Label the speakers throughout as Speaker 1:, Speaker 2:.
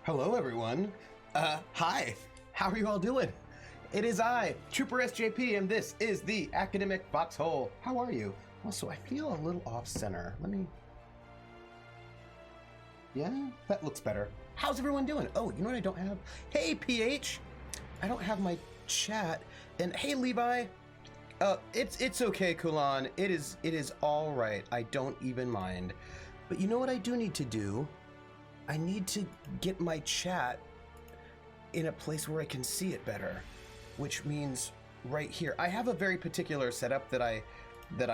Speaker 1: Hello, everyone. Hi. How are you all doing? It is I, Trooper SJP, and this is the Academic Foxhole. How are you? Also, I feel a little off center. Yeah, that looks better. How's everyone doing? Oh, you know what I don't have? Hey, PH. I don't have my chat. And hey, Levi. It's okay, Kulan. It is all right. I don't even mind. But you know what I do need to do? I need to get my chat in a place where I can see it better, which means right here. I have a very particular setup that I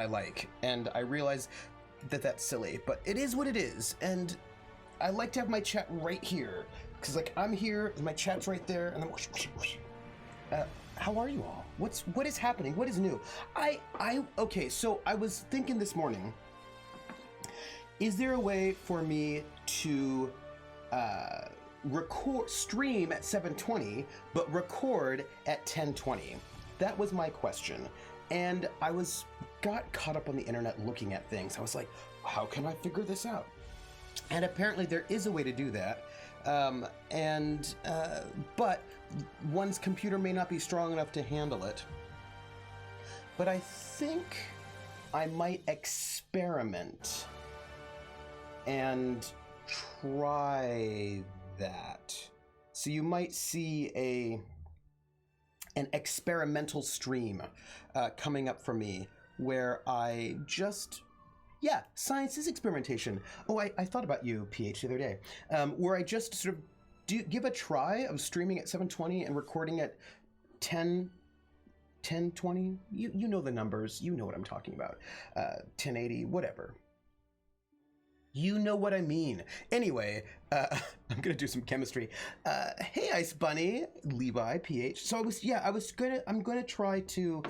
Speaker 1: like, and I realize that that's silly, but it is what it is. And I like to have my chat right here, because like I'm here and my chat's right there, and I'm how are you all? What is happening? What is new? Okay, so I was thinking this morning, is there a way for me to stream at 720 but record at 1020? That was my question, and I got caught up on the internet looking at things. I was like, how can I figure this out? And apparently there is a way to do that, but one's computer may not be strong enough to handle it. But I think I might experiment and try that. So you might see an experimental stream coming up for me where I just, yeah, science is experimentation. Oh, I thought about you, PH, the other day, where I just sort of give a try of streaming at 720 and recording at 1020. You know the numbers. You know what I'm talking about. 1080, whatever. You know what I mean. Anyway, I'm gonna do some chemistry. Hey, Ice Bunny, Levi, PH. So I'm gonna try to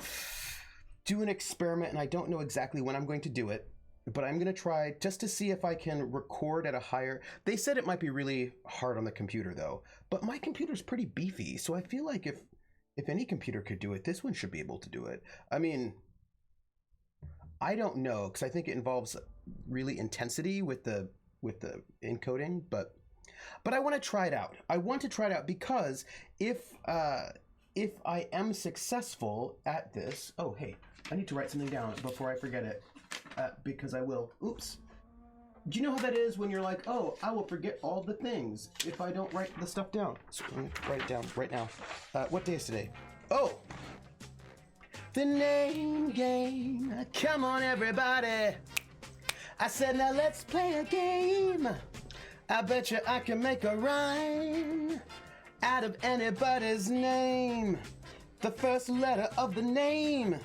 Speaker 1: do an experiment, and I don't know exactly when I'm going to do it, but I'm gonna try just to see if I can record at a higher. They said it might be really hard on the computer though, but my computer's pretty beefy, so I feel like if any computer could do it, this one should be able to do it. I mean, I don't know, because I think it involves really intensity with the encoding, but I want to try it out. I want to try it out because if I am successful at this, oh hey, I need to write something down before I forget it, because I will. Oops. Do you know how that is when you're like, oh, I will forget all the things if I don't write the stuff down? So let me write it down right now. What day is today? Oh. The name game. Come on, everybody. I said, now let's play a game. I bet you I can make a rhyme out of anybody's name. The first letter of the name,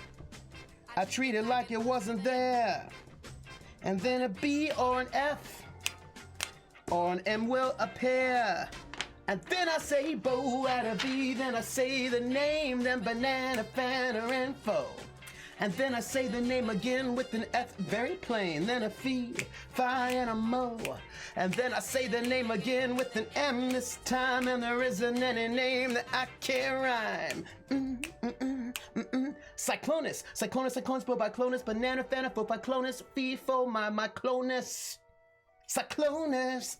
Speaker 1: I treat it like it wasn't there. And then a B or an F or an M will appear. And then I say Bo at a B, then I say the name, then banana, fanta, info. And then I say the name again with an F, very plain, then a Phi, Phi and a Mo. And then I say the name again with an M this time, and there isn't any name that I can't rhyme. Cyclonus, Cyclonus, Cyclonus, Bobiclonus, banana, fanta, Bobiclonus, Phi, Pho, my clonus. Cyclonus.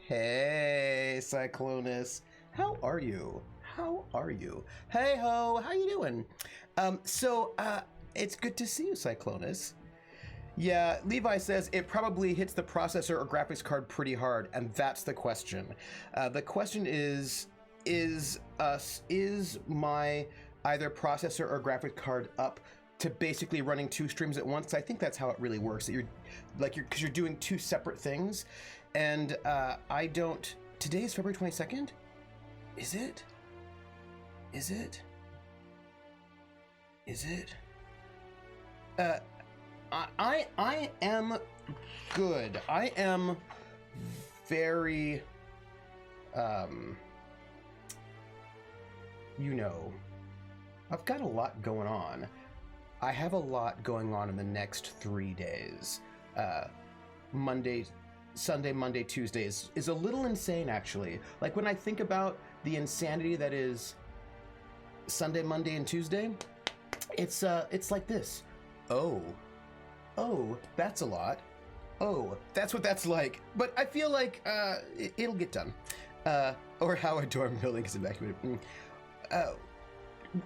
Speaker 1: Hey, Cyclonus. How are you? How are you? Hey ho, how you doing? It's good to see you, Cyclonus. Yeah, Levi says it probably hits the processor or graphics card pretty hard, and that's the question. The question is my either processor or graphics card up to basically running two streams at once? I think that's how it really works. That because you're doing two separate things, and I don't. Today is February 22nd. Is it? Is it? Is it? I am good. I am very, I've got a lot going on. I have a lot going on in the next 3 days. Sunday, Monday, Tuesday is a little insane, actually. Like when I think about the insanity that is Sunday, Monday, and Tuesday, it's like this. Oh, that's a lot. Oh, that's what that's like. But I feel like it'll get done. Or how a dorm building is evacuated.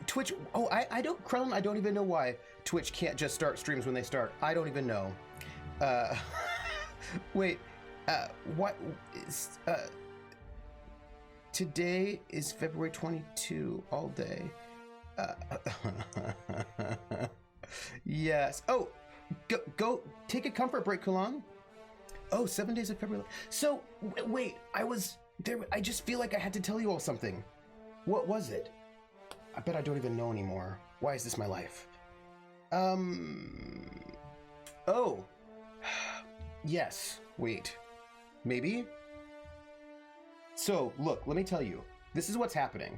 Speaker 1: Twitch. Oh, I don't, Krellin, I don't even know why Twitch can't just start streams when they start. I don't even know. Wait, what is, today is February 22, all day. Yes. Oh, go take a comfort break, Kulan. Oh, 7 days of February. So, wait, I was there. I just feel like I had to tell you all something. What was it? I bet I don't even know anymore. Why is this my life? Oh. Yes. Wait. Maybe? So, look, let me tell you. This is what's happening.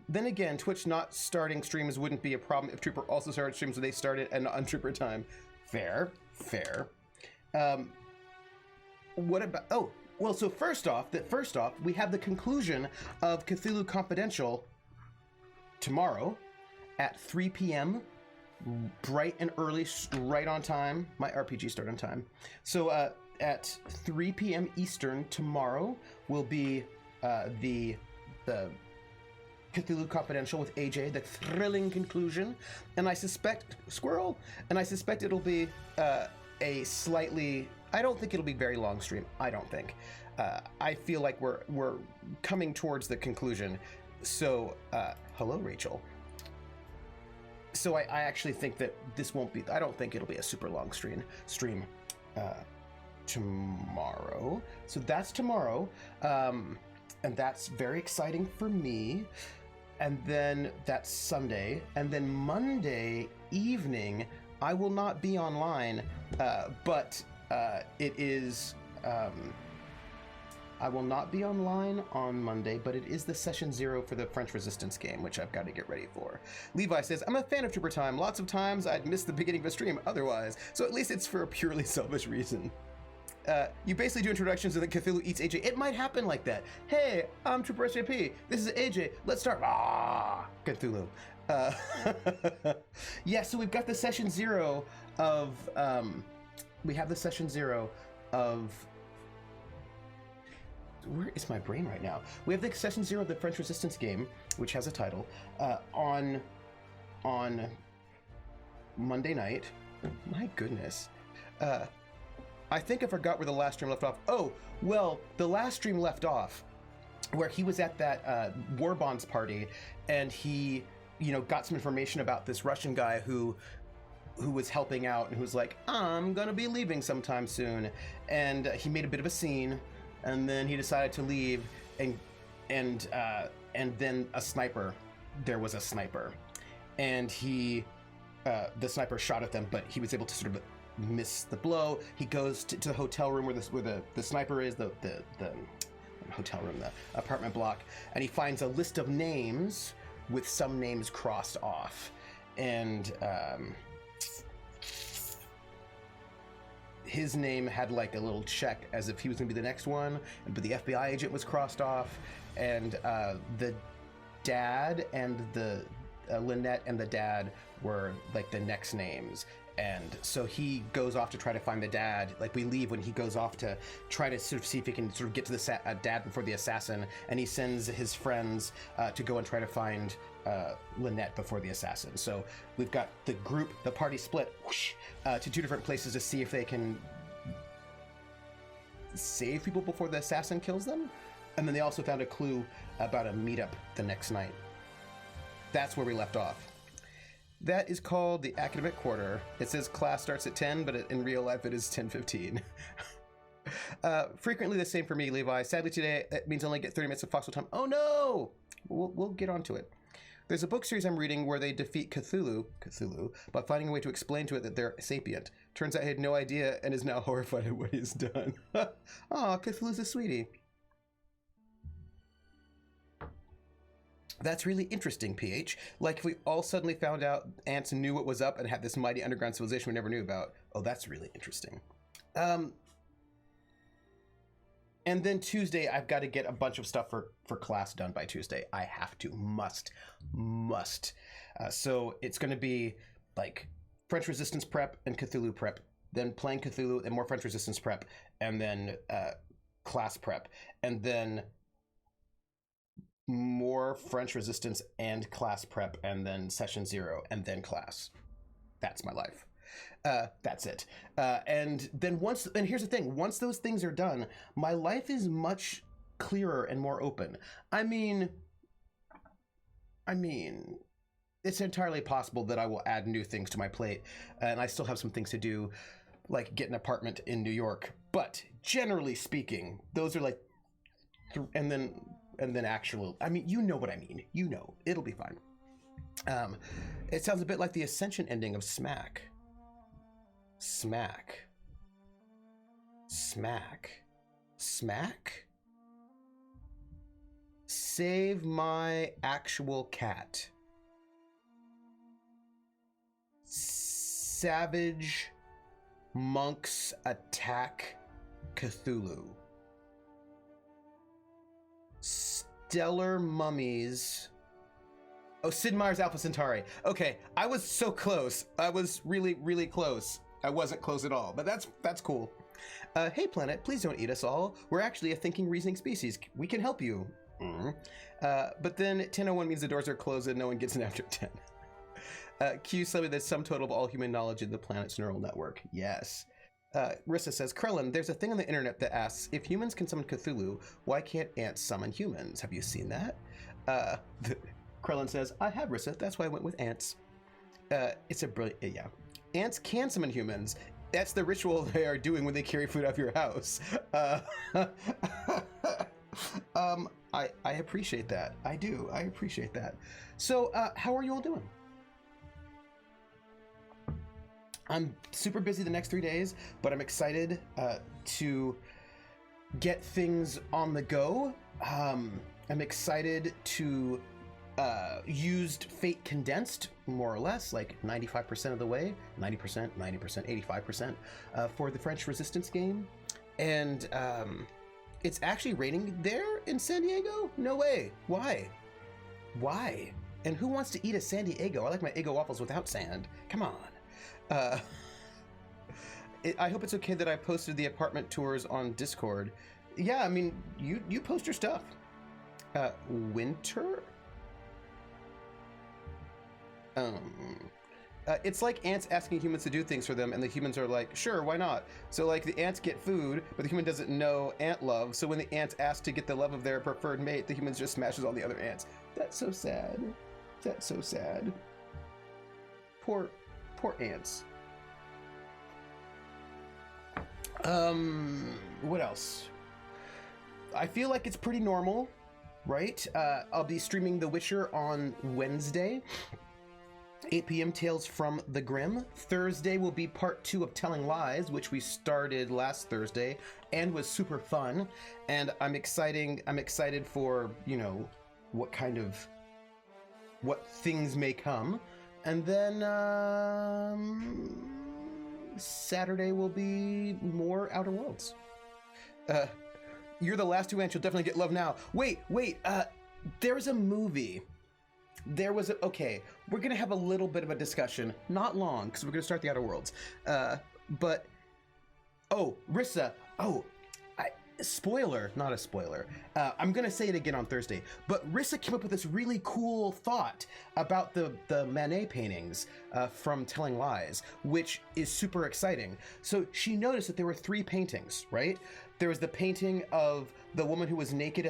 Speaker 1: Then again, Twitch not starting streams wouldn't be a problem if Trooper also started streams when they started and not on Trooper time. Fair. Fair. What about... Oh, well, so first off, we have the conclusion of Cthulhu Confidential tomorrow at 3 p.m. bright and early, right on time. My RPG start on time. So at 3 p.m. Eastern tomorrow will be the Cthulhu Confidential with AJ, the thrilling conclusion, and I suspect Squirrel, and I suspect it'll be a slightly. I don't think it'll be very long stream. I don't think. I feel like we're coming towards the conclusion. So, hello, Rachel. So I actually think that this won't be. I don't think it'll be a super long stream. Tomorrow. So that's tomorrow, and that's very exciting for me. And then that's Sunday, and then Monday evening I will not be online, but it is. I will not be online on Monday, but it is the session 0 for the French Resistance game, which I've got to get ready for. Levi says, I'm a fan of Trooper Time. Lots of times I'd miss the beginning of a stream otherwise, so at least it's for a purely selfish reason. You basically do introductions and then Cthulhu eats AJ. It might happen like that. Hey, I'm Trooper SJP. This is AJ. Let's start. Cthulhu. Yeah, so we've got the session 0 of... we have the session 0 of... Where is my brain right now? We have the session 0 of the French Resistance game, which has a title, on Monday night. My goodness. I think I forgot where the last stream left off. Oh, well, the last stream left off where he was at that War Bonds party, and he, got some information about this Russian guy who was helping out and who was like, I'm gonna be leaving sometime soon. And he made a bit of a scene, and then he decided to leave, and then there was a sniper, and the sniper shot at them, but he was able to sort of miss the blow. He goes to the hotel room where the sniper is, the hotel room, the apartment block, and he finds a list of names with some names crossed off, and his name had like a little check as if he was gonna be the next one, but the FBI agent was crossed off, and the dad and the Lynette and the dad were like the next names. And so he goes off to try to find the dad. Like, we leave when he goes off to try to sort of see if he can sort of get to the dad before the assassin. And he sends his friends to go and try to find Lynette before the assassin. So we've got the group, the party split to 2 different places to see if they can save people before the assassin kills them. And then they also found a clue about a meetup the next night. That's where we left off. That is called the academic quarter. It says class starts at 10, but in real life it is 10:15. Frequently the same for me, Levi. Sadly today, it means I only get 30 minutes of Foxhole time. Oh no! We'll get onto it. There's a book series I'm reading where they defeat Cthulhu, by finding a way to explain to it that they're sapient. Turns out I had no idea and is now horrified at what he's done. Aw, Cthulhu's a sweetie. That's really interesting, PH. Like if we all suddenly found out ants knew what was up and had this mighty underground civilization we never knew about. Oh, that's really interesting. And then Tuesday, I've got to get a bunch of stuff for class done by Tuesday. I have to, must. So it's going to be like French Resistance prep and Cthulhu prep then playing Cthulhu, and more French Resistance prep, and then class prep, and then more French Resistance and class prep, and then session 0, and then class. That's my life. That's it. And then and here's the thing, once those things are done, my life is much clearer and more open. I mean, it's entirely possible that I will add new things to my plate, and I still have some things to do, like get an apartment in New York. But generally speaking, those are like, and then actual, I mean, you know what I mean. You know, it'll be fine. It sounds a bit like the Ascension ending of Smack. Smack. Save my actual cat. Savage monks attack Cthulhu. Stellar mummies. Oh, Sid Meier's Alpha Centauri. Okay, I was so close. I was really, really close. I wasn't close at all, but that's cool. Hey planet, please don't eat us all. We're actually a thinking, reasoning species. We can help you. But then 10:01 means the doors are closed and no one gets in after 10. Q something that's sum total of all human knowledge in the planet's neural network. Yes. Rissa says, Krellin, there's a thing on the internet that asks, if humans can summon Cthulhu, why can't ants summon humans? Have you seen that? Krellin says, I have, Rissa. That's why I went with ants. It's a brilliant, yeah. Ants can summon humans. That's the ritual they are doing when they carry food out of your house. I appreciate that. I do. I appreciate that. So, how are you all doing? I'm super busy the next 3 days, but I'm excited to get things on the go. I'm excited to used Fate Condensed, more or less, like 95% of the way, 90%, 85%, for the French Resistance game. And it's actually raining there in San Diego? No way. Why? And who wants to eat a San Diego? I like my Eggo waffles without sand. Come on. I hope it's okay that I posted the apartment tours on Discord. Yeah, I mean, you post your stuff. Winter? It's like ants asking humans to do things for them, and the humans are like, sure, why not? So, like, the ants get food, but the human doesn't know ant love, so when the ants ask to get the love of their preferred mate, the humans just smashes all the other ants. That's so sad. That's so sad. Poor ants. What else? I feel like it's pretty normal, right? I'll be streaming The Witcher on Wednesday. 8 p.m. Tales from the Grim. Thursday will be part 2 of Telling Lies, which we started last Thursday and was super fun. And I'm excited for, you know, what things may come. And then Saturday will be more Outer Worlds. You're the last 2 ants, you'll definitely get love now. Wait, there's a movie. Okay, we're gonna have a little bit of a discussion, not long, because we're gonna start the Outer Worlds. But, Rissa, spoiler, not a spoiler. I'm gonna say it again on Thursday, but Rissa came up with this really cool thought about the Manet paintings from Telling Lies, which is super exciting. So she noticed that there were 3 paintings, right? There was the painting of the woman who was naked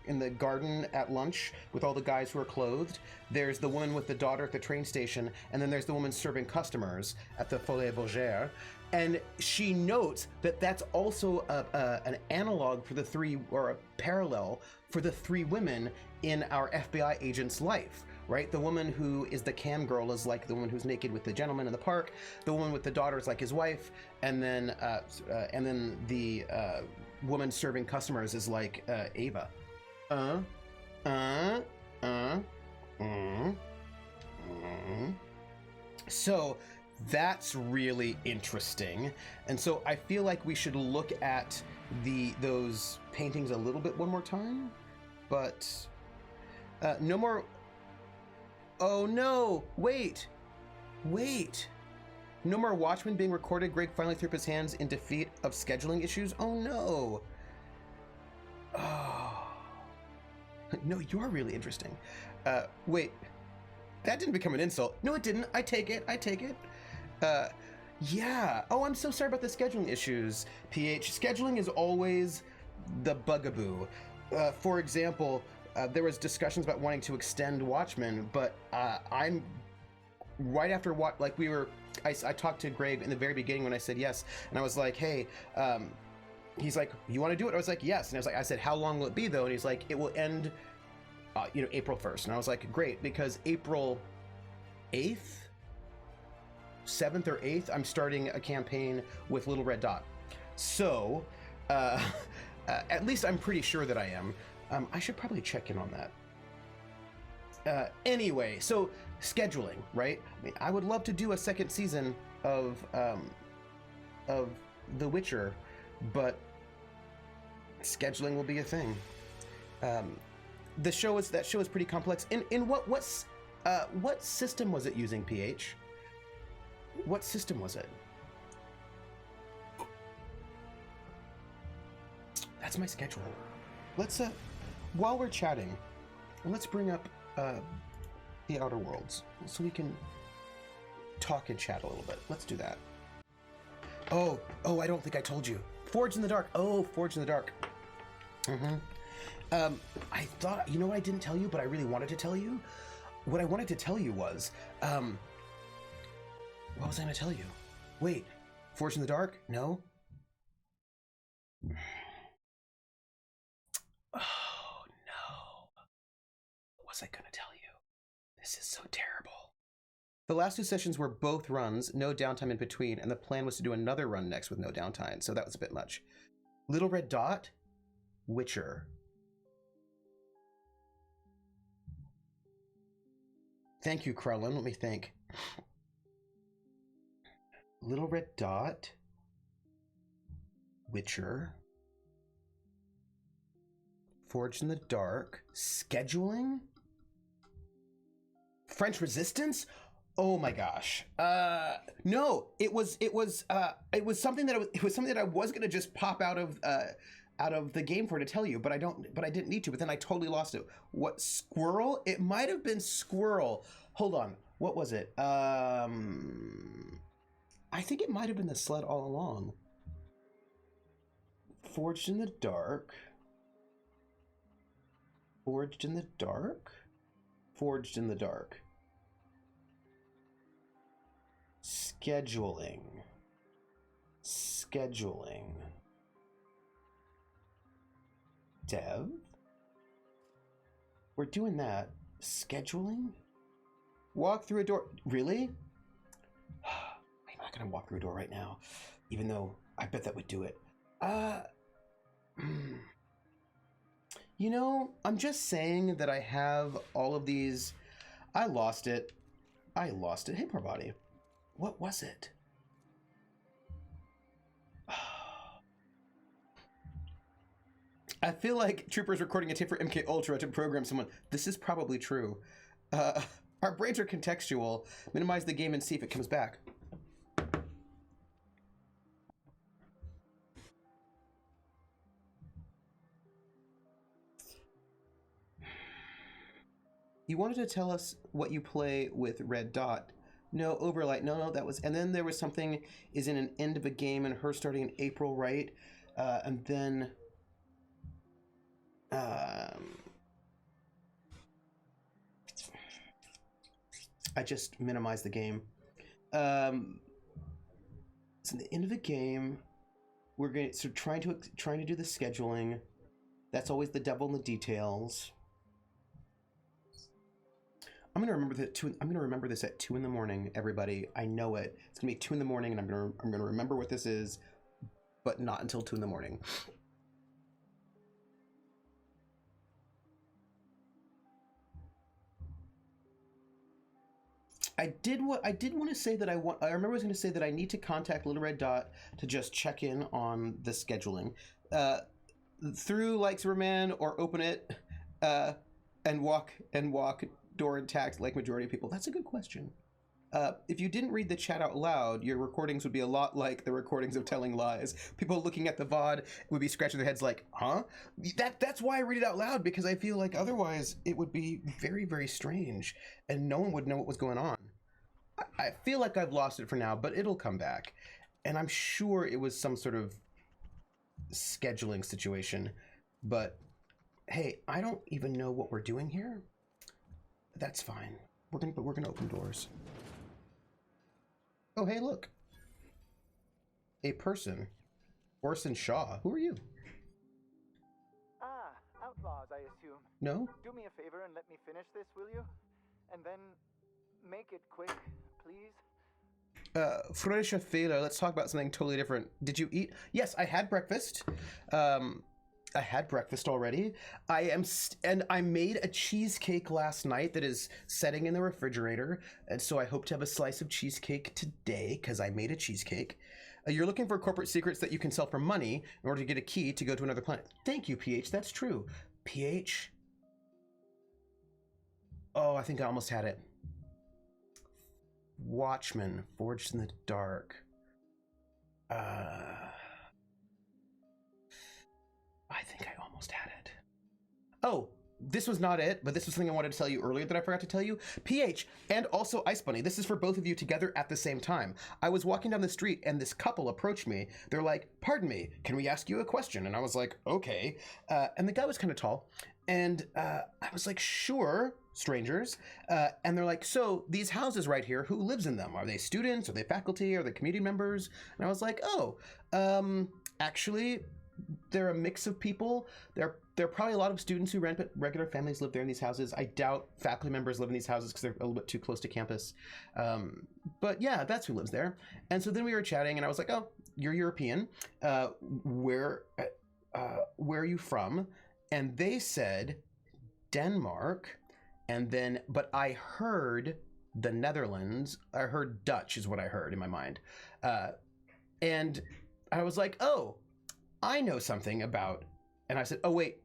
Speaker 1: in the garden at lunch with all the guys who are clothed. There's the woman with the daughter at the train station, and then there's the woman serving customers at the Folie Vosgère. And she notes that that's also an analog for the 3, or a parallel for the 3 women in our FBI agent's life, right? The woman who is the cam girl is like the woman who's naked with the gentleman in the park. The woman with the daughter is like his wife, and then the woman serving customers is like Ava. So that's really interesting, and so I feel like we should look at those paintings a little bit one more time, but no more. Oh no! Wait! No more Watchmen being recorded. Greg finally threw up his hands in defeat of scheduling issues. Oh no. Oh. No, you're really interesting. Wait, that didn't become an insult. No, it didn't. I take it. I take it. Yeah. Oh, I'm so sorry about the scheduling issues, PH. Scheduling is always the bugaboo. For example, there was discussions about wanting to extend Watchmen, but I'm right after what, like I talked to Greg in the very beginning when I said yes, and I was like, hey, he's like, you want to do it? I was like, yes. And I said, how long will it be though? And he's like, it will end, April 1st. And I was like, great, because April 8th, 7th or 8th, I'm starting a campaign with Little Red Dot. So, at least I'm pretty sure that I am. I should probably check in on that. Anyway, so scheduling, right? I mean, I would love to do a second season of The Witcher, but scheduling will be a thing. That show is pretty complex. In what system was it using, PH? What system was it? That's my schedule. Let's while we're chatting, let's bring up the Outer Worlds so we can talk and chat a little bit. Let's do that. Oh, I don't think I told you. Forged in the Dark. Oh, Forged in the Dark. I thought, you know what I didn't tell you, but I really wanted to tell you? What I wanted to tell you was, what was I going to tell you? Wait, Forged in the Dark? No? Oh, no. What was I going to tell you? This is so terrible. The last 2 sessions were both runs, no downtime in between, and the plan was to do another run next with no downtime, so that was a bit much. Little Red Dot? Witcher. Thank you, Krellin. Let me think. Little Red Dot. Witcher. Forged in the Dark. Scheduling? French Resistance? Oh my gosh. No, it was something that I was gonna just pop out of the game for to tell you, but I didn't need to, but then I totally lost it. What, Squirrel? It might have been Squirrel. Hold on. What was it? I think it might have been the sled all along. Forged in the Dark. Forged in the Dark? Forged in the Dark. Scheduling. Dev? We're doing that. Scheduling? Walk through a door. Really? I'm not gonna walk through a door right now, even though I bet that would do it. You know, I'm just saying that I have all of these. I lost it. Hey, poor body. What was it? I feel like Trooper's recording a tape for MK Ultra to program someone. This is probably true. Our brains are contextual. Minimize the game and see if it comes back. You wanted to tell us what you play with Red Dot. No, Overlight. No, that was... And then there was something is in an end of a game and her starting in April, right? And then... I just minimized the game. So in the end of the game, we're going to... So trying to do the scheduling. That's always the devil in the details. I'm gonna remember this at 2 in the morning, everybody. I know it. It's gonna be 2 in the morning, and I'm gonna remember what this is, but not until 2 in the morning. I did want to say that I remember I was going to say that I need to contact Little Red Dot to just check in on the scheduling. Through like Superman, or open it and walk door intact like majority of people. That's a good question. If you didn't read the chat out loud, your recordings would be a lot like the recordings of Telling Lies. People looking at the VOD would be scratching their heads like, huh? That's why I read it out loud, because I feel like otherwise it would be very, very strange and no one would know what was going on. I feel like I've lost it for now, but it'll come back. And I'm sure it was some sort of scheduling situation. But hey, I don't even know what we're doing here. That's fine. We're gonna open doors. Oh, hey, look. A person. Orson Shaw. Who are you?
Speaker 2: Ah, outlaws, I assume.
Speaker 1: No?
Speaker 2: Do me a favor and let me finish this, will you? And then make it quick, please.
Speaker 1: Frische Fehler, let's talk about something totally different. Did you eat? Yes, I had breakfast. I had breakfast already. And I made a cheesecake last night that is setting in the refrigerator. And so I hope to have a slice of cheesecake today because I made a cheesecake. You're looking for corporate secrets that you can sell for money in order to get a key to go to another planet. Thank you, PH. That's true. PH. Oh, I think I almost had it. Watchman, Forged in the Dark. I think I almost had it. Oh, this was not it, but this was something I wanted to tell you earlier that I forgot to tell you. PH and also Ice Bunny, this is for both of you together at the same time. I was walking down the street and this couple approached me. They're like, pardon me, can we ask you a question? And I was like, okay. And the guy was kind of tall. And I was like, sure, strangers. And they're like, so these houses right here, who lives in them? Are they students? Are they faculty? Are they community members? And I was like, oh, actually, they're a mix of people. There are probably a lot of students who rent, but regular families live there in these houses. I doubt faculty members live in these houses because they're a little bit too close to campus. But yeah, that's who lives there. And so then we were chatting, and I was like, oh, you're European. Where are you from? And they said Denmark, and then, but I heard the Netherlands. I heard Dutch is what I heard in my mind. And I was like, oh, I know something about, and I said, oh, wait,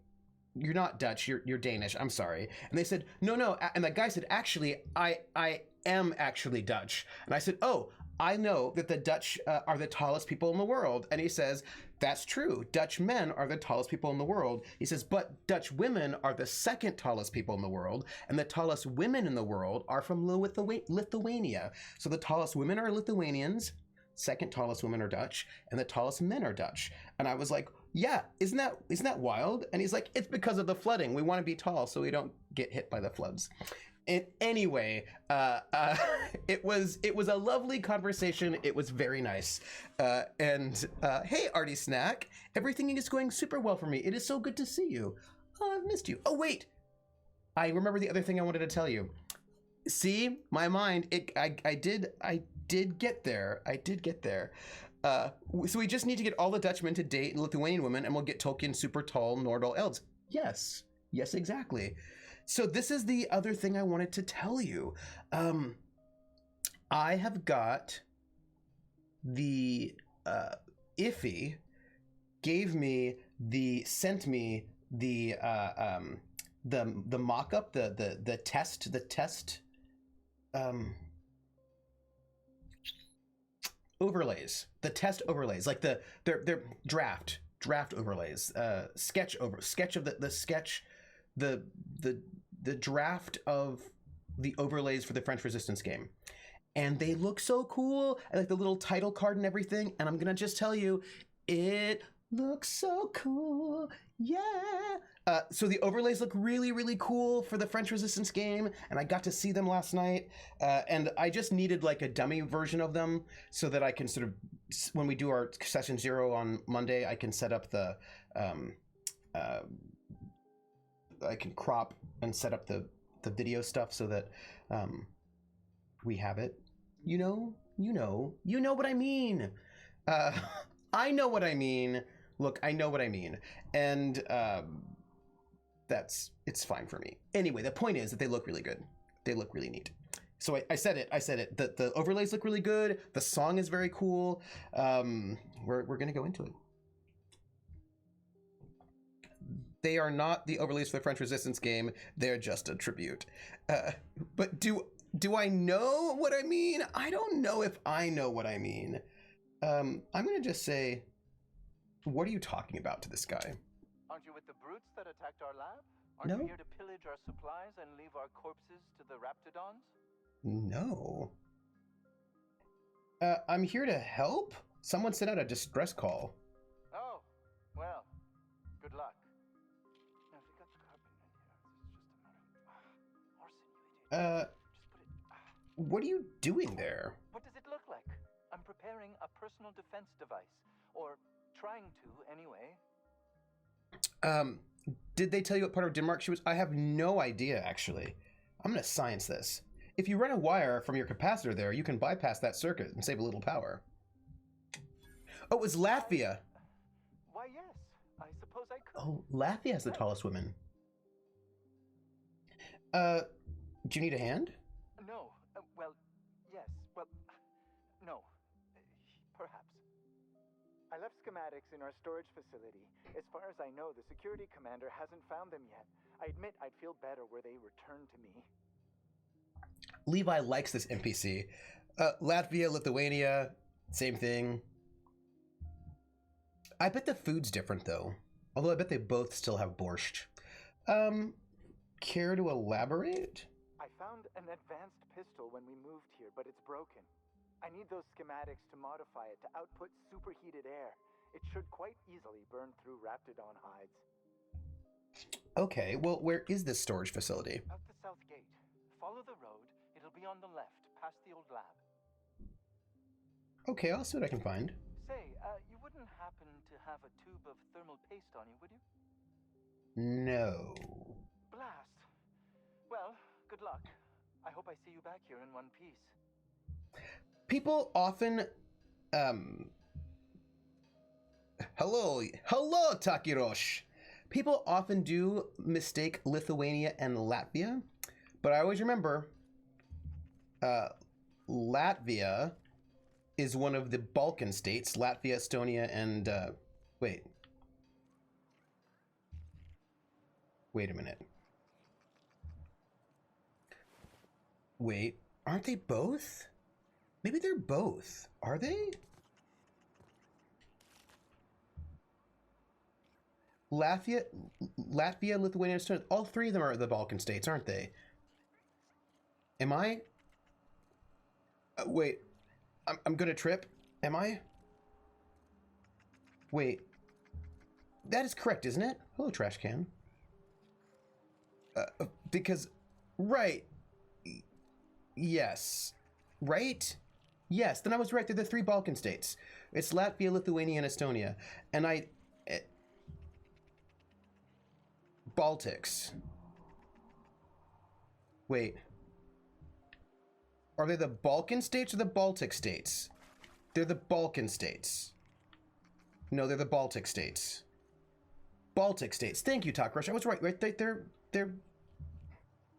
Speaker 1: you're not Dutch, you're Danish, I'm sorry. And they said, no. And that guy said, actually, I am actually Dutch. And I said, oh, I know that the Dutch are the tallest people in the world. And he says, that's true. Dutch men are the tallest people in the world. He says, but Dutch women are the second tallest people in the world. And the tallest women in the world are from Lithuania. So the tallest women are Lithuanians, second tallest women are Dutch, and the tallest men are Dutch. And I was like, yeah, isn't that wild? And he's like, it's because of the flooding. We want to be tall so we don't get hit by the floods. And anyway, it was a lovely conversation. It was very nice. Hey, Artie Snack, everything is going super well for me. It is so good to see you. Oh, I've missed you. Oh, wait. I remember the other thing I wanted to tell you. See, my mind, I did get there. So we just need to get all the Dutchmen to date Lithuanian women, and we'll get Tolkien super tall Nordal elves. Yes, exactly. So this is the other thing I wanted to tell you. I have got the Iffy sent me the mock-up, the test overlays, the test overlays, like their draft overlays, sketch of the draft of the overlays for the French Resistance game. And they look so cool. I like the little title card and everything. And I'm gonna just tell you, it looks so cool. Yeah. So the overlays look really, really cool for the French Resistance game, and I got to see them last night. And I just needed like a dummy version of them so that I can sort of, when we do our session 0 on Monday, I can set up the, I can crop and set up the video stuff so that we have it. You know what I mean. I know what I mean. Look, I know what I mean. And it's fine for me. Anyway, the point is that they look really good. They look really neat. So I said it. The overlays look really good. The song is very cool. We're going to go into it. They are not the overlays for the French Resistance game. They're just a tribute. But Do I know what I mean? I don't know if I know what I mean. I'm gonna just say, what are you talking about to this guy?
Speaker 2: Aren't you with the brutes that attacked our lab? Aren't
Speaker 1: No.
Speaker 2: you here to pillage our supplies and leave our corpses to the raptidons?
Speaker 1: No. I'm here to help? Someone sent out a distress call.
Speaker 2: Oh, well, good luck. Now, if you got the carpet in here, it's just a matter of... arson, you idiot. Just put it...
Speaker 1: What are you doing there?
Speaker 2: What does it look like? I'm preparing a personal defense device. Or trying to, anyway.
Speaker 1: Did they tell you what part of Denmark she was? I have no idea, actually. I'm gonna science this. If you run a wire from your capacitor there, you can bypass that circuit and save a little power. Oh, it was Latvia.
Speaker 2: Why, yes. I suppose I could.
Speaker 1: Oh, Latvia has the tallest women. Do you need a hand?
Speaker 2: No. Well, yes. Well, no. Perhaps. I left schematics in our storage facility. As far as I know, the security commander hasn't found them yet. I admit I'd feel better were they returned to me.
Speaker 1: Levi likes this NPC. Latvia, Lithuania, same thing. I bet the food's different, though. Although I bet they both still have borscht. Care to elaborate?
Speaker 2: I found an advanced pistol when we moved here, but it's broken. I need those schematics to modify it to output superheated air. It should quite easily burn through raptidon hides.
Speaker 1: Okay, well, where is this storage facility?
Speaker 2: Out the south gate. Follow the road. It'll be on the left, past the old lab.
Speaker 1: Okay, I'll see what I can find.
Speaker 2: Say, you wouldn't happen to have a tube of thermal paste on you, would you?
Speaker 1: No.
Speaker 2: Blast. Well, good luck. I hope I see you back here in one piece.
Speaker 1: People often, hello, Takirosh. People often do mistake Lithuania and Latvia, but I always remember, Latvia is one of the Balkan states. Latvia, Estonia, and, wait a minute. Wait, aren't they both? Maybe they're both. Are they? Latvia, Lithuania, Estonia, all three of them are the Balkan states, aren't they? Am I? Wait, I'm gonna trip. Am I? Wait. That is correct, isn't it? Hello, trash can. Because, right. Yes. Right? Yes, then I was right. They're the three Balkan states. It's Latvia, Lithuania, and Estonia. And Baltics. Wait. Are they the Balkan states or the Baltic states? They're the Balkan states. No, they're the Baltic states. Baltic states. Thank you, Talk Rush. I was right. They're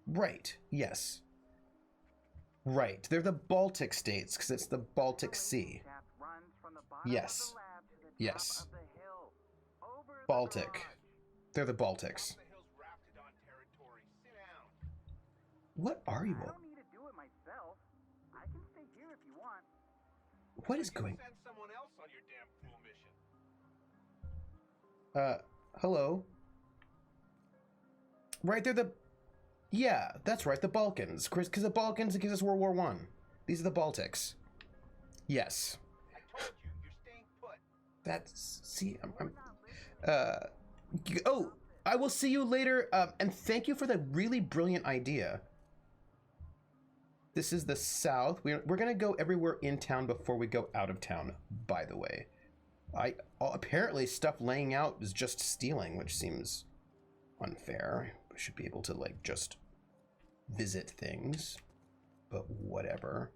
Speaker 1: right. Yes. Right. They're the Baltic states because it's the Baltic Sea. Yes. Yes. Baltic. They're the Baltics. What are you?
Speaker 2: I don't need to do it myself. I can stay here if you want.
Speaker 1: What is going?
Speaker 3: Send someone else on your damn fool mission.
Speaker 1: Hello. Right, they're the. Yeah, that's right, the Balkans. Because the Balkans, it gives us World War I. These are the Baltics. Yes.
Speaker 3: I told you, you're staying put.
Speaker 1: That's. See, oh, I will see you later. And thank you for the really brilliant idea. This is the south. We're gonna go everywhere in town before we go out of town, by the way. Apparently stuff laying out is just stealing, which seems unfair. I should be able to, like, just visit things. But whatever.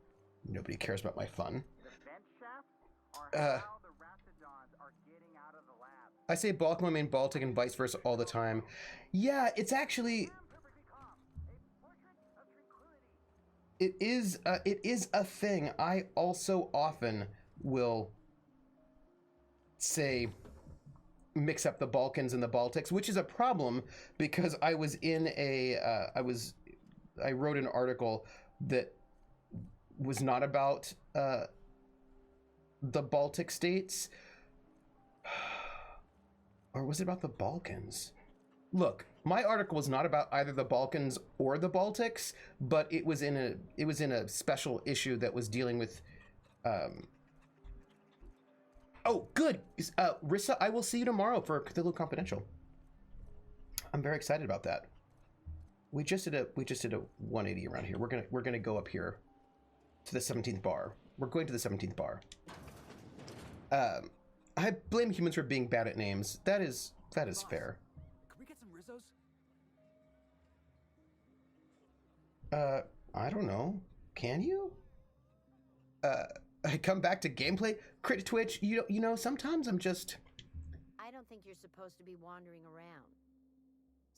Speaker 1: Nobody cares about my fun.
Speaker 2: The vent shaft are how the raptidons are getting out of the lab.
Speaker 1: I say Balkan, I mean Baltic, and vice versa all the time. Yeah, it's actually... It is a thing. I also often will say mix up the Balkans and the Baltics, which is a problem because I was in a I wrote an article that was not about the Baltic states, or was it about the Balkans? Look, my article was not about either the Balkans or the Baltics, but it was in a special issue that was dealing with. Oh, good, Rissa. I will see you tomorrow for Cthulhu Confidential. I'm very excited about that. We just did a 180 around here. We're gonna go up here to the 17th bar. We're going to the 17th bar. I blame humans for being bad at names. That is fair.
Speaker 4: Could we get some Rizzos?
Speaker 1: I don't know. Can you? I come back to gameplay. Crit Twitch. You know. Sometimes I'm just.
Speaker 5: I don't think you're supposed to be wandering around.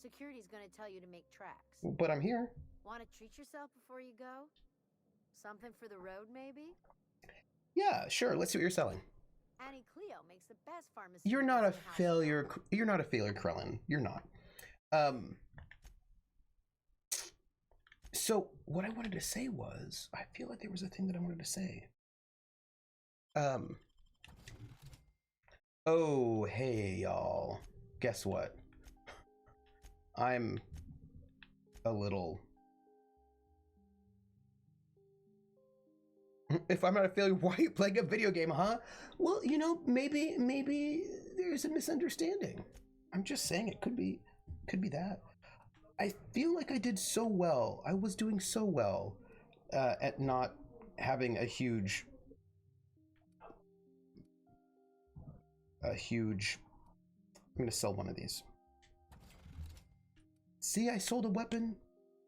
Speaker 5: Security's gonna tell you to make tracks.
Speaker 1: But I'm here.
Speaker 5: Want to treat yourself before you go? Something for the road, maybe?
Speaker 1: Yeah, sure. Let's see what you're selling.
Speaker 5: Annie Cleo makes the best pharmacy.
Speaker 1: You're not a failure. You're not a failure, Krellin. You're not. So what I wanted to say was, I feel like there was a thing that I wanted to say. Oh, hey, y'all. Guess what? I'm a little... If I'm not a failure, why are you playing a video game, huh? Well, you know, maybe there's a misunderstanding. I'm just saying it could be that. I feel like I did so well. I was doing so well at not having a huge... I'm gonna sell one of these. See, I sold a weapon.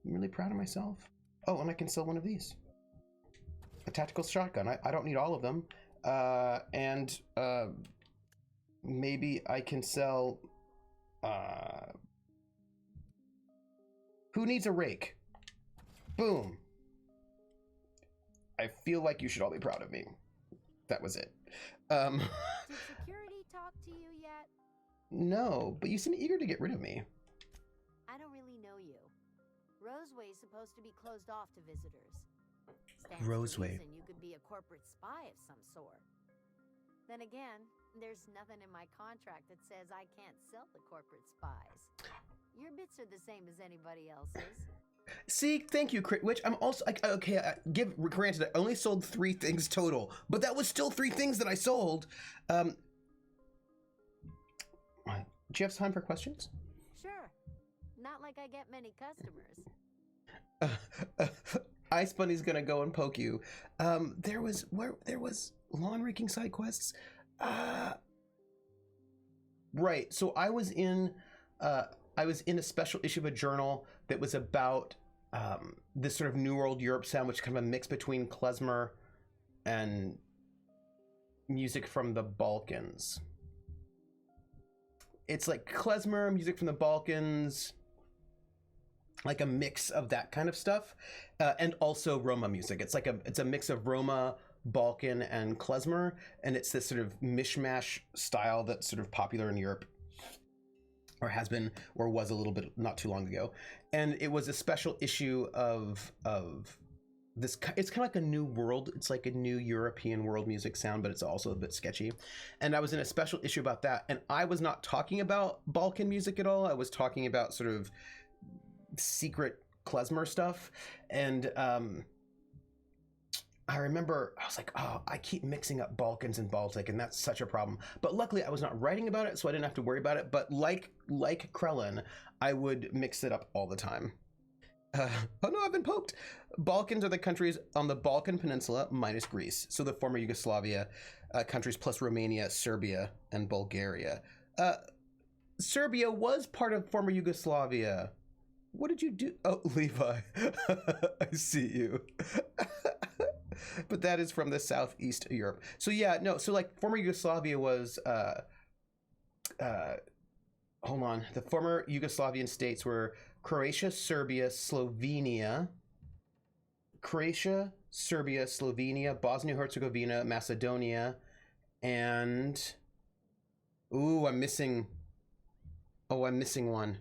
Speaker 1: I'm really proud of myself. Oh, and I can sell one of these. A tactical shotgun. I don't need all of them. And maybe I can sell... who needs a rake? Boom. I feel like you should all be proud of me. That was it.
Speaker 5: Did security talk to you yet?
Speaker 1: No, but you seem eager to get rid of me.
Speaker 5: I don't really know you. Roseway's supposed to be closed off to visitors. Stands to
Speaker 1: Roseway.
Speaker 5: reason you could be a corporate spy of some sort. Then again, there's nothing in my contract that says I can't sell to corporate spies. Your bits are the same as anybody else's.
Speaker 1: See, thank you, Crit Witch. I'm also okay. Granted, I only sold 3 things total, but that was still 3 things that I sold. Do you have time for questions?
Speaker 5: Sure. Not like I get many customers.
Speaker 1: Ice Bunny's gonna go and poke you. There was lawn raking side quests. Right. So I was in a special issue of a journal that was about this sort of New World Europe sound, which is kind of a mix between klezmer and music from the Balkans. It's like klezmer, music from the Balkans, like a mix of that kind of stuff, and also Roma music. It's a mix of Roma, Balkan, and klezmer, and it's this sort of mishmash style that's sort of popular in Europe, or has been, or was a little bit not too long ago. And it was a special issue of this. It's kind of like a new world. It's like a new European world music sound, but it's also a bit sketchy. And I was in a special issue about that, and I was not talking about Balkan music at all. I was talking about sort of secret klezmer stuff. And I remember I was like, oh, I keep mixing up Balkans and Baltic, and that's such a problem. But luckily I was not writing about it, so I didn't have to worry about it. But like Krellin, I would mix it up all the time. Oh no, I've been poked. Balkans are the countries on the Balkan Peninsula minus Greece. So the former Yugoslavia countries plus Romania, Serbia, and Bulgaria. Serbia was part of former Yugoslavia. What did you do? Oh, Levi, I see you. But that is from the Southeast Europe. So yeah, no, so like former Yugoslavia was, hold on. The former Yugoslavian states were Croatia, Serbia, Slovenia, Bosnia-Herzegovina, Macedonia, and, ooh, I'm missing one.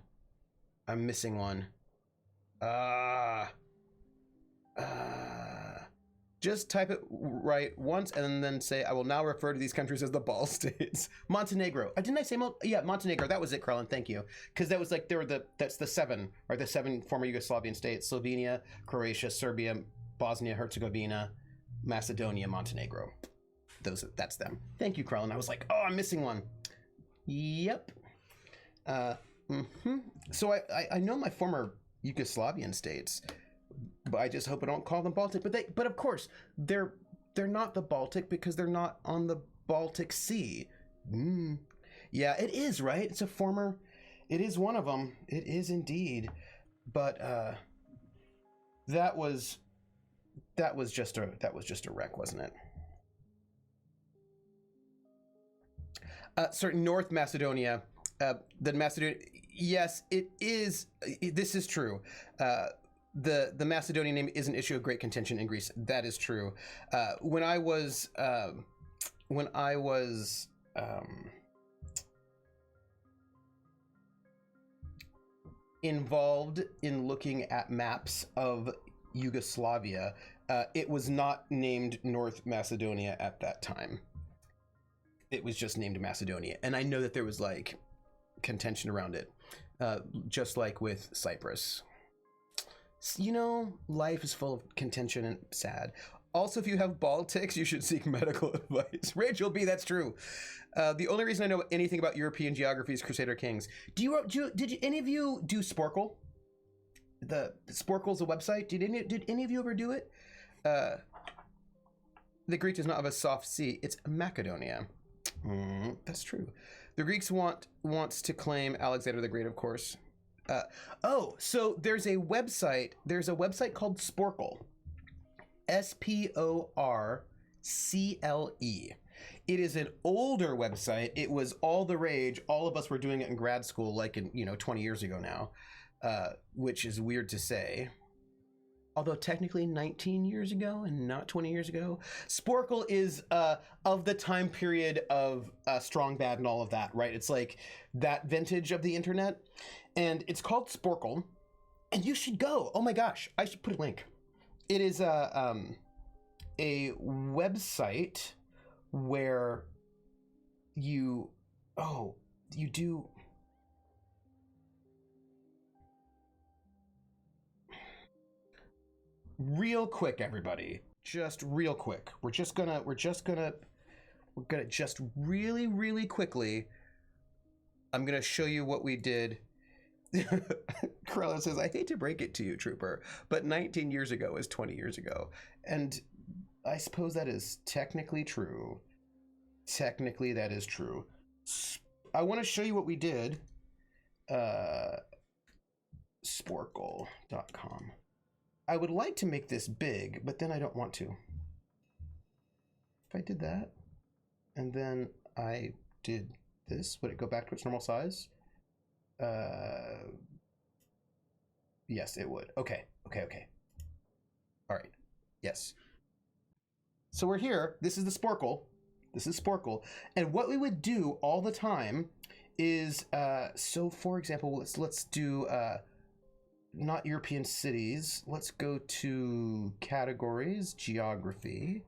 Speaker 1: Just type it right once and then say, I will now refer to these countries as the ball states. Montenegro. Didn't I say yeah, Montenegro. That was it, Krellin. Thank you. Because that was like, that's the seven former Yugoslavian states: Slovenia, Croatia, Serbia, Bosnia, Herzegovina, Macedonia, Montenegro. That's them. Thank you, Krellin. I was like, oh, I'm missing one. Yep. So I know my former Yugoslavian states, but I just hope I don't call them Baltic. But of course they're not the Baltic because they're not on the Baltic Sea. Yeah, it is, right? It's a former. It is one of them. It is indeed. But that was just a wreck, wasn't it? Certain North Macedonia. The Macedonia. Yes, it is. This is true. The Macedonian name is an issue of great contention in Greece. That is true. When I was involved in looking at maps of Yugoslavia, it was not named North Macedonia at that time. It was just named Macedonia, and I know that there was like contention around it, just like with Cyprus. You know, life is full of contention and sad. Also, if you have Baltics, you should seek medical advice. Rachel B, that's true. The only reason I know anything about European geography is Crusader Kings. Did any of you do Sporkle? The Sporkle's a website. Did any of you ever do it? The Greek does not have a soft C. It's Macedonia. That's true. The Greeks wants to claim Alexander the Great, of course. So there's a website called Sporkle. Sporcle. It is an older website. It was all the rage. All of us were doing it in grad school, like in 20 years ago now, which is weird to say. Although technically 19 years ago and not 20 years ago. Sporkle is of the time period of Strong Bad and all of that, right? It's like that vintage of the internet. And it's called Sporkle. And you should go. Oh my gosh, I should put a link. It is a website where you do... Real quick, everybody. Just real quick. We're gonna just really, really quickly. I'm gonna show you what we did. Corella says, I hate to break it to you, Trooper, but 19 years ago is 20 years ago. And I suppose that is technically true. Technically, that is true. I want to show you what we did. Sporkle.com. I would like to make this big, but then I don't want to. If I did that, and then I did this, would it go back to its normal size? Yes, it would. Okay. All right. Yes. So we're here. This is the Sporkle. And what we would do all the time is, so for example, let's do, not European cities. Let's go to categories, geography.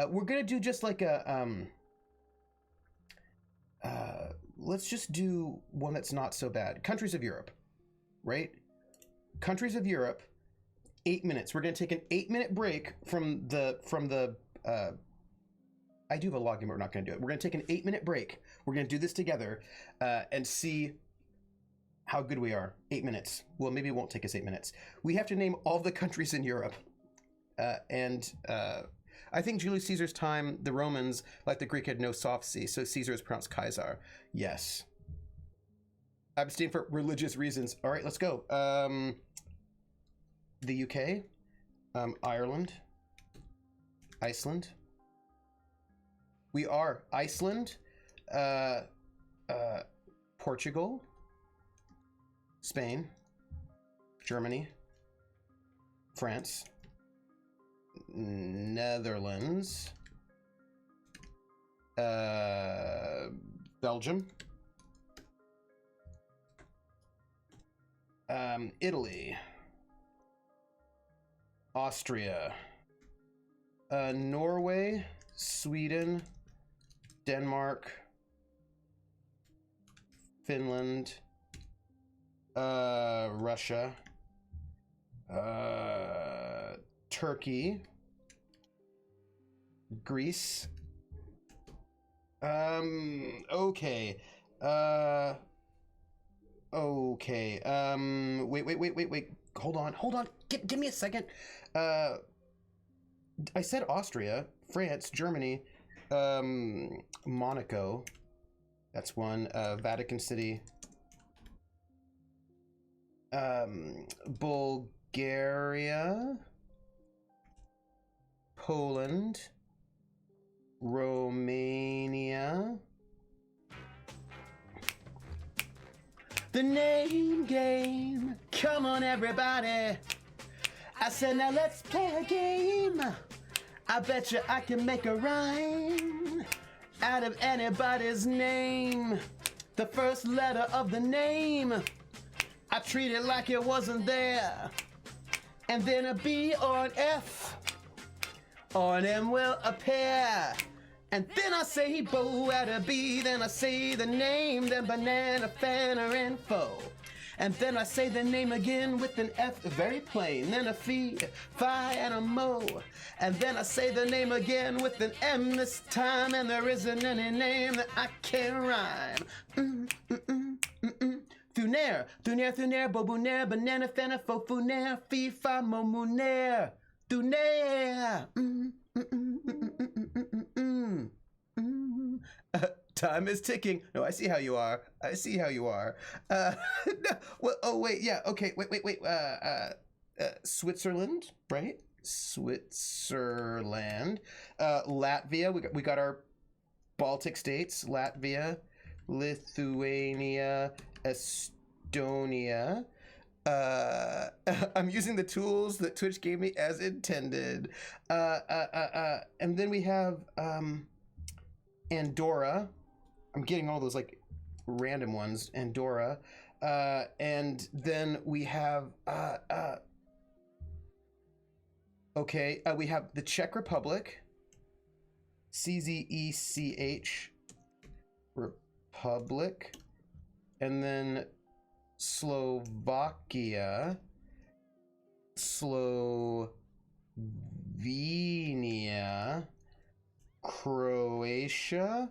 Speaker 1: We're gonna do just like a let's just do one that's not so bad. Countries of Europe, right? Countries of Europe. 8 minutes. We're gonna take an 8-minute break from the. I do have a login, but we're not gonna do it. We're gonna take an 8-minute break. We're gonna do this together and see how good we are. 8 minutes. Well, maybe it won't take us 8 minutes. We have to name all the countries in Europe. I think Julius Caesar's time, the Romans, like the Greek, had no soft C, so Caesar is pronounced Kaisar. Yes. Abstain for religious reasons. All right, let's go. The UK, Ireland, Iceland. We are Iceland, Portugal, Spain, Germany, France, Netherlands, Belgium, Italy, Austria, Norway, Sweden, Denmark, Finland, Russia, Turkey, Greece. Okay. Okay. Wait. Hold on. Give me a second. I said Austria, France, Germany, Monaco. That's one. Vatican City. Bulgaria, Poland, Romania. The name game. Come on, everybody. I said, now let's play a game. I bet you I can make a rhyme out of anybody's name. The first letter of the name, I treat it like it wasn't there. And then a B or an F or an M will appear. And then I say Bo at a B, then I say the name, then banana, fan, or info. And then I say the name again with an F, very plain, then a Phi, and a Mo. And then I say the name again with an M this time, and there isn't any name that I can rhyme. Thunair, bobunair, banana, fana, fofunair, Phi, Fa, Mo, munair. Thunair. Time is ticking. No, I see how you are. No, well, oh wait, yeah, okay, wait. Switzerland, right? Switzerland. Latvia. We got our Baltic states. Latvia, Lithuania, Estonia. I'm using the tools that Twitch gave me as intended. And then we have Andorra. I'm getting all those like random ones. Andorra. And then we have we have the Czech Republic. CZECH Republic. And then Slovakia, Slovenia, Croatia,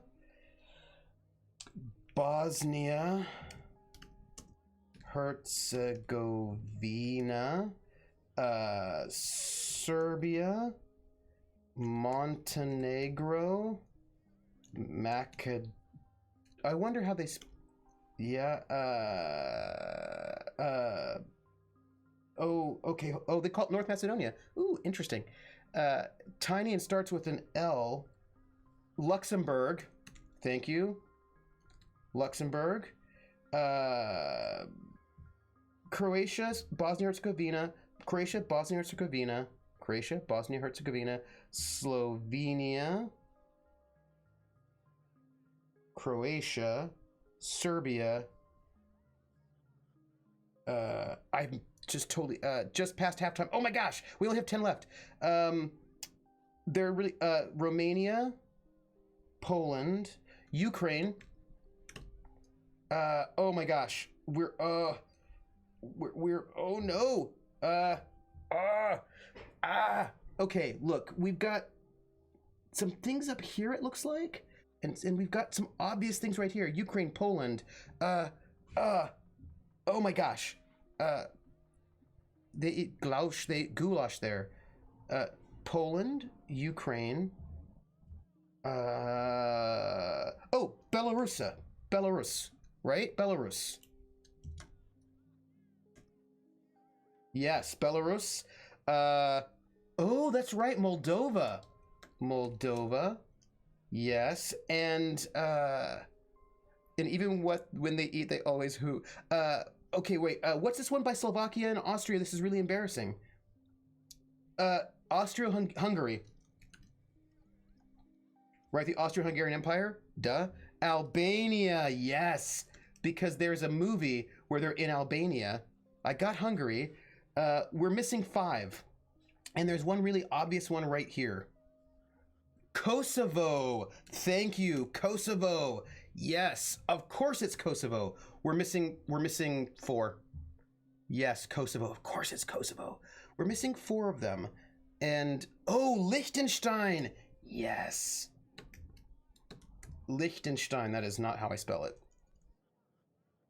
Speaker 1: Bosnia, Herzegovina, Serbia, Montenegro, I wonder how they yeah, okay. Oh, they call it North Macedonia. Ooh, interesting. Tiny and starts with an L. Luxembourg. Thank you. Luxembourg. Croatia, Bosnia-Herzegovina. Croatia, Bosnia-Herzegovina. Slovenia. Croatia. Serbia. I'm just totally just past halftime. Oh my gosh, we only have 10 left. They're really Romania, Poland, Ukraine. Oh my gosh, we're oh no. Okay, look, we've got some things up here, it looks like. And we've got some obvious things right here. Ukraine, Poland. Oh my gosh. They eat goulash there. Poland, Ukraine. Belarus, right? Belarus. Yes, Belarus. Oh, that's right, Moldova. Yes, and even when they eat, they always who. Okay, wait. What's this one by Slovakia and Austria? This is really embarrassing. Austro-Hungary. Right, the Austro-Hungarian Empire. Duh. Albania. Yes, because there's a movie where they're in Albania. I got Hungary. We're missing 5. And there's one really obvious one right here. Kosovo. Thank you, Kosovo. Yes, of course it's Kosovo. We're missing 4. Yes, Kosovo. Of course it's Kosovo. We're missing 4 of them. And oh, Liechtenstein. Yes. Liechtenstein. That is not how I spell it.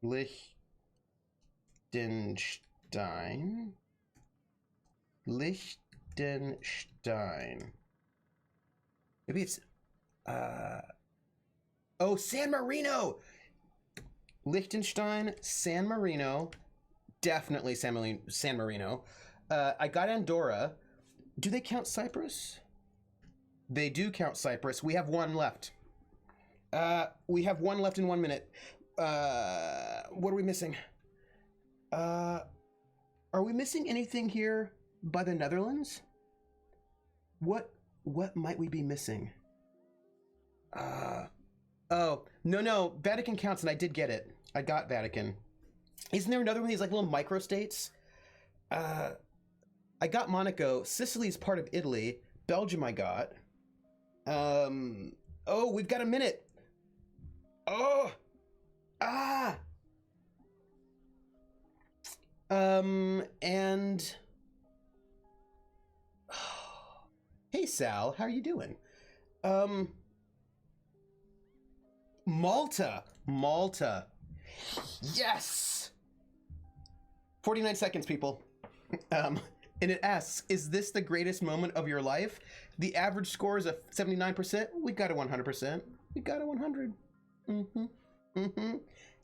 Speaker 1: Liechtenstein. Liechtenstein. Maybe it's oh, San Marino. Liechtenstein, San Marino. Definitely San Marino. I got Andorra. Do they count Cyprus? They do count Cyprus. We have 1 left. We have 1 left in 1 minute. What are we missing? Are we missing anything here by the Netherlands? What might we be missing? Oh, no, Vatican counts, and I did get it. I got Vatican. Isn't there another one of these like little microstates? I got Monaco. Sicily's part of Italy. Belgium I got. Oh, we've got a minute. Oh! Ah! And... Hey, Sal, how are you doing? Malta. Yes! 49 seconds, people. And it asks, is this the greatest moment of your life? The average score is a 79%. We got a 100%. We got a 100.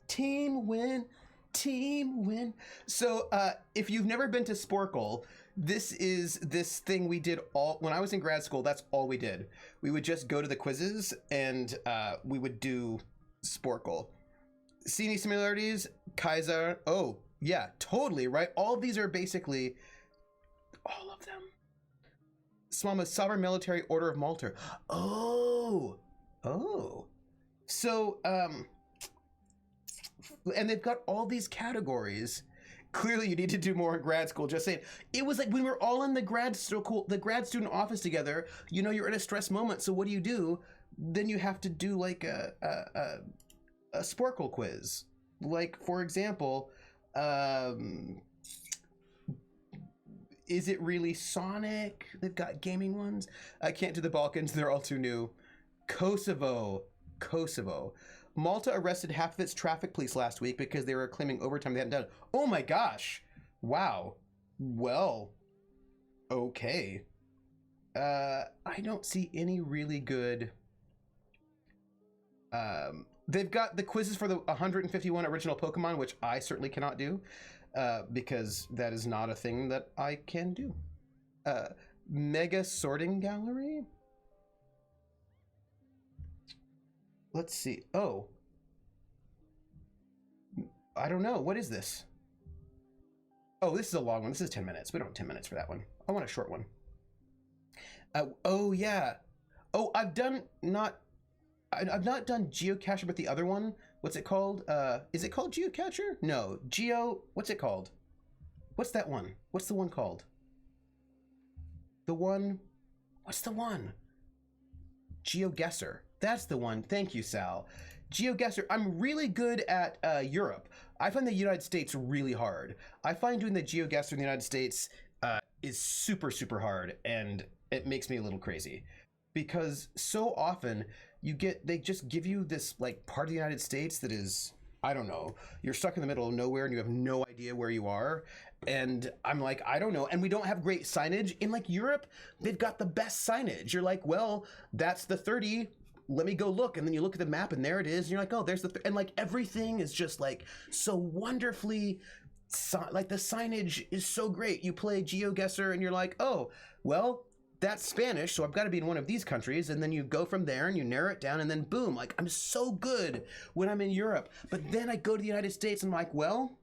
Speaker 1: Team win. So, if you've never been to Sporkle, this is this thing we did when I was in grad school. That's all we did. We would just go to the quizzes and we would do Sporkle. See any similarities? Kaiser. Oh, yeah, totally, right? All of these are basically all of them. Smama, Sovereign Military Order of Malta. Oh. So, and they've got all these categories. Clearly, you need to do more in grad school. Just saying. It was like when we're all in the grad student office together. You know, you're in a stress moment. So what do? Then you have to do like a Sporkle quiz. Like, for example, is it really Sonic? They've got gaming ones. I can't do the Balkans. They're all too new. Kosovo. Malta arrested half of its traffic police last week because they were claiming overtime they hadn't done. Oh my gosh. Wow. Well, okay. I don't see any really good... they've got the quizzes for the 151 original Pokemon, which I certainly cannot do, because that is not a thing that I can do. Mega Sorting Gallery? Let's see. Oh. I don't know. What is this? Oh, this is a long one. This is 10 minutes. We don't have 10 minutes for that one. I want a short one. Oh, yeah. Oh, I've not done Geocacher, but the other one. What's it called? Is it called Geocacher? No. What's it called? What's that one? What's the one called? What's the one? GeoGuessr. That's the one. Thank you, Sal. GeoGuessr. I'm really good at Europe. I find the United States really hard. I find doing the GeoGuessr in the United States is super, super hard, and it makes me a little crazy. Because so often they just give you this like part of the United States that is, I don't know, you're stuck in the middle of nowhere and you have no idea where you are. And I'm like, I don't know. And we don't have great signage. In like Europe, they've got the best signage. You're like, well, that's the 30. Let me go look. And then you look at the map and there it is. And you're like, oh, there's and like everything is just like so wonderfully, like the signage is so great. You play GeoGuessr and you're like, oh, well, that's Spanish, so I've got to be in one of these countries, and then you go from there and you narrow it down, and then boom, like I'm so good when I'm in Europe. But then I go to the United States and I'm like, well,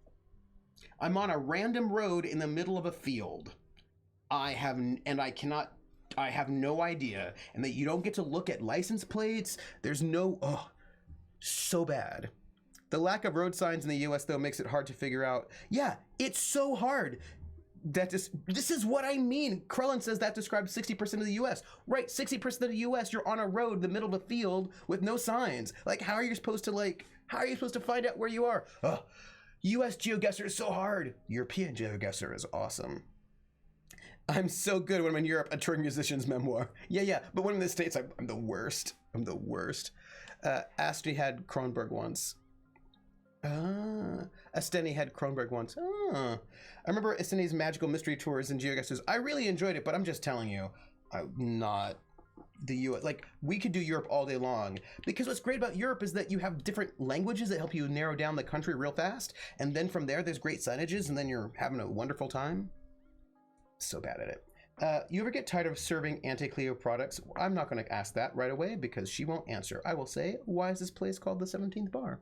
Speaker 1: I'm on a random road in the middle of a field. I have no idea, and that you don't get to look at license plates. There's so bad. The lack of road signs in the US though makes it hard to figure out. Yeah, it's so hard. This is what I mean. Krellin says that describes 60% of the US. Right, 60% of the US, you're on a road in the middle of the field with no signs. Like, how are you supposed to find out where you are? Ugh. US GeoGuessr is so hard. European GeoGuessr is awesome. I'm so good when I'm in Europe, a touring musician's memoir. Yeah, but when I'm in the States, I'm the worst. I'm the worst. Asti had Kronberg once. Asteni had Kronberg once. I remember Asteni's magical mystery tours and GeoGuessrs. I really enjoyed it, but I'm just telling you, I'm not the US. Like, we could do Europe all day long, because what's great about Europe is that you have different languages that help you narrow down the country real fast, and then from there there's great signages, and then you're having a wonderful time. So bad at it. You ever get tired of serving Auntie Cleo products? I'm not going to ask that right away because she won't answer. I will say, why is this place called the 17th Bar?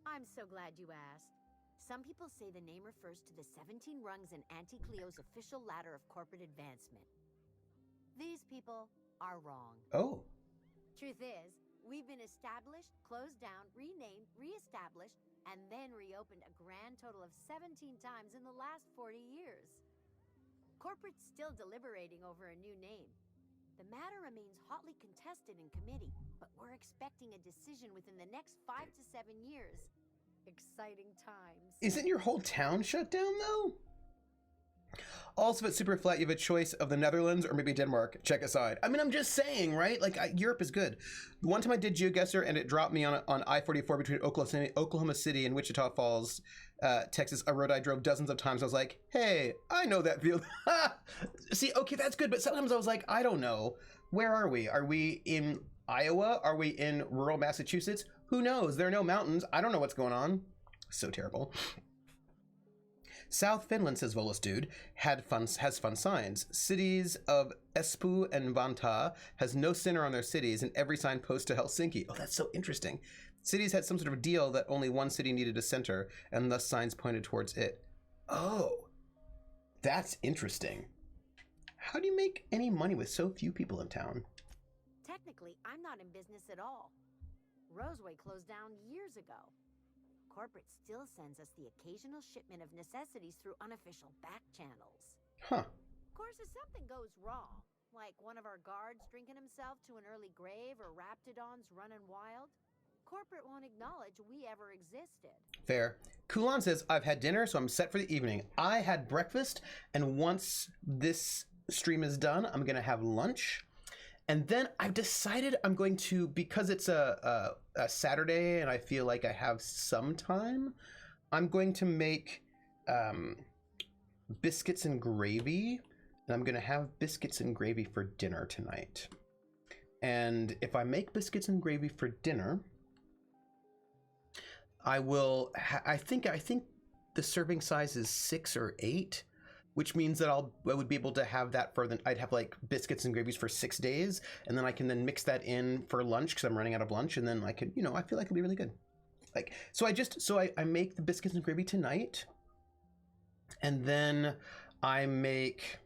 Speaker 5: I'm so glad you asked. Some people say the name refers to the 17 rungs in Auntie Cleo's official ladder of corporate advancement. These people are wrong.
Speaker 1: Oh.
Speaker 5: Truth is, we've been established, closed down, renamed, reestablished, and then reopened a grand total of 17 times in the last 40 years. Corporate's still deliberating over a new name. The matter remains hotly contested in committee, but we're expecting a decision within the next 5 to 7 years. Exciting times.
Speaker 1: Isn't your whole town shut down, though? Also, at Superflat, you have a choice of the Netherlands or maybe Denmark. Check aside. I mean, I'm just saying, right? Like, Europe is good. One time I did GeoGuessr, and it dropped me on I-44 between Oklahoma City and Wichita Falls, Texas, a road I drove dozens of times. I was like, hey, I know that field. See, okay, that's good. But sometimes I was like, I don't know. Where are we? Are we in Iowa? Are we in rural Massachusetts? Who knows? There are no mountains. I don't know what's going on. So terrible. South Finland, says Volus Dude, has fun signs. Cities of Espoo and Vantaa has no center on their cities, and every sign posts to Helsinki. Oh, that's so interesting. Cities had some sort of deal that only one city needed a center, and thus signs pointed towards it. Oh, that's interesting. How do you make any money with so few people in town?
Speaker 5: Technically, I'm not in business at all. Roseway closed down years ago. Corporate still sends us the occasional shipment of necessities through unofficial back channels.
Speaker 1: Huh.
Speaker 5: Of course, if something goes wrong, like one of our guards drinking himself to an early grave or Raptidons running wild, corporate won't acknowledge we ever existed.
Speaker 1: Fair. Kulan says, I've had dinner, so I'm set for the evening. I had breakfast, and once this stream is done, I'm going to have lunch. And then I've decided I'm going to, because it's a Saturday and I feel like I have some time, I'm going to make biscuits and gravy. And I'm going to have biscuits and gravy for dinner tonight. And if I make biscuits and gravy for dinner, I will, I think the serving size is 6 or 8. Which means that I would be able to have that for I'd have like biscuits and gravies for 6 days, and then I can then mix that in for lunch because I'm running out of lunch, and then I could, I feel like it'll be really good. Like, so I make the biscuits and gravy tonight, and then I make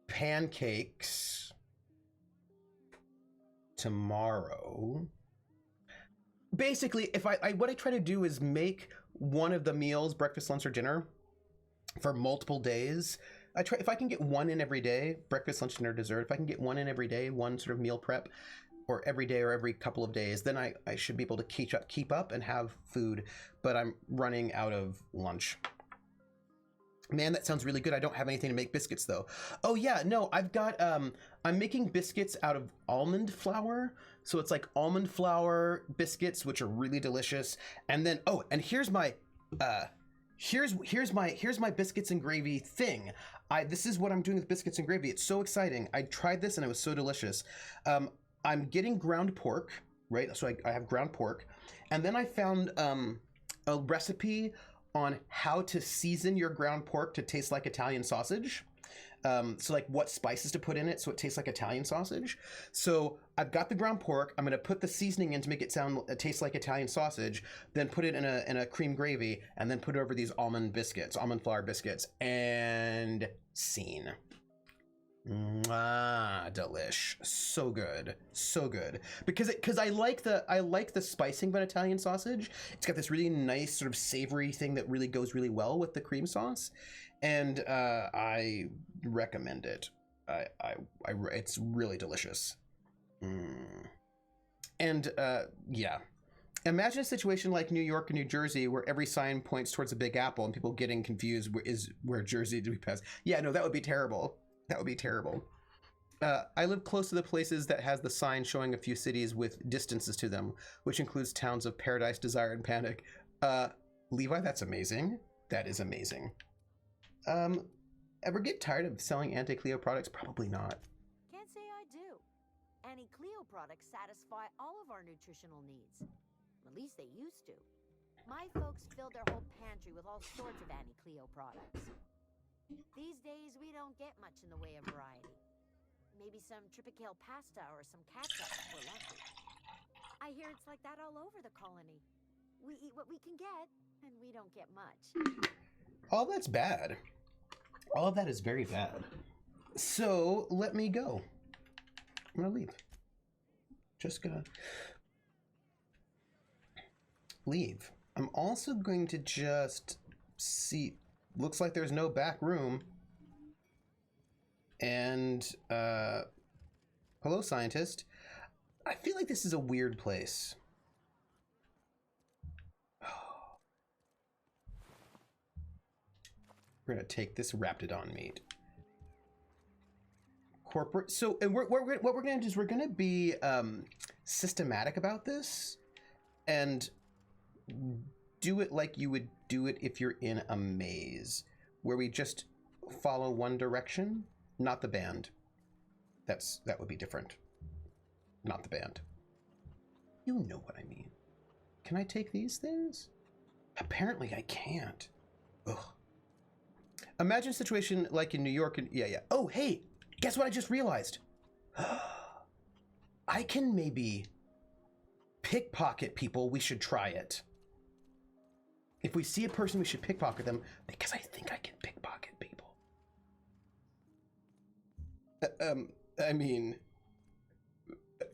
Speaker 1: pancakes tomorrow. Basically, if what I try to do is make one of the meals, breakfast, lunch, or dinner, for multiple days. If I can get one in every day, breakfast, lunch, dinner, dessert, if I can get one in every day, one sort of meal prep, or every day or every couple of days, then I should be able to keep up and have food, but I'm running out of lunch. Man, that sounds really good. I don't have anything to make biscuits though. Oh yeah, no, I've got, I'm making biscuits out of almond flour. So it's like almond flour biscuits, which are really delicious. And then, oh, and here's my biscuits and gravy thing. This is what I'm doing with biscuits and gravy. It's so exciting. I tried this and it was so delicious. I'm getting ground pork, right? So I have ground pork. And then I found a recipe on how to season your ground pork to taste like Italian sausage. So like what spices to put in it so it tastes like Italian sausage. So I've got the ground pork. I'm gonna put the seasoning in to make it taste like Italian sausage. Then put it in a cream gravy, and then put it over these almond flour biscuits, and scene. Mwah, delish. So good. So good. Because I like the spicing of an Italian sausage. It's got this really nice sort of savory thing that really goes really well with the cream sauce. And I recommend it. It's really delicious. And yeah. Imagine a situation like New York or New Jersey where every sign points towards a Big Apple and people getting confused is where Jersey do we pass. Yeah, no, that would be terrible. That would be terrible. I live close to the places that has the sign showing a few cities with distances to them, which includes towns of Paradise, Desire, and Panic. Levi, that's amazing. That is amazing. Ever get tired of selling Anti-Cleo products? Probably not.
Speaker 5: Can't say I do. Anti-Cleo products satisfy all of our nutritional needs. At least they used to. My folks filled their whole pantry with all sorts of Anti-Cleo products. These days, we don't get much in the way of variety. Maybe some tripicale pasta or some ketchup if we're lucky. I hear it's like that all over the colony. We eat what we can get, and we don't get much.
Speaker 1: All that's bad. All of that is very bad. So, let me go. I'm gonna leave. Just gonna leave. I'm also going to just see. Looks like there's no back room. And hello, scientist. I feel like this is a weird place. We're gonna take this Raptidon meat. Corporate. So, and what we're gonna do is we're gonna be systematic about this, and do it like you would do it if you're in a maze, where we just follow one direction, not the band. That would be different. Not the band. You know what I mean. Can I take these things? Apparently I can't. Ugh. Imagine a situation like in New York and yeah. Oh, hey, guess what I just realized? I can maybe pickpocket people. We should try it. If we see a person, we should pickpocket them because I think I can pickpocket people. I mean,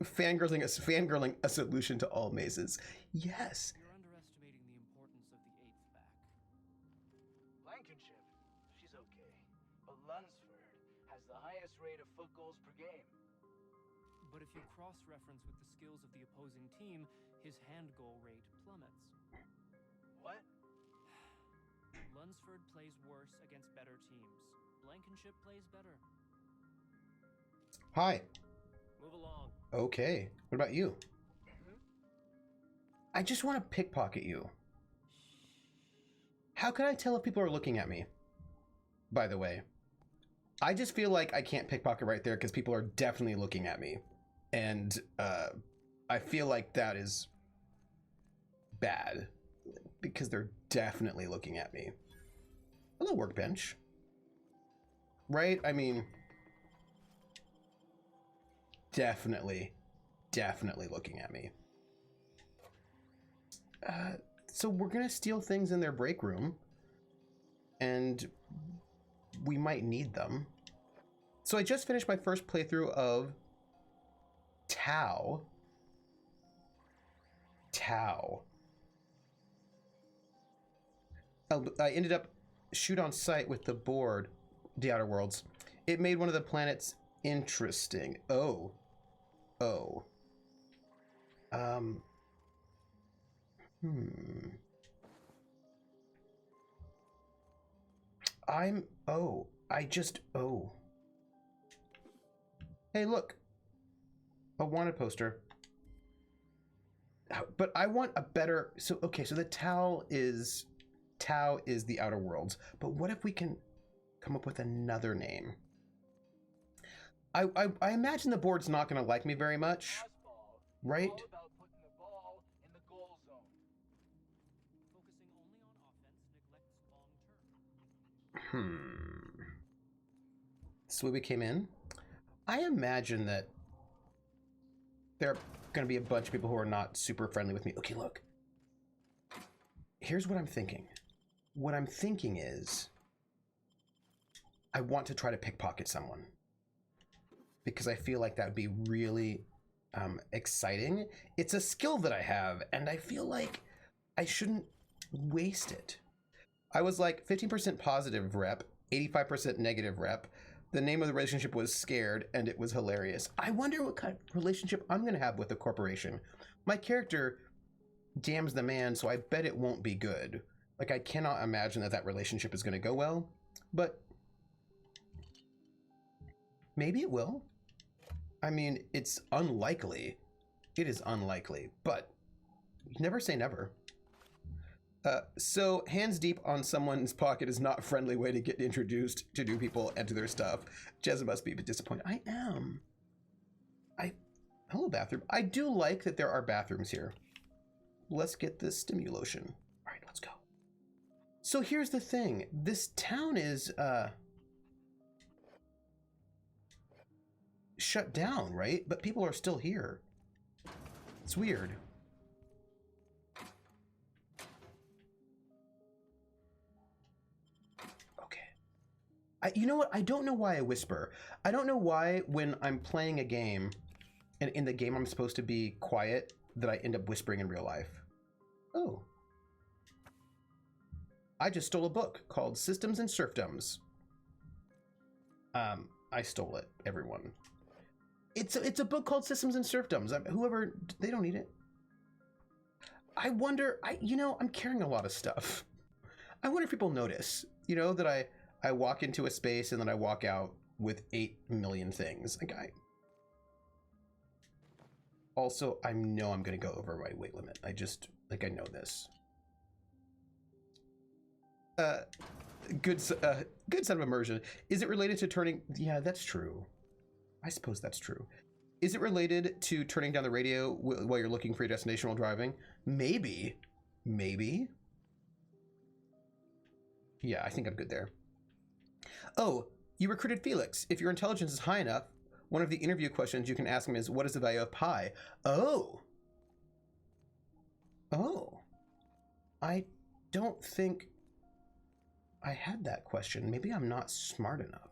Speaker 1: fangirling a solution to all mazes. Yes.
Speaker 4: You're underestimating the importance of the 8th back.
Speaker 2: Blankenship, she's okay. But Lunsford has the highest rate of foot goals per game.
Speaker 4: But if you cross-reference with the skills of the opposing team, his hand goal rate plummets.
Speaker 2: What?
Speaker 4: Lunsford plays worse against better teams. Blankenship plays better.
Speaker 1: Hi.
Speaker 4: Move along.
Speaker 1: Okay. What about you? I just want to pickpocket you. How can I tell if people are looking at me? By the way, I just feel like I can't pickpocket right there because people are definitely looking at me. And I feel like that is bad because they're definitely looking at me. Hello, workbench. Right? I mean, definitely looking at me. So we're gonna steal things in their break room, and we might need them. So I just finished my first playthrough of Tau. I ended up shoot on sight with the board, The Outer Worlds. It made one of the planets interesting. Oh. Hey, look. A wanted poster. But I want a better... So the Tau is The Outer Worlds. But what if we can come up with another name? I imagine the board's not going to like me very much. Right?
Speaker 2: All about putting the ball in the goal zone.
Speaker 4: Focusing only on offense neglects long-term.
Speaker 1: So we came in. I imagine that there are going to be a bunch of people who are not super friendly with me. Okay, look. Here's what I'm thinking. What I'm thinking is I want to try to pickpocket someone. because I feel like that would be really exciting. It's a skill that I have, and I feel like I shouldn't waste it. I was like 15% positive rep, 85% negative rep. The name of the relationship was Scared, and it was hilarious. I wonder what kind of relationship I'm going to have with a corporation. My character damns the man, so I bet it won't be good. Like, I cannot imagine that that relationship is going to go well, but maybe it will. I mean, it's unlikely. It is unlikely, but never say never. So hands deep on someone's pocket is not a friendly way to get introduced to new people and to their stuff. Jezza must be a bit disappointed. I am. Hello, bathroom. I do like that there are bathrooms here. Let's get this stimulotion. All right, let's go. So here's the thing. This town is shut down, right? But people are still here. It's weird. You know what? I don't know why I whisper. I don't know why when I'm playing a game, and in the game I'm supposed to be quiet, that I end up whispering in real life. Oh. I just stole a book called Systems and Serfdoms. I stole it, everyone. It's a book called Systems and Serfdoms. Whoever, they don't need it. I wonder, I'm carrying a lot of stuff. I wonder if people notice, that I walk into a space and then I walk out with 8 million things. Also, I know I'm going to go over my weight limit. I know this. Good set of immersion. Is it related to turning? Yeah, that's true. I suppose that's true. Is it related to turning down the radio while you're looking for your destination while driving? Maybe. Yeah, I think I'm good there. Oh, you recruited Felix. If your intelligence is high enough, one of the interview questions you can ask him is, what is the value of pi? Oh. I don't think I had that question. Maybe I'm not smart enough.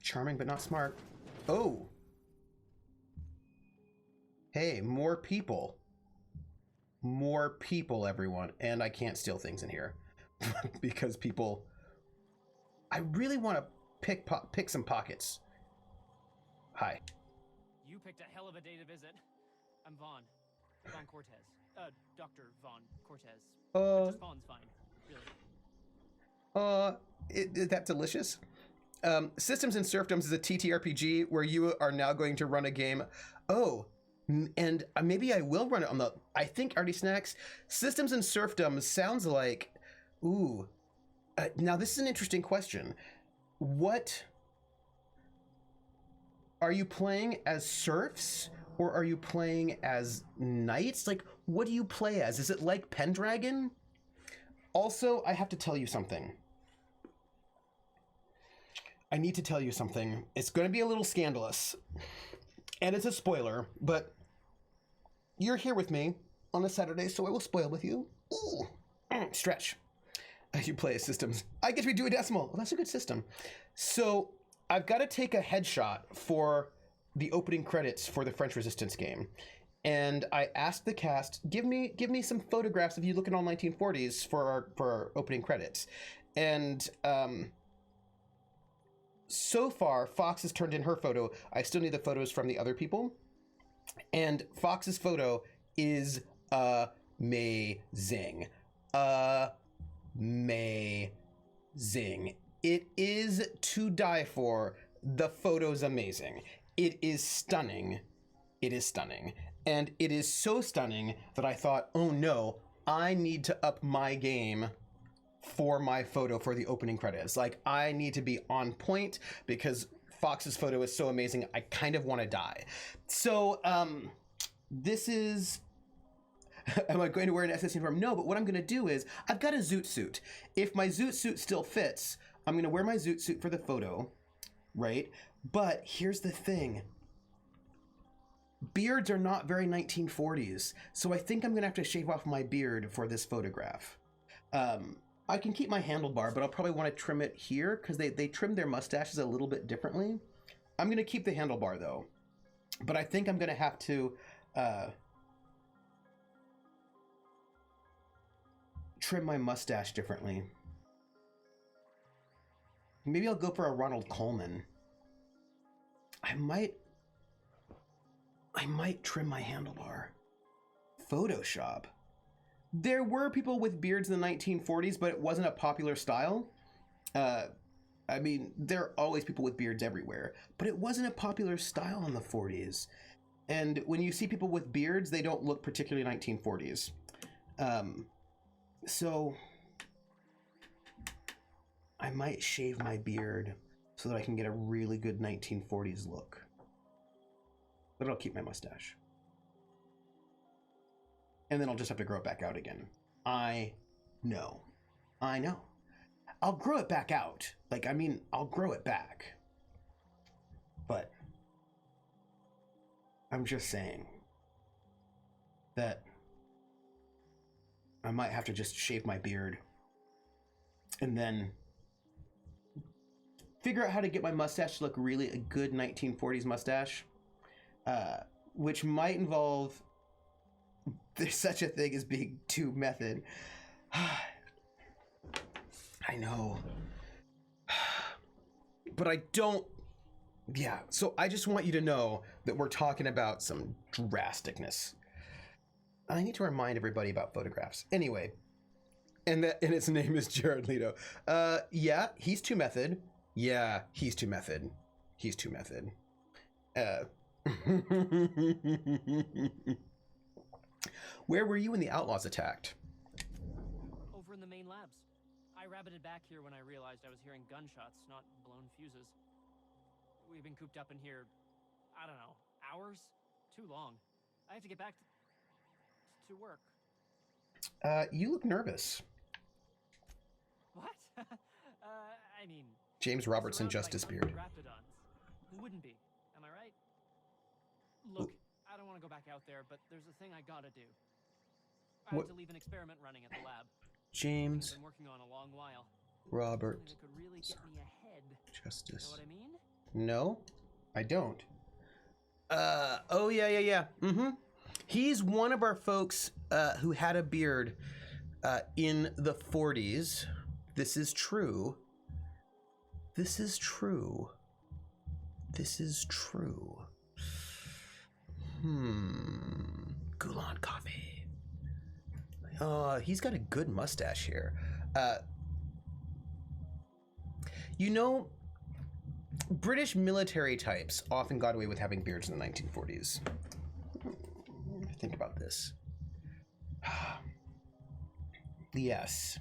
Speaker 1: Charming, but not smart. Oh. Hey, more people. More people, everyone. And I can't steal things in here. Because people... I really want to pick some pockets. Hi.
Speaker 4: You picked a hell of a day to visit. I'm Vaughn Cortez. Dr. Vaughn Cortez. Just Vaughn's fine, really.
Speaker 1: Is that delicious? Systems and Serfdoms is a TTRPG where you are now going to run a game. Oh, and maybe I will run it on the... I think Artie Snacks. Systems and Serfdoms sounds like... Ooh. Now, this is an interesting question. What... Are you playing as serfs? Or are you playing as knights? Like, what do you play as? Is it like Pendragon? Also, I have to tell you something. I need to tell you something. It's going to be a little scandalous. And it's a spoiler, but you're here with me on a Saturday, so I will spoil with you. Ooh. Stretch. You play as systems. I get to do a decimal. Well, that's a good system. So I've got to take a headshot for the opening credits for the French Resistance game. And I asked the cast, give me some photographs of you looking all 1940s for our opening credits. And so far, Fox has turned in her photo. I still need the photos from the other people. And Fox's photo is amazing. Amazing. It is to die for. The photo's amazing. It is stunning. It is stunning. And it is so stunning that I thought, oh no, I need to up my game for my photo for the opening credits. Like, I need to be on point because Fox's photo is so amazing. I kind of want to die. So, this is... Am I going to wear an SS uniform? No, but what I'm going to do is, I've got a zoot suit. If my zoot suit still fits, I'm going to wear my zoot suit for the photo, right? But here's the thing. Beards are not very 1940s, so I think I'm going to have to shave off my beard for this photograph. I can keep my handlebar, but I'll probably want to trim it here because they trimmed their mustaches a little bit differently. I'm going to keep the handlebar though, but I think I'm going to have to trim my mustache differently. Maybe I'll go for a Ronald Coleman. I might trim my handlebar. Photoshop. There were people with beards in the 1940s, but it wasn't a popular style. I mean, there are always people with beards everywhere, but it wasn't a popular style in the 40s. And when you see people with beards, they don't look particularly 1940s. So I might shave my beard so that I can get a really good 1940s look. But I'll keep my mustache. And then I'll just have to grow it back out again. I know. I'll grow it back out. Like, I mean, I'll grow it back. But I'm just saying that I might have to just shave my beard and then figure out how to get my mustache to look really a good 1940s mustache, which might involve there's such a thing as being too method. I know. But I don't. Yeah, so I just want you to know that we're talking about some drasticness. I need to remind everybody about photographs. Anyway, and its name is Jared Leto. Yeah, he's too method. Yeah, he's too method. He's too method. Where were you when the Outlaws attacked?
Speaker 4: Over in the main labs. I rabbited back here when I realized I was hearing gunshots, not blown fuses. We've been cooped up in here, I don't know, hours? Too long. I have to get back to work.
Speaker 1: You look nervous.
Speaker 4: What? I mean...
Speaker 1: James Robertson Justice Beard.
Speaker 4: Raptidons. Who wouldn't be? Am I right? Look, I don't want to go back out there, but there's a thing I gotta do. I have to leave an experiment running at the lab.
Speaker 1: James
Speaker 4: I've been working on a long while.
Speaker 1: Robert
Speaker 4: Something that could really get me ahead.
Speaker 1: Justice.
Speaker 4: Know what I mean?
Speaker 1: No, I don't. Oh yeah. Mm-hmm. He's one of our folks who had a beard in the 40s. This is true. This is true. This is true. Gulan coffee. He's got a good mustache here. You know, British military types often got away with having beards in the 1940s. Think about this. Yes.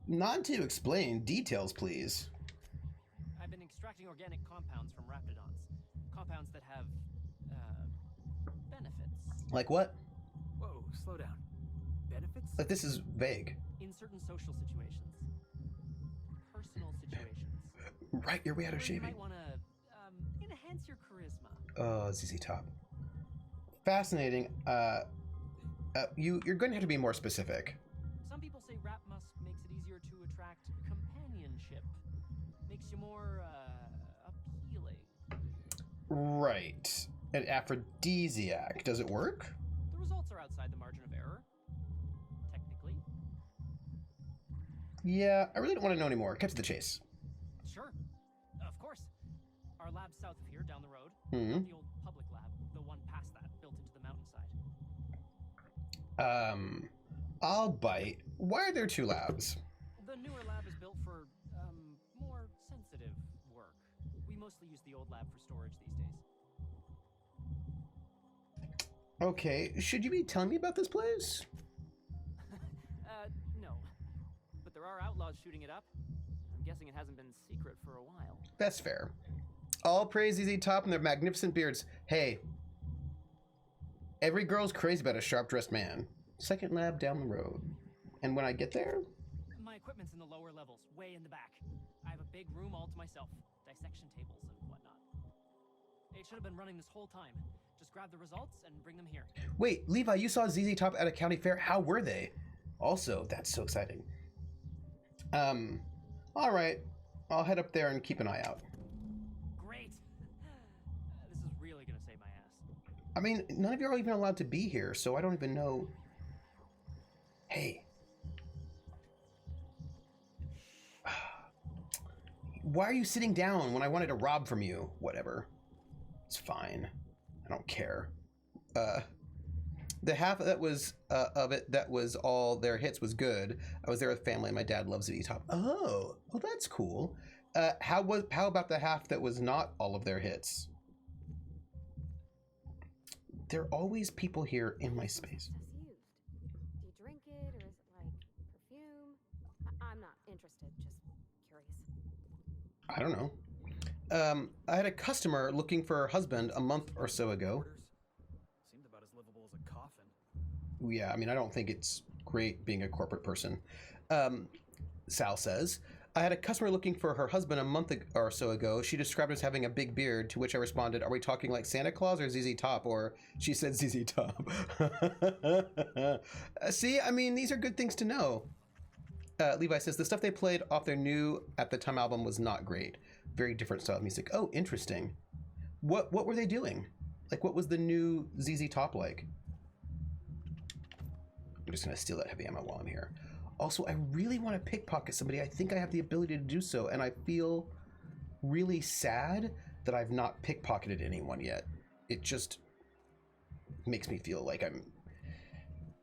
Speaker 1: Not to explain. Details, please.
Speaker 4: I've been extracting organic compounds from raptidons. Compounds that have, benefits.
Speaker 1: Like what?
Speaker 2: Whoa, slow down. Benefits?
Speaker 1: Like, this is vague.
Speaker 4: In certain social situations. Personal situations.
Speaker 1: Right, your way out of
Speaker 4: You
Speaker 1: shaving.
Speaker 4: might want to, enhance your charisma.
Speaker 1: Oh, ZZ Top. Fascinating. You're going to have to be more specific.
Speaker 4: Some people say rap musk makes it easier to attract companionship. Makes you more, appealing.
Speaker 1: Right. An aphrodisiac. Does it work?
Speaker 4: The results are outside the margin of error. Technically.
Speaker 1: Yeah, I really don't want to know anymore. Cut to the chase.
Speaker 4: Sure. Of course. Our lab's south of here, down the road.
Speaker 1: Hmm.
Speaker 4: Not the old public lab, the one past that, built into the mountainside.
Speaker 1: I'll bite. Why are there two labs?
Speaker 4: The newer lab is built for, more sensitive work. We mostly use the old lab for storage these days.
Speaker 1: Okay, should you be telling me about this place?
Speaker 4: No. But there are outlaws shooting it up. I'm guessing it hasn't been secret for a while.
Speaker 1: That's fair. All praise ZZ Top and their magnificent beards. Hey, every girl's crazy about a sharp-dressed man. Second lab down the road. And when I get there?
Speaker 4: My equipment's in the lower levels, way in the back. I have a big room all to myself. Dissection tables and whatnot. It should have been running this whole time. Just grab the results and bring them here.
Speaker 1: Wait, Levi, you saw ZZ Top at a county fair. How were they? Also, that's so exciting. All right. I'll head up there and keep an eye out.
Speaker 4: Great. This is really gonna save my ass.
Speaker 1: I mean, none of you are even allowed to be here, so I don't even know. Hey. Why are you sitting down when I wanted to rob from you? Whatever. It's fine. I don't care. The half that was of it that was all their hits was good. I was there with family and my dad loves ZZ Top. Oh, well that's cool. How about the half that was not all of their hits? There are always people here in my space.
Speaker 5: Do you drink it, or is it like perfume? I'm not interested, just curious.
Speaker 1: I don't know. I had a customer looking for her husband a month or so ago.
Speaker 6: Seemed about as livable as a coffin.
Speaker 1: Yeah, I mean, I don't think it's great being a corporate person. Sal says, I had a customer looking for her husband a month or so ago. She described as having a big beard, to which I responded, are we talking like Santa Claus or ZZ Top? Or she said ZZ Top. See, I mean, these are good things to know. Levi says, the stuff they played off their new at the time album was not great. Very different style of music. Oh, interesting. What were they doing? Like, what was the new ZZ Top like? I'm just going to steal that heavy ammo while I'm here. Also, I really want to pickpocket somebody. I think I have the ability to do so, and I feel really sad that I've not pickpocketed anyone yet. It just makes me feel like I'm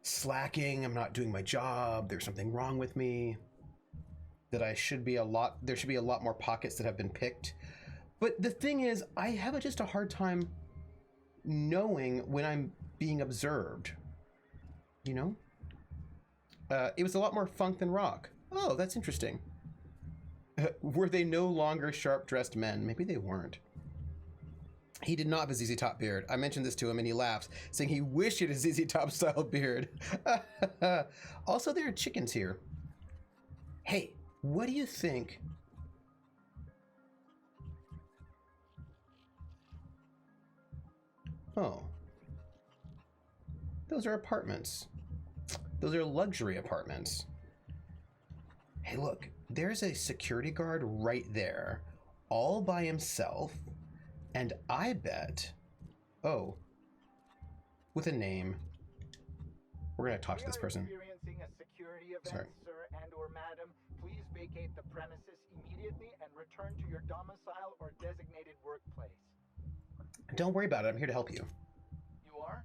Speaker 1: slacking, I'm not doing my job, there's something wrong with me, that there should be a lot more pockets that have been picked. But the thing is, I have just a hard time knowing when I'm being observed, you know? It was a lot more funk than rock. Oh, that's interesting. Were they no longer sharp-dressed men? Maybe they weren't. He did not have a ZZ Top beard. I mentioned this to him and he laughed, saying he wished he had a ZZ Top style beard. Also, there are chickens here. Hey, what do you think? Oh. Those are apartments. Those are luxury apartments. Hey, look, there's a security guard right there, all by himself. And I bet, oh, with a name. We're gonna talk to this person.
Speaker 2: Experiencing a security event,
Speaker 1: Sorry.
Speaker 2: sir and/or madam. Please vacate the premises immediately and return to your domicile or designated workplace.
Speaker 1: Don't worry about it. I'm here to help you.
Speaker 3: You are?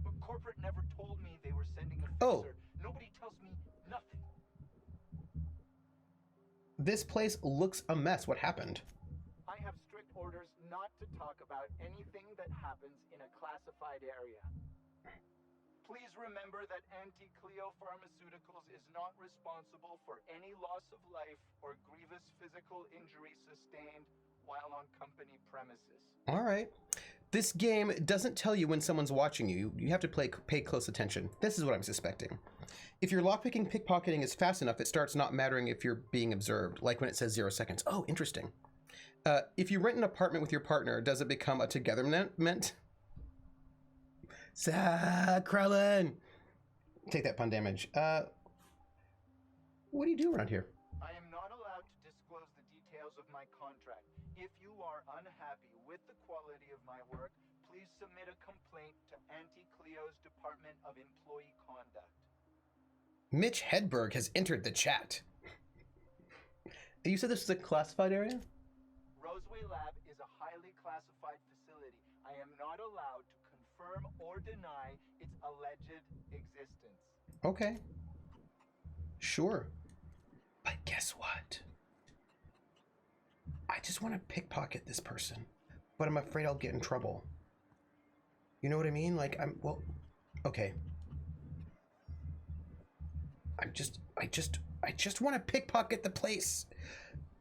Speaker 3: But corporate never told me they were sending a fixer.
Speaker 1: Oh.
Speaker 3: Nobody tells me nothing.
Speaker 1: This place looks a mess. What happened?
Speaker 2: I have strict orders not to talk about anything that happens in a classified area.
Speaker 3: Please remember that Anti-Cleo Pharmaceuticals is not responsible for any loss of life or grievous physical injury sustained while on company premises.
Speaker 1: All right. This game doesn't tell you when someone's watching you. You have to pay close attention. This is what I'm suspecting. If your lockpicking pickpocketing is fast enough, it starts not mattering if you're being observed, like when it says 0 seconds. Oh, interesting. If you rent an apartment with your partner, does it become a togethernment? Krellin! Take that pun damage. What do you do around here?
Speaker 2: I am not allowed to disclose the details of my contract. If you are unhappy with the quality of my work, please submit a complaint to Anti-Cleo's Department of Employee Conduct.
Speaker 1: Mitch Hedberg has entered the chat. You said this was a classified area?
Speaker 2: Roseway Lab is a highly classified facility. I am not allowed to confirm or deny its alleged existence.
Speaker 1: Okay. Sure. But guess what? I just want to pickpocket this person, but I'm afraid I'll get in trouble. You know what I mean? Like, okay. I just want to pickpocket the place.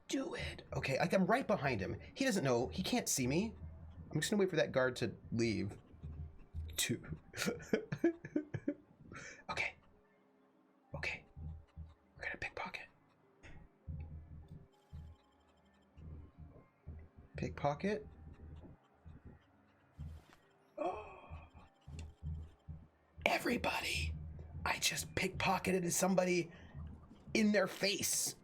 Speaker 1: Do it. Okay, like I'm right behind him. He doesn't know. He can't see me. I'm just gonna wait for that guard to leave. Okay. Okay. We're gonna pickpocket. Pickpocket. everybody. I just pickpocketed somebody in their face.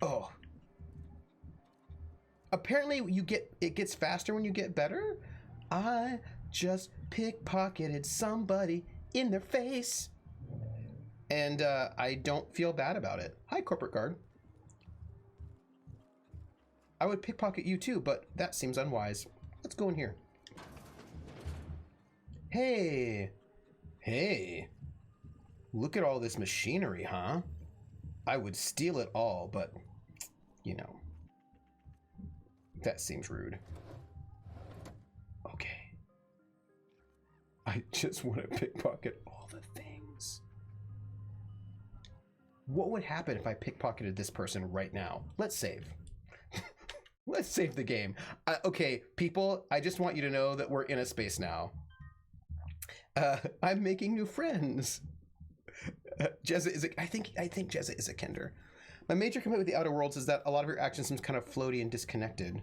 Speaker 1: Oh. Apparently it gets faster when you get better. I just pickpocketed somebody in their face. And I don't feel bad about it. Hi, corporate guard. I would pickpocket you too, but that seems unwise. Let's go in here. Hey. Look at all this machinery, huh? I would steal it all, but, you know, that seems rude. Okay. I just want to pickpocket all the things. What would happen if I pickpocketed this person right now? Let's save. Let's save the game. Okay, people, I just want you to know that we're in a space now. I'm making new friends. Jezza is I think Jezza is a Kender. My major complaint with the Outer Worlds is that a lot of your action seems kind of floaty and disconnected.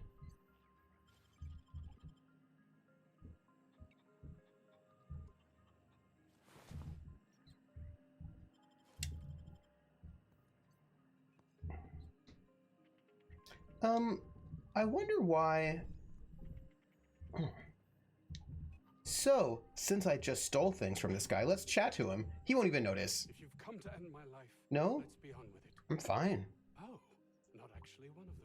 Speaker 1: I wonder why. So, since I just stole things from this guy, let's chat to him. He won't even notice.
Speaker 7: If you've come to end my life,
Speaker 1: no?
Speaker 7: Let's be on with it.
Speaker 1: I'm fine.
Speaker 7: Oh, not actually one of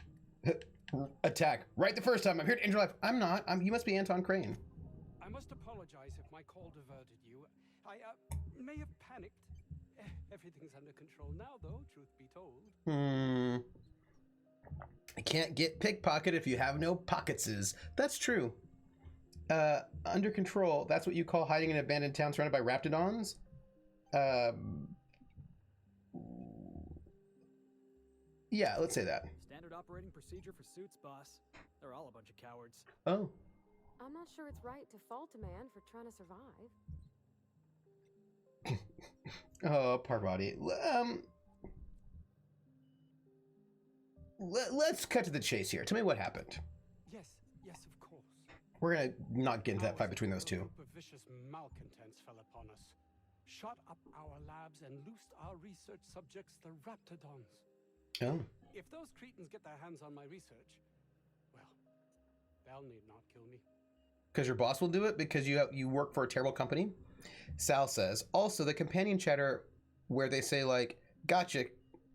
Speaker 7: them,
Speaker 1: are you? Attack. Right the first time. I'm here to end your life. I'm not. You must be Anton Crane.
Speaker 7: I must apologize if my call diverted you. I may have panicked. Everything's under control now, though, truth be told.
Speaker 1: I can't get pickpocketed if you have no pocketses. That's true. Under control, that's what you call hiding in an abandoned town surrounded by raptidons? Yeah, let's say that.
Speaker 6: Standard operating procedure for suits, boss. They're all a bunch of cowards.
Speaker 1: Oh.
Speaker 8: I'm not sure it's right to fault a man for trying to survive.
Speaker 1: Oh, Parvati. Let's cut to the chase here. Tell me what happened.
Speaker 7: Yes, of course.
Speaker 1: We're gonna not get into that fight between those two.
Speaker 7: A group of vicious malcontents fell upon us, shot up our labs, and loosed our research subjects, the raptidons.
Speaker 1: Oh.
Speaker 7: If those cretins get their hands on my research, well, they'll need not kill me.
Speaker 1: Because your boss will do it? Because you work for a terrible company? Sal says. Also, the companion chatter where they say, like, gotcha,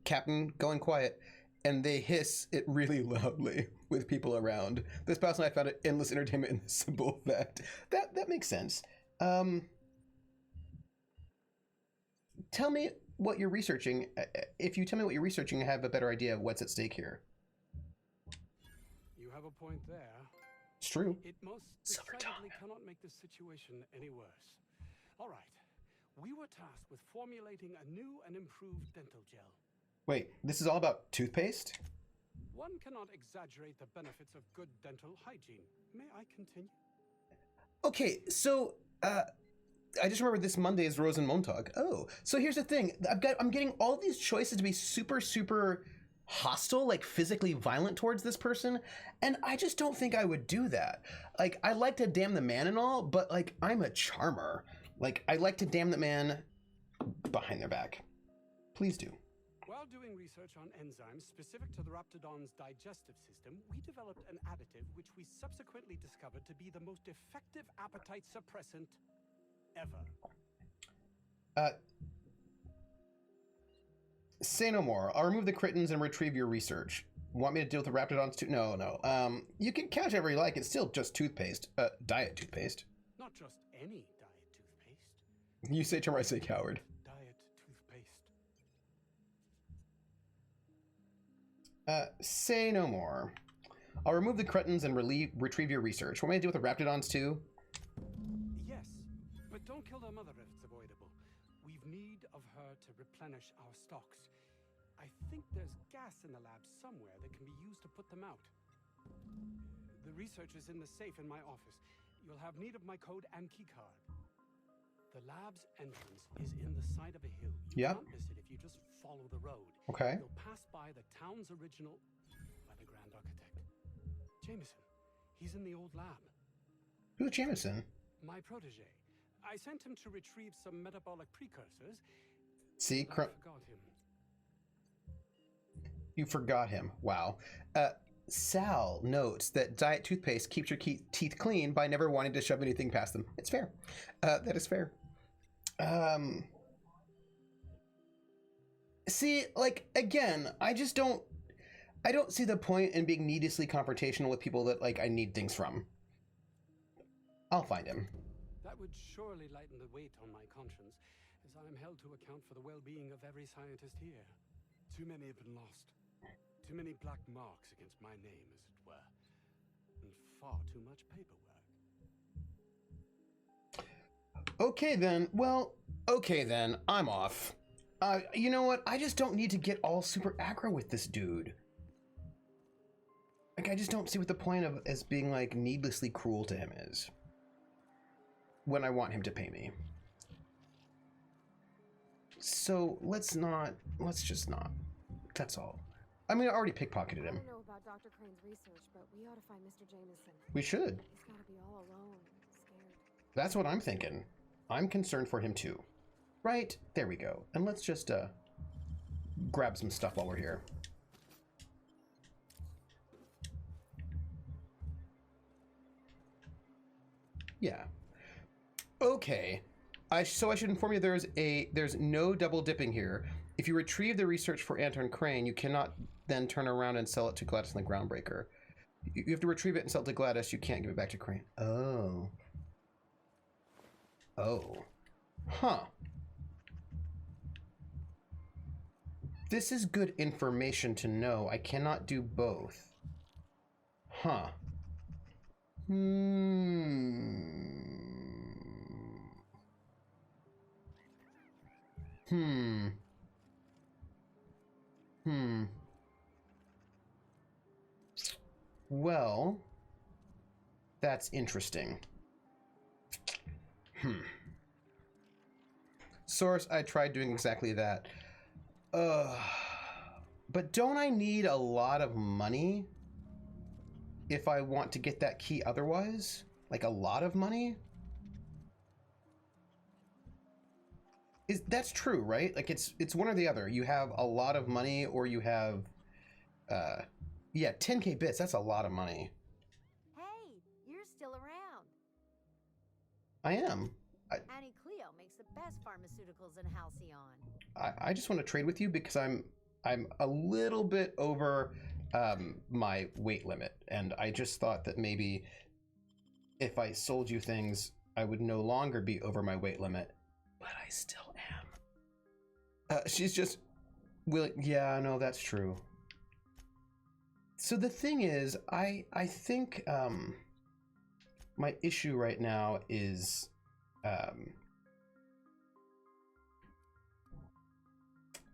Speaker 1: Captain, going quiet, and they hiss it really loudly with people around. This past night I found it endless entertainment in the simple fact. That makes sense. Tell me what you're researching. If you tell me what you're researching, I have a better idea of what's at stake here.
Speaker 7: You have a point there.
Speaker 1: It's true.
Speaker 7: It most decidedly cannot make the situation any worse. All right. We were tasked with formulating a new and improved dental gel.
Speaker 1: Wait, this is all about toothpaste?
Speaker 7: One cannot exaggerate the benefits of good dental hygiene. May I continue?
Speaker 1: Okay, so I just remembered this Monday is Rosenmontag. Oh, so here's the thing. I'm getting all these choices to be super, super hostile, like physically violent towards this person, and I just don't think I would do that. Like, I like to damn the man and all, but like, I'm a charmer. Like, I like to damn the man behind their back. Please do.
Speaker 7: While doing research on enzymes specific to the raptidon's digestive system, we developed an additive which we subsequently discovered to be the most effective appetite suppressant ever.
Speaker 1: Say no more. I'll remove the cretins and retrieve your research. Want me to deal with the raptidons too? No. You can count whatever you like. It's still just toothpaste. Diet toothpaste.
Speaker 7: Not just any diet toothpaste.
Speaker 1: You say charmer, I say coward.
Speaker 7: Diet toothpaste.
Speaker 1: Say no more. I'll remove the cretins and retrieve your research. Want me to deal with the raptidons too?
Speaker 7: Yes, but don't kill their mother if it's avoidable. We've need of her to replenish our stocks. I think there's gas in the lab somewhere that can be used to put them out. The research is in the safe in my office. You'll have need of my code and keycard. The lab's entrance is in the side of a hill. You can't miss it if you just follow the road.
Speaker 1: Okay.
Speaker 7: You'll pass by the town's original by the Grand Architect. Jameson, He's in the old lab.
Speaker 1: Who's Jameson?
Speaker 7: My protege. I sent him to retrieve some metabolic precursors.
Speaker 1: See,
Speaker 7: I forgot him.
Speaker 1: You forgot him. Wow. Sal notes that diet toothpaste keeps your teeth clean by never wanting to shove anything past them. It's fair. That is fair. See, like, again, I don't see the point in being needlessly confrontational with people that, like, I need things from. I'll find him.
Speaker 7: That would surely lighten the weight on my conscience, as I am held to account for the well-being of every scientist here. Too many have been lost. Too many black marks against my name, as it were. And far too much paperwork.
Speaker 1: Okay then. Well, okay then. I'm off. You know what? I just don't need to get all super aggro with this dude. Like, I just don't see what the point of as being, like, needlessly cruel to him is. When I want him to pay me. So, let's just not. That's all. I mean, I already pickpocketed him.
Speaker 8: I don't know about Dr. Crane's research, but we ought to find Mr. Jameson.
Speaker 1: We should.
Speaker 8: He's gotta be all alone, scared.
Speaker 1: That's what I'm thinking. I'm concerned for him too. Right, there we go. And let's just grab some stuff while we're here. Yeah. Okay. So I should inform you there's no double dipping here. If you retrieve the research for Anton Crane, you cannot then turn around and sell it to Gladys and the Groundbreaker. You have to retrieve it and sell it to Gladys. You can't give it back to Crane. Oh. Oh. Huh. This is good information to know. I cannot do both. Huh. Well, that's interesting. Source, I tried doing exactly that. But don't I need a lot of money if I want to get that key otherwise? Like a lot of money? That's true, right? Like it's one or the other. You have a lot of money or you have yeah, 10k bits, that's a lot of money.
Speaker 5: Hey, you're still around.
Speaker 1: I am.
Speaker 5: Annie Cleo makes the best pharmaceuticals in Halcyon.
Speaker 1: I just want to trade with you because I'm a little bit over my weight limit, and I just thought that maybe if I sold you things, I would no longer be over my weight limit, but I still am. She's just willing. Yeah, no, that's true. So the thing is, I think my issue right now is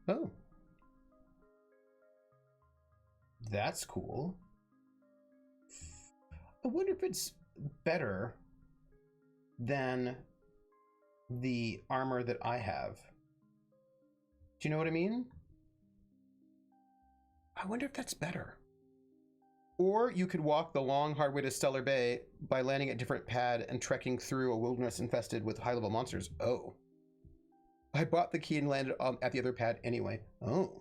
Speaker 1: oh, that's cool. I wonder if it's better than the armor that I have. Do you know what I mean? I wonder if that's better. Or you could walk the long, hard way to Stellar Bay by landing at a different pad and trekking through a wilderness infested with high-level monsters. Oh. I bought the key and landed at the other pad anyway. Oh.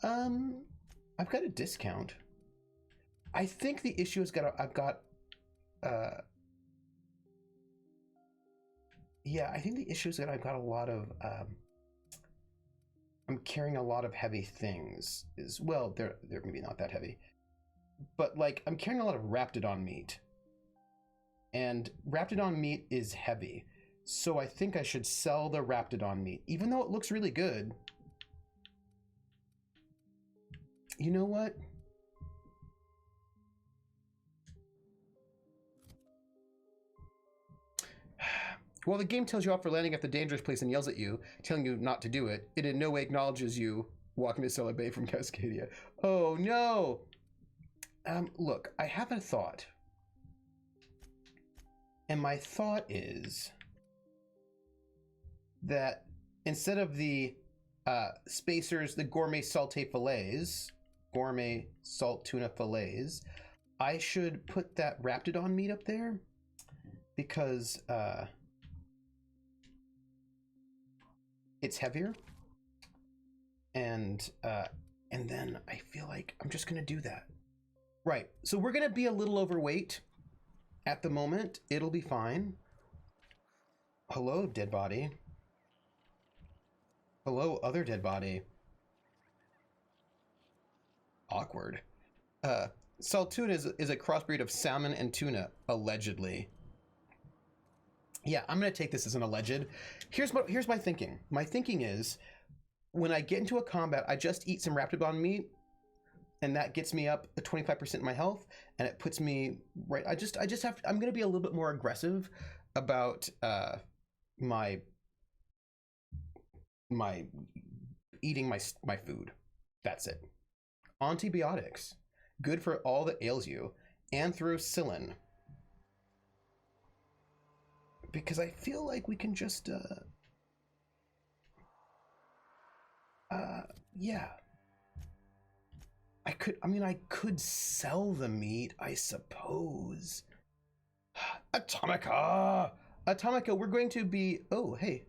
Speaker 1: I've got a discount. I think the issue is yeah, I think the issue is that I've got a lot of, I'm carrying a lot of heavy things. Well, they're maybe not that heavy. But, like, I'm carrying a lot of Raptidon meat. And Raptidon meat is heavy. So I think I should sell the Raptidon meat, even though it looks really good. You know what? While the game tells you off for landing at the dangerous place and yells at you, telling you not to do it, it in no way acknowledges you walking to Stellar Bay from Cascadia. Oh no! Look, I have a thought. And my thought is that instead of the spacers, the gourmet saute fillets, gourmet salt tuna fillets, I should put that Raptidon meat up there because it's heavier, and then I feel like I'm just gonna do that. Right. So we're gonna be a little overweight at the moment. It'll be fine. Hello, dead body. Hello, other dead body. Awkward. Saltuna is a crossbreed of salmon and tuna, allegedly. Yeah, I'm gonna take this as an alleged. Here's my thinking. My thinking is, when I get into a combat, I just eat some Raptidon meat, and that gets me up 25% in my health, and it puts me right. I just have. I'm gonna be a little bit more aggressive about my eating my food. That's it. Antibiotics, good for all that ails you. Anthrocillin, because I feel like we can just yeah. I could sell the meat, I suppose. Atomica, we're going to be. Oh, hey.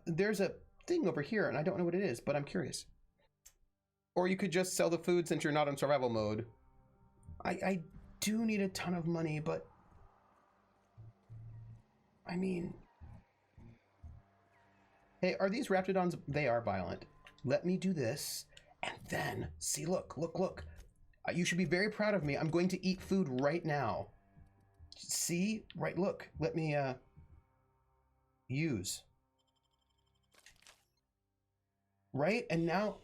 Speaker 1: There's a thing over here, and I don't know what it is, but I'm curious. Or you could just sell the food since you're not in survival mode. I do need a ton of money, but I mean, hey, are these Raptidons? They are violent. Let me do this, and then see. Look. You should be very proud of me. I'm going to eat food right now. See, right? Look. Let me use. Right, and now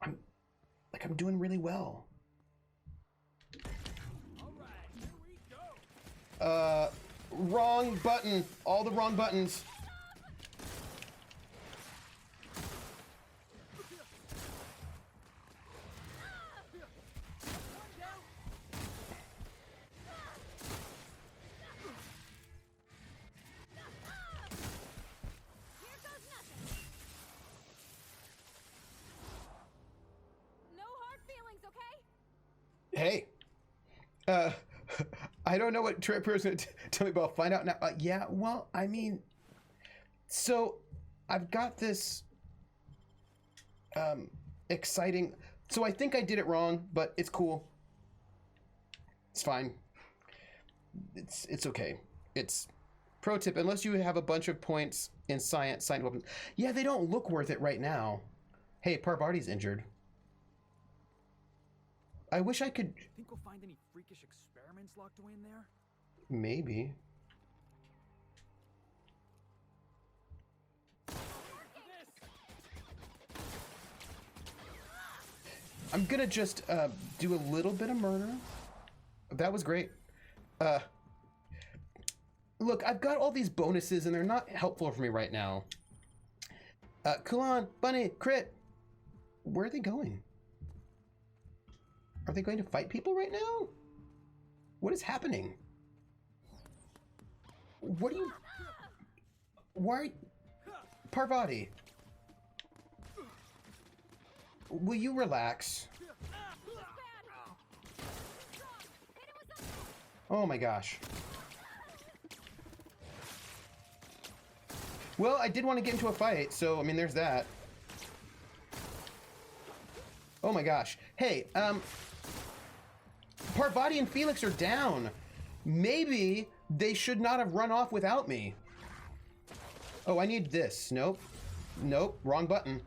Speaker 1: I'm doing really well.
Speaker 6: All right, here we go.
Speaker 1: Wrong button. All the wrong buttons.
Speaker 8: No hard feelings, okay?
Speaker 1: Hey, I don't know what Tripper's gonna tell me about. I'll find out now. Yeah, well, I mean, so I've got this exciting. So I think I did it wrong, but it's cool. It's fine. It's okay. It's pro tip: unless you have a bunch of points in science, signed weapons. Yeah, they don't look worth it right now. Hey, Parvati's injured. I wish I could.
Speaker 6: Think we'll find any freakish experiments locked away in there?
Speaker 1: Maybe. I'm gonna just do a little bit of murder. That was great. Look, I've got all these bonuses and they're not helpful for me right now. Kulan, Bunny, Crit. Where are they going? Are they going to fight people right now? What is happening? What are you... Why... Parvati. Will you relax? Oh my gosh. Well, I did want to get into a fight, so, I mean, there's that. Oh my gosh. Hey, Parvati and Felix are down. Maybe they should not have run off without me. Oh, I need this. Nope. Nope. Wrong button.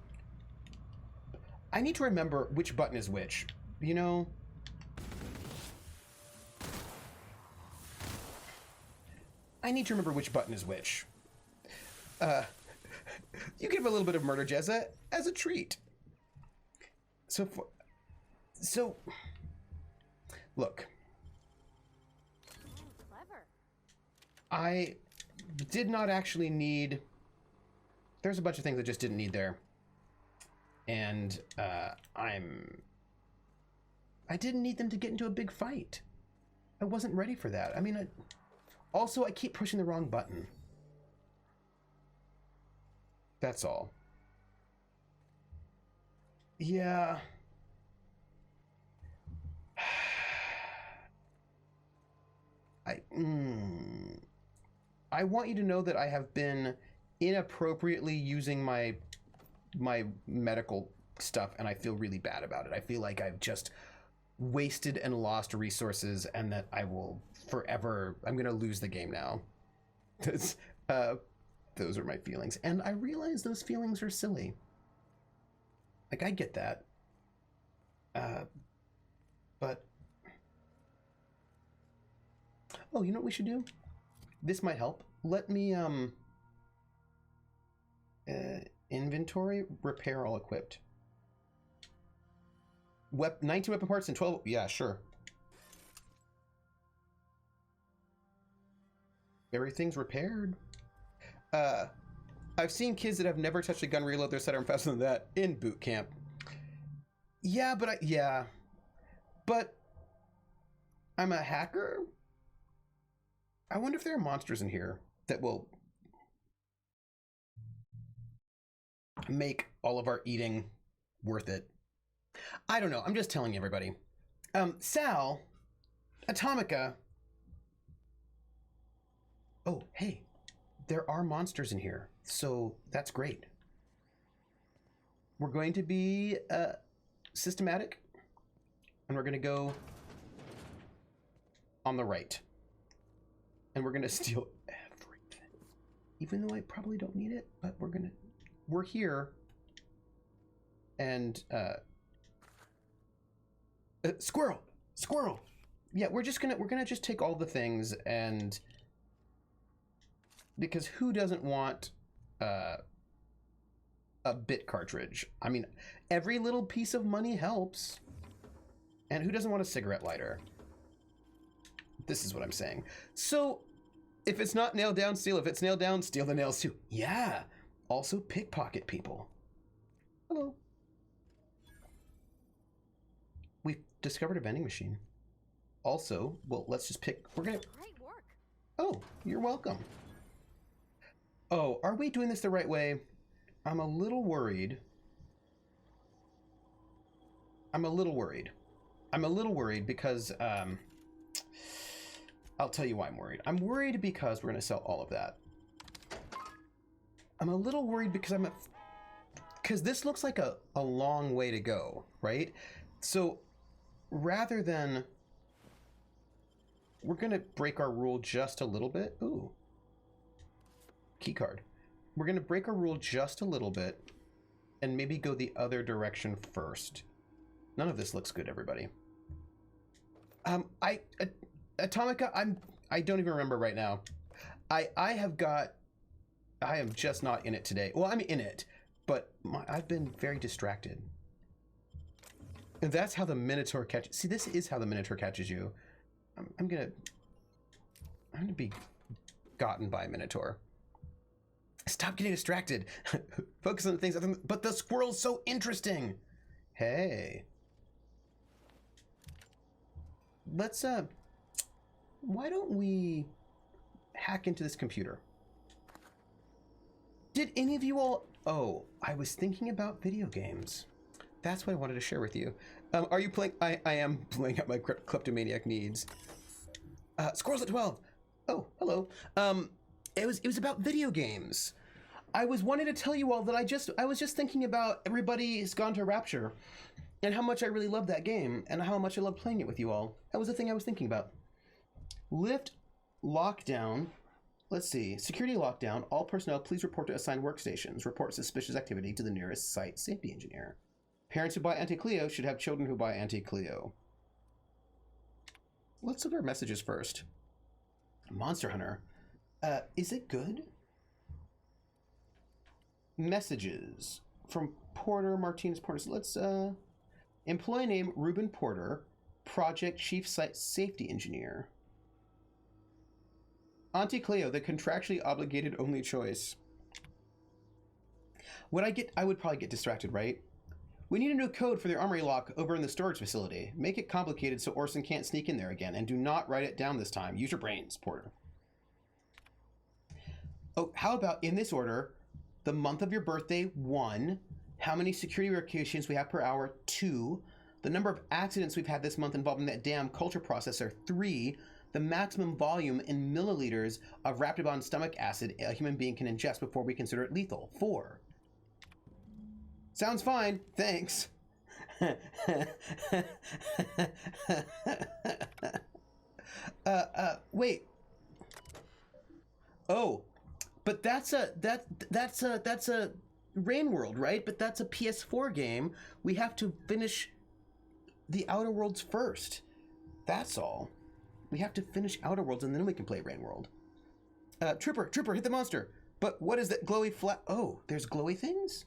Speaker 1: I need to remember which button is which. You know? I need to remember which button is which. You give a little bit of murder, Jezza, as a treat. So, look.
Speaker 8: Clever.
Speaker 1: I did not actually need... There's a bunch of things I just didn't need there. And I didn't need them to get into a big fight. I wasn't ready for that. I mean, also, I keep pushing the wrong button. That's all. Yeah. I want you to know that I have been inappropriately using my medical stuff, and I feel really bad about it. I feel like I've just wasted and lost resources, and that I will forever. I'm gonna lose the game now. Those are my feelings, and I realize those feelings are silly. Like, I get that, but oh, you know what we should do? This might help. Let me inventory, repair all equipped. 19 weapon parts and 12. Yeah, sure. Everything's repaired. I've seen kids that have never touched a gun reload their sidearm faster than that in boot camp. Yeah, but I'm a hacker. I wonder if there are monsters in here that will make all of our eating worth it. I don't know. I'm just telling everybody. Sal, Atomica. Oh, hey, there are monsters in here, so that's great. We're going to be systematic, and we're going to go on the right. And we're going to steal everything. Even though I probably don't need it, but we're here. And, squirrel! Yeah, we're gonna just take all the things, and because who doesn't want a bit cartridge? I mean, every little piece of money helps. And who doesn't want a cigarette lighter? This is what I'm saying. So, if it's not nailed down, steal. If it's nailed down, steal the nails too. Yeah. Also pickpocket people. Hello. We've discovered a vending machine. Also, well, let's just pick. We're gonna.
Speaker 5: Great work.
Speaker 1: Oh, you're welcome. Oh, are we doing this the right way? I'm a little worried. Because I'll tell you why I'm worried. I'm worried because we're going to sell all of that. I'm a little worried because this looks like a long way to go, right? So rather than, we're going to break our rule just a little bit. Ooh. Key card. We're going to break our rule just a little bit and maybe go the other direction first. None of this looks good, everybody. Atomica, I don't even remember right now. I am just not in it today. Well, I'm in it, but I've been very distracted. And that's how the Minotaur catches. See, this is how the Minotaur catches you. I'm gonna be gotten by a Minotaur. Stop getting distracted. Focus on the things. But the squirrel's so interesting. Hey. Let's why don't we hack into this computer? Did any of you all... Oh, I was thinking about video games. That's what I wanted to share with you. Are you playing... I am playing at my kleptomaniac needs. Squirrels at 12. Oh, hello. It was about video games. I was wanting to tell you all that I was just thinking about Everybody's Gone to Rapture and how much I really love that game and how much I love playing it with you all. That was the thing I was thinking about. Lift lockdown. Let's see. Security lockdown. All personnel, please report to assigned workstations. Report suspicious activity to the nearest site safety engineer. Parents who buy Anti-Cleo should have children who buy Anti-Cleo. Let's look at our messages first. Monster Hunter. Is it good? Messages from Porter Martinez Porter. Let's employee name Ruben Porter, project chief site safety engineer. Auntie Cleo, the contractually obligated only choice. I would probably get distracted, right? We need a new code for the armory lock over in the storage facility. Make it complicated so Orson can't sneak in there again, and do not write it down this time. Use your brains, Porter. Oh, how about in this order? The month of your birthday, 1. How many security verifications we have per hour, 2. The number of accidents we've had this month involving that damn culture processor, 3. the maximum volume in milliliters of Raptibond stomach acid a human being can ingest before we consider it lethal. 4. Sounds fine. Thanks. Wait. Oh, but that's a Rain World, right? But that's a PS4 game. We have to finish the Outer Worlds first. That's all. We have to finish Outer Worlds and then we can play Rain World. Trooper, hit the monster. But what is that glowy flat? Oh, there's glowy things?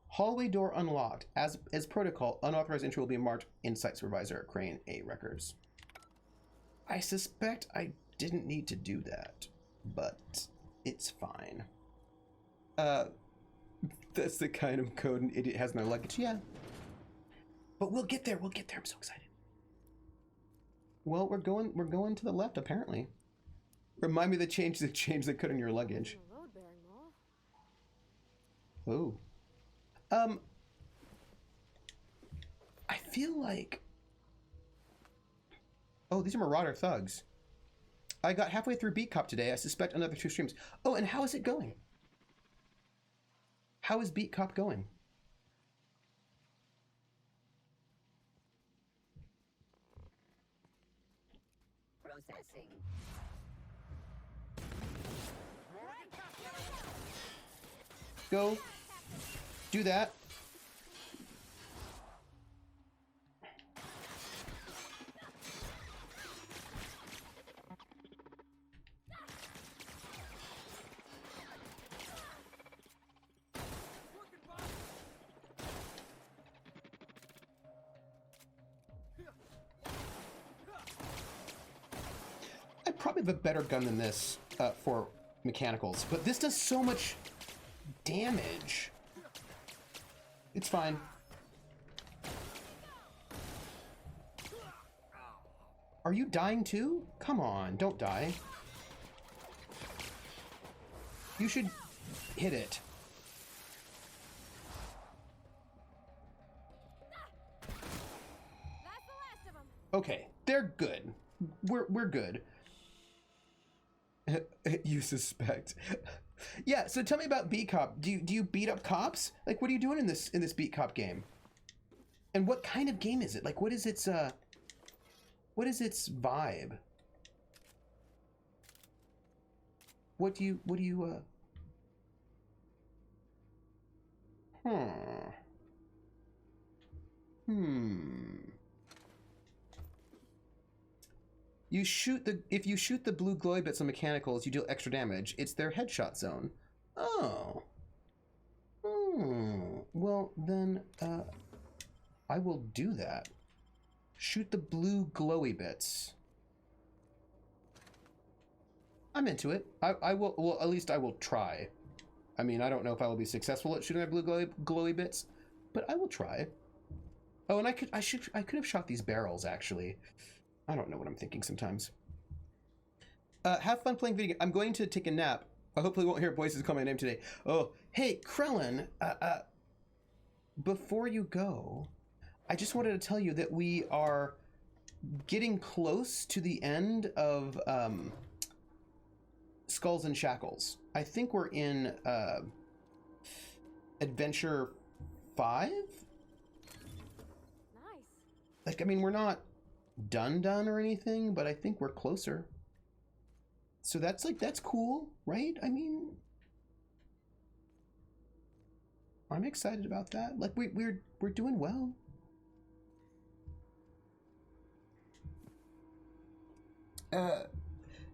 Speaker 1: Hallway door unlocked. As protocol, unauthorized entry will be marked in Site Supervisor Crane A records. I suspect I didn't need to do that, but it's fine. That's the kind of code an idiot has in their luggage. Yeah. But we'll get there. I'm so excited. Well, we're going to the left apparently. Remind me to change the code in your luggage. Oh. I feel like... Oh, these are Marauder thugs. I got halfway through Beat Cop today. I suspect another 2 streams. Oh, and how is it going? How is Beat Cop going?
Speaker 5: Processing.
Speaker 1: Go. Do that. I probably have a better gun than this for mechanicals, but this does so much damage. It's fine. Are you dying too? Come on, don't die. You should hit it. Okay, they're good. We're good. You suspect. Yeah, so tell me about Beat Cop. Do you beat up cops? Like, what are you doing in this Beat Cop game? And what kind of game is it? Like, what is its vibe? What do you If you shoot the blue glowy bits on mechanicals, you deal extra damage. It's their headshot zone. Oh. Well, then, I will do that. Shoot the blue glowy bits. I'm into it. I will, well, at least I will try. I mean, I don't know if I will be successful at shooting my blue glowy bits, but I will try. Oh, and I could have shot these barrels, actually. I don't know what I'm thinking sometimes. Have fun playing video. I'm going to take a nap. I hopefully won't hear voices call my name today. Oh, hey, Krellin. Before you go, I just wanted to tell you that we are getting close to the end of Skulls and Shackles. I think we're in Adventure 5?
Speaker 8: Nice.
Speaker 1: Like, I mean, we're not done or anything, but I think we're closer. So that's cool, right? I mean, I'm excited about that. Like, we're doing well.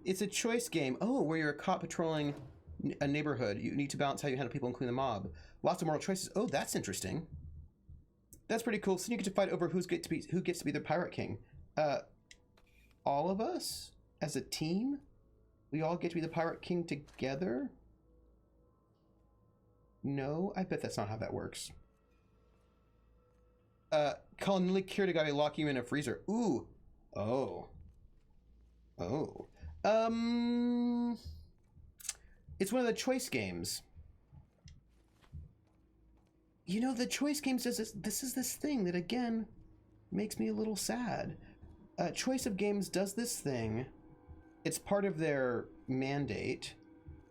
Speaker 1: It's a choice game. Oh, where you're a cop patrolling a neighborhood. You need to balance how you handle people, including the mob. Lots of moral choices. Oh, that's interesting. That's pretty cool. So you get to fight over who gets to be the pirate king. All of us as a team, we all get to be the pirate king together. No, I bet that's not how that works. Culinarily cured a guy by locking him in a freezer. Ooh. Oh. It's one of the choice games. You know, the choice games does this. This is this thing that again makes me a little sad. Choice of Games does this thing. It's part of their mandate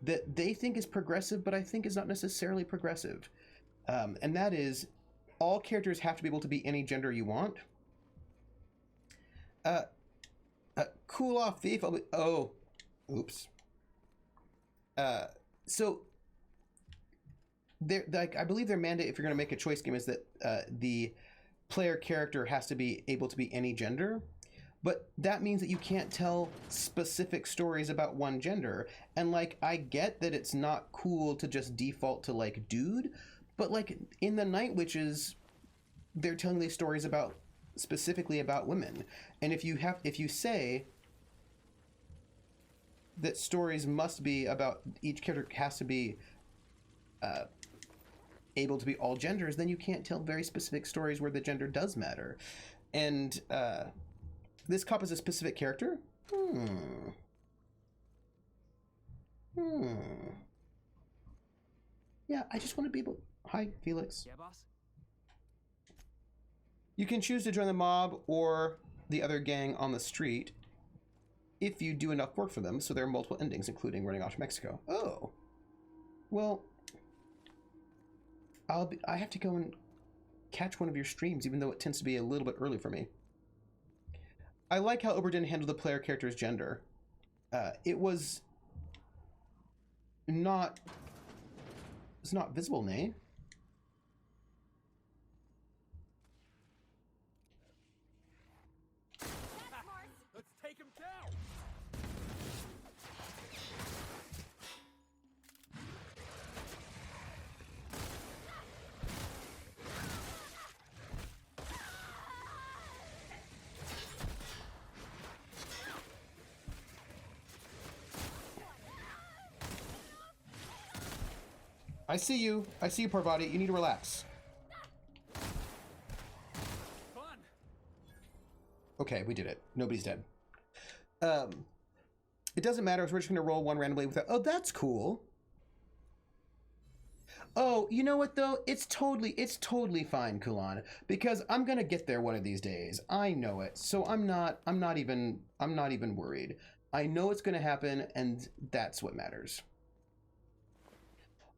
Speaker 1: that they think is progressive, but I think is not necessarily progressive. And that is, all characters have to be able to be any gender you want. Cool off, thief. Oh, oops. So, I believe their mandate, if you're going to make a choice game, is that the player character has to be able to be any gender. But that means that you can't tell specific stories about one gender. And, like, I get that it's not cool to just default to, like, dude. But, like, in the Night Witches, they're telling these stories about, specifically about women. And if you say that stories must be about, each character has to be able to be all genders, then you can't tell very specific stories where the gender does matter. And, this cop is a specific character? Yeah, I just want to be able... Hi, Felix.
Speaker 6: Yeah, boss?
Speaker 1: You can choose to join the mob or the other gang on the street if you do enough work for them, so there are multiple endings, including running off to Mexico. Oh. Well, I have to go and catch one of your streams, even though it tends to be a little bit early for me. I like how Oberdin handled the player character's gender. It was not... It's not visible, nay?
Speaker 7: Let's take him down!
Speaker 1: I see you, poor body. You need to relax.
Speaker 7: Fun!
Speaker 1: Okay, we did it. Nobody's dead. It doesn't matter if we're just going to roll one randomly without... Oh, that's cool. Oh, you know what, though? It's totally fine, Kulan, because I'm going to get there one of these days. I know it. So I'm not even worried. I know it's going to happen, and that's what matters.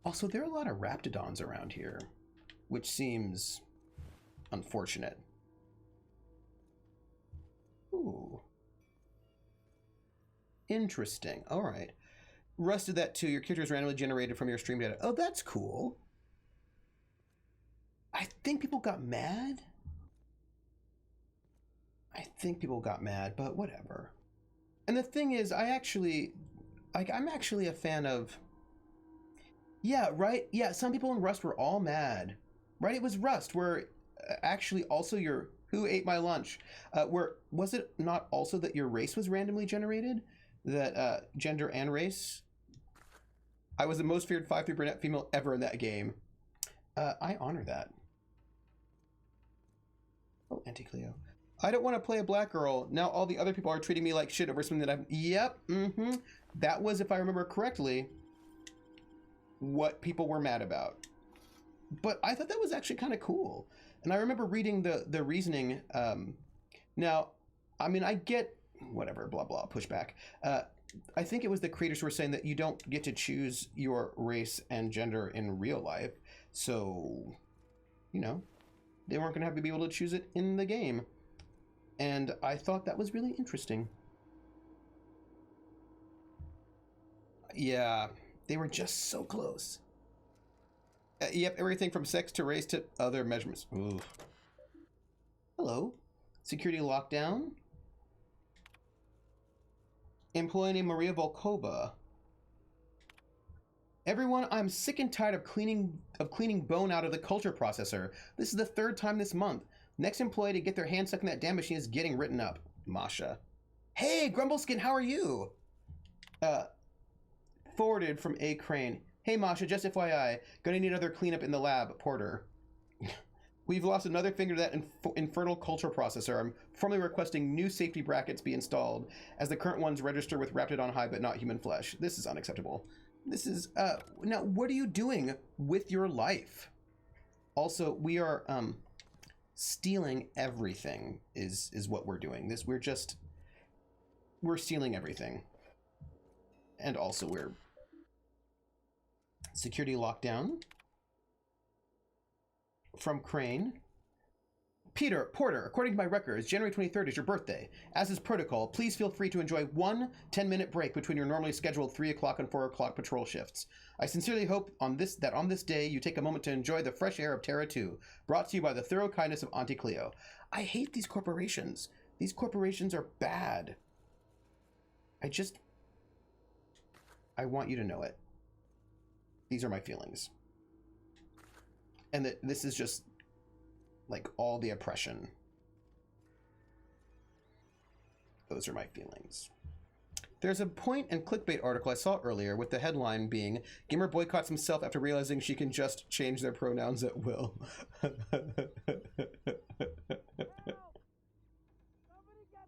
Speaker 1: Also, there are a lot of Raptidons around here, which seems unfortunate. Ooh. Interesting. All right. Rust did that too. Your character is randomly generated from your stream data. Oh, that's cool. I think people got mad. But whatever. And the thing is, I'm actually a fan of... Yeah, right? Yeah, some people in Rust were all mad. Right? It was Rust, where actually also your... Who ate my lunch? Where was it not also that your race was randomly generated? That gender and race? I was the most feared 5'3" brunette female ever in that game. I honor that. Oh, Auntie Cleo. I don't want to play a black girl. Now all the other people are treating me like shit over something that I've... Yep, That was, if I remember correctly, what people were mad about. But I thought that was actually kind of cool. And I remember reading the reasoning. Now, I mean, I get whatever, blah, blah, pushback. I think it was the creators who were saying that you don't get to choose your race and gender in real life. So, you know, they weren't going to have to be able to choose it in the game. And I thought that was really interesting. Yeah, they were just so close. Yep, everything from sex to race to other measurements. Ooh. Hello. Security lockdown. Employee named Maria Volkova. Everyone, I'm sick and tired of cleaning bone out of the culture processor. This is the 3rd time this month. Next employee to get their hand stuck in that damn machine is getting written up. Masha. Hey, Grumbleskin, how are you? Forwarded from A. Crane. Hey, Masha, just FYI, gonna need another cleanup in the lab, Porter. We've lost another finger to that infernal culture processor. I'm formally requesting new safety brackets be installed, as the current ones register with Raptidon High but not human flesh. This is unacceptable. This is, now, what are you doing with your life? Also, we are, stealing everything is what we're doing. We're stealing everything. And also we're security lockdown from Crane. Porter, according to my records, January 23rd is your birthday. As is protocol, please feel free to enjoy one 10-minute break between your normally scheduled 3 o'clock and 4 o'clock patrol shifts. I sincerely hope that on this day you take a moment to enjoy the fresh air of Terra 2, brought to you by the thorough kindness of Auntie Cleo. I hate these corporations. These corporations are bad. I want you to know it. These are my feelings. And that this is just like all the oppression. Those are my feelings. There's a point and clickbait article I saw earlier with the headline being, Gamer boycotts himself after realizing she can just change their pronouns at will.
Speaker 2: Somebody get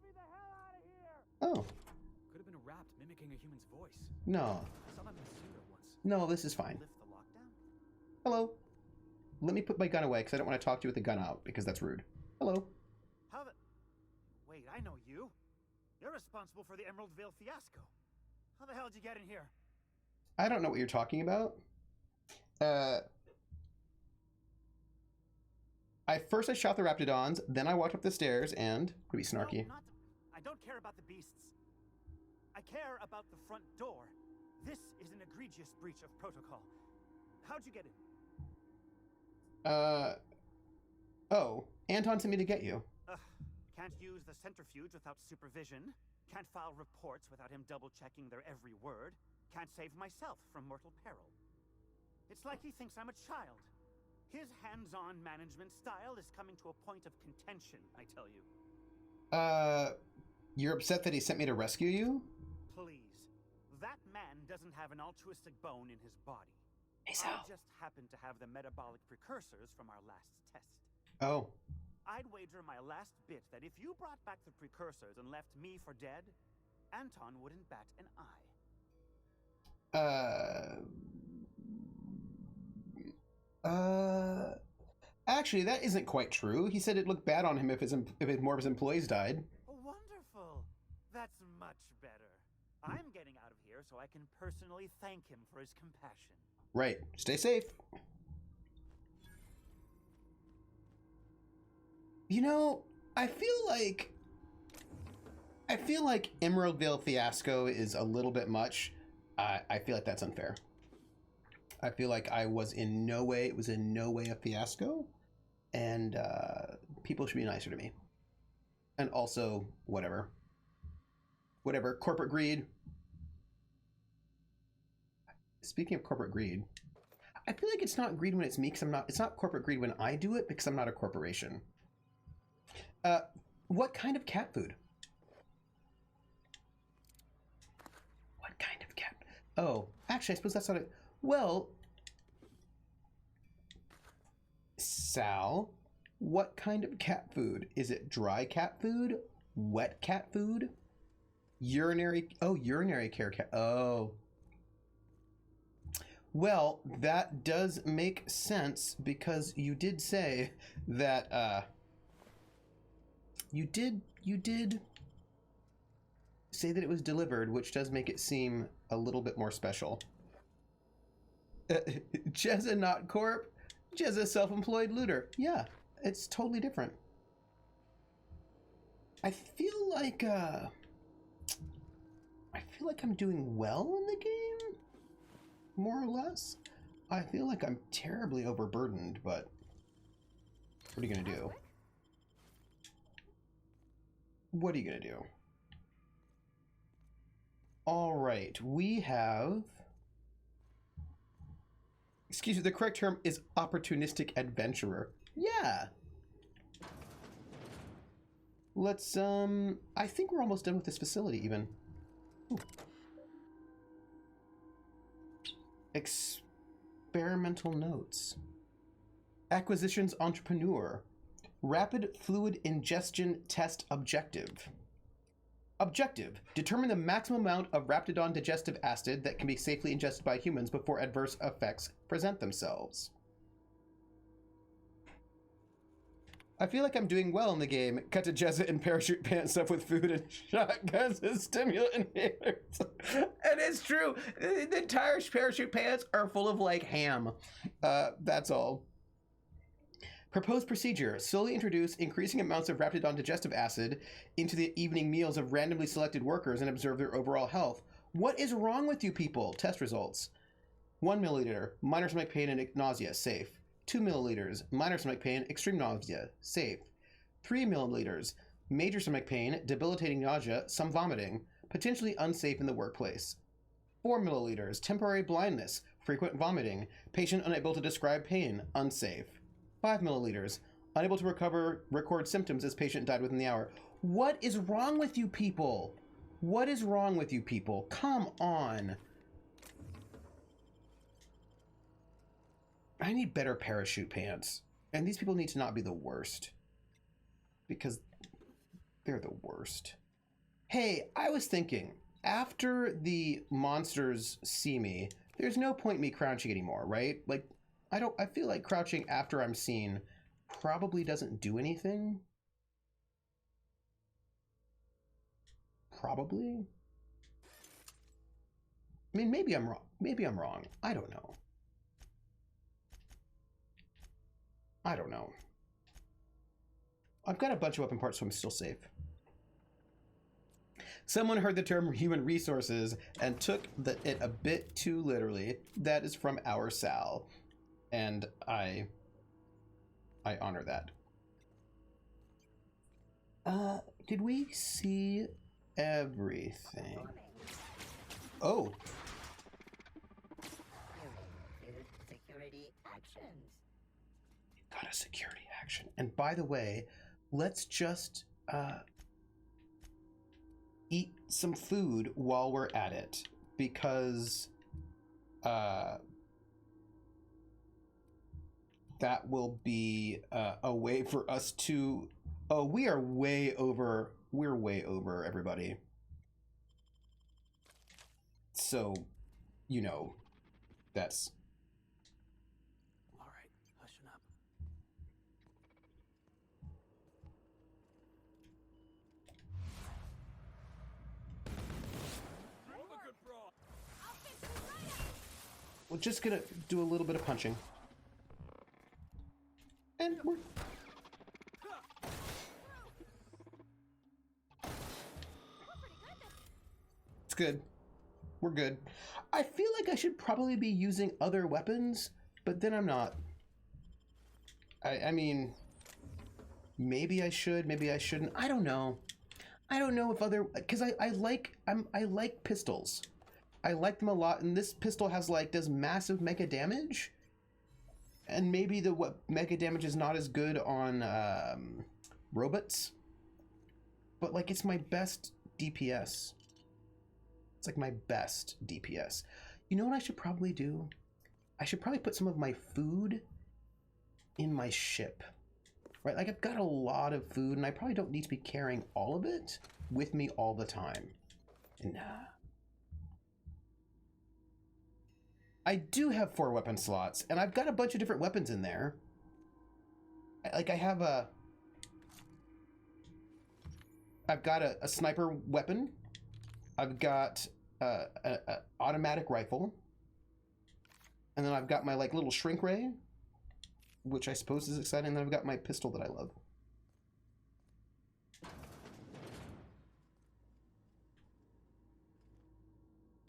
Speaker 2: me the hell out of here!
Speaker 1: Oh.
Speaker 6: Could have been a rapt mimicking a human's voice.
Speaker 1: No.
Speaker 6: I saw that in the sewer once.
Speaker 1: No, this is fine.
Speaker 2: Lift the lockdown?
Speaker 1: Hello. Let me put my gun away because I don't want to talk to you with the gun out because that's rude. Hello.
Speaker 2: How the... Wait, I know you. You're responsible for the Emerald Vale fiasco. How the hell did you get in here?
Speaker 1: I don't know what you're talking about. First I shot the Raptidons, then I walked up the stairs and... Could be snarky.
Speaker 2: No, I don't care about the beasts. I care about the front door. This is an egregious breach of protocol. How'd you get in?
Speaker 1: Oh, Anton sent me to get you.
Speaker 2: Can't use the centrifuge without supervision. Can't file reports without him double-checking their every word. Can't save myself from mortal peril. It's like he thinks I'm a child. His hands-on management style is coming to a point of contention, I tell you.
Speaker 1: You're upset that he sent me to rescue you?
Speaker 2: Please. That man doesn't have an altruistic bone in his body. I just happen to have the metabolic precursors from our last test.
Speaker 1: Oh.
Speaker 2: I'd wager my last bit that if you brought back the precursors and left me for dead, Anton wouldn't bat an
Speaker 1: eye. Actually, that isn't quite true. He said it looked bad on him if more of his employees died.
Speaker 2: Wonderful. That's much better. I'm getting out of here so I can personally thank him for his compassion.
Speaker 1: Right. Stay safe. You know, I feel like Emerald Vale fiasco is a little bit much. I feel like that's unfair. I feel like it was in no way a fiasco, and people should be nicer to me. And also, whatever, corporate greed. Speaking of corporate greed, I feel like it's not greed when it's me because I'm not. It's not corporate greed when I do it because I'm not a corporation. What kind of cat food? What kind of cat? Oh, actually, I suppose that's not it. Well, Sal, what kind of cat food? Is it dry cat food? Wet cat food? Urinary care cat. Oh. Well, that does make sense because you did say that, you did say that it was delivered, which does make it seem a little bit more special. Jezza not corp, Jezza self-employed looter. Yeah, it's totally different. I feel like I'm doing well in the game, more or less. I feel like I'm terribly overburdened, but what are you gonna do? What are you gonna do? All right, we have... Excuse me, the correct term is opportunistic adventurer. Yeah. Let's, I think we're almost done with this facility, even. Ooh. Experimental notes. Acquisitions entrepreneur. Rapid fluid ingestion test objective. Objective: determine the maximum amount of Raptidon digestive acid that can be safely ingested by humans before adverse effects present themselves. I feel like I'm doing well in the game. Cut to Jessa in parachute pants stuff with food and shotguns and stimulant inhalers. It is true. The entire parachute pants are full of like ham. That's all. Proposed procedure: slowly introduce increasing amounts of Raptidon digestive acid into the evening meals of randomly selected workers and observe their overall health. What is wrong with you people? Test results. 1 milliliter, minor stomach pain and nausea, safe. 2 milliliters, minor stomach pain, extreme nausea, safe. 3 milliliters, major stomach pain, debilitating nausea, some vomiting, potentially unsafe in the workplace. 4 milliliters, temporary blindness, frequent vomiting, patient unable to describe pain, unsafe. 5 milliliters, unable to record symptoms as patient died within the hour. What is wrong with you people? What is wrong with you people? Come on. I need better parachute pants. And these people need to not be the worst. Because they're the worst. Hey, I was thinking, after the monsters see me, there's no point me crouching anymore, right? Like, I feel like crouching after I'm seen probably doesn't do anything. Probably. I mean, maybe I'm wrong. Maybe I'm wrong. I don't know. I don't know. I've got a bunch of weapon parts, so I'm still safe. Someone heard the term human resources and took it a bit too literally. That is from our Sal. And I honor that. Did we see everything? Oh.
Speaker 5: Security actions.
Speaker 1: Got a security action. And by the way, let's just eat some food while we're at it, because that will be a way for us to... Oh, we're way over everybody. So, you know, that's...
Speaker 6: All right, hushing up.
Speaker 1: We're just gonna do a little bit of punching. And we're... It's good. We're good. I feel like I should probably be using other weapons, but then I'm not. I mean, maybe I should, maybe I shouldn't. I don't know. I don't know if other... Because I like pistols. I like them a lot, and this pistol has does massive mega damage. And maybe the mega damage is not as good on robots. But it's my best DPS. It's like my best DPS. You know what I should probably do? I should probably put some of my food in my ship. Right? I've got a lot of food, and I probably don't need to be carrying all of it with me all the time. And I do have 4 weapon slots, and I've got a bunch of different weapons in there. I have I've got a sniper weapon. I've got an automatic rifle. And then I've got my little shrink ray, which I suppose is exciting. And then I've got my pistol that I love.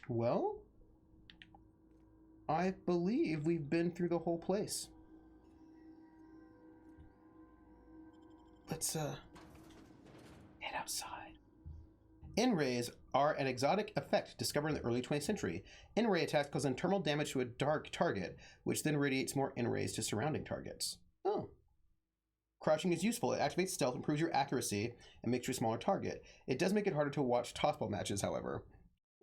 Speaker 1: Well, I believe we've been through the whole place. Let's head outside. N-rays are an exotic effect discovered in the early 20th century. N-ray attacks cause internal damage to a dark target, which then radiates more N-rays to surrounding targets. Oh. Crouching is useful. It activates stealth, improves your accuracy, and makes you a smaller target. It does make it harder to watch tossball matches, however.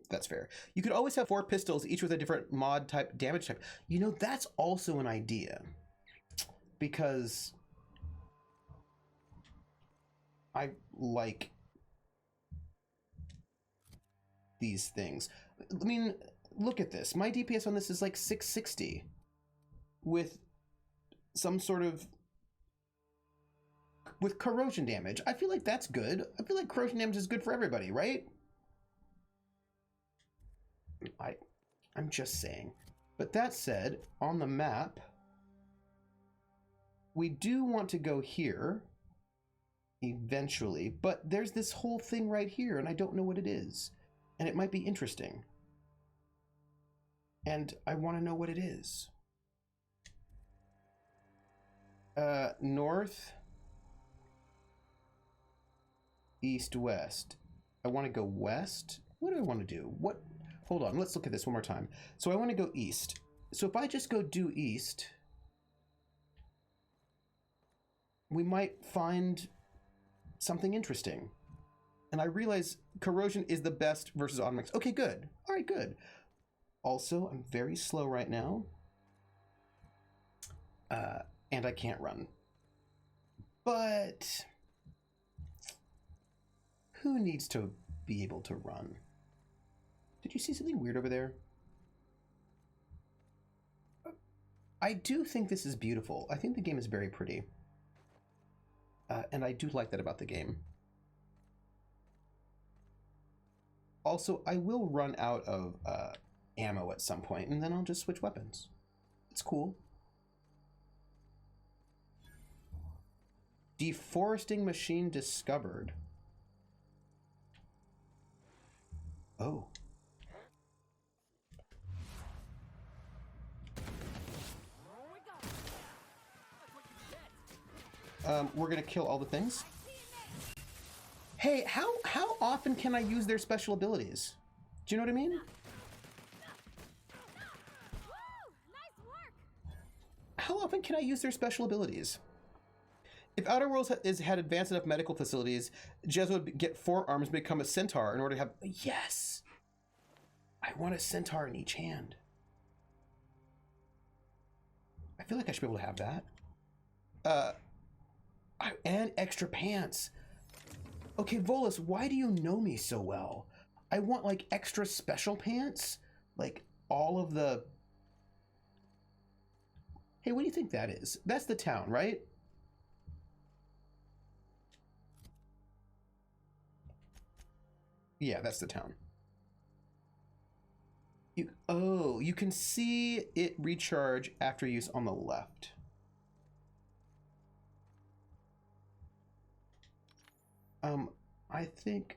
Speaker 1: That's fair. You could always have 4 pistols, each with a different mod type, damage type. You know, that's also an idea. Because I like these things. I mean, look at this. My DPS on this is 660 with some sort of with corrosion damage. I feel like that's good. I feel like corrosion damage is good for everybody, right? I'm just saying. But that said, on the map, we do want to go here eventually, but there's this whole thing right here, and I don't know what it is. And it might be interesting. And I want to know what it is. North, east, west. I want to go west. What do I want to do? What? Hold on, let's look at this one more time. So I want to go east. So if I just go due east, we might find something interesting. And I realize corrosion is the best versus automatics. Okay, good. All right, good. Also, I'm very slow right now. And I can't run. But who needs to be able to run? Did you see something weird over there? I do think this is beautiful. I think the game is very pretty. And I do like that about the game. Also, I will run out of ammo at some point, and then I'll just switch weapons. It's cool. Deforesting machine discovered. Oh. We're gonna kill all the things. Hey, how often can I use their special abilities? Do you know what I mean? How often can I use their special abilities? If Outer Worlds had advanced enough medical facilities, Jez would get 4 arms and become a centaur in order to have... Yes! I want a centaur in each hand. I feel like I should be able to have that. And extra pants. Okay, Volus, why do you know me so well? I want, like, extra special pants. Like, all of the... Hey, what do you think that is? That's the town, right? Yeah, that's the town. You can see it recharge after use on the left. I think...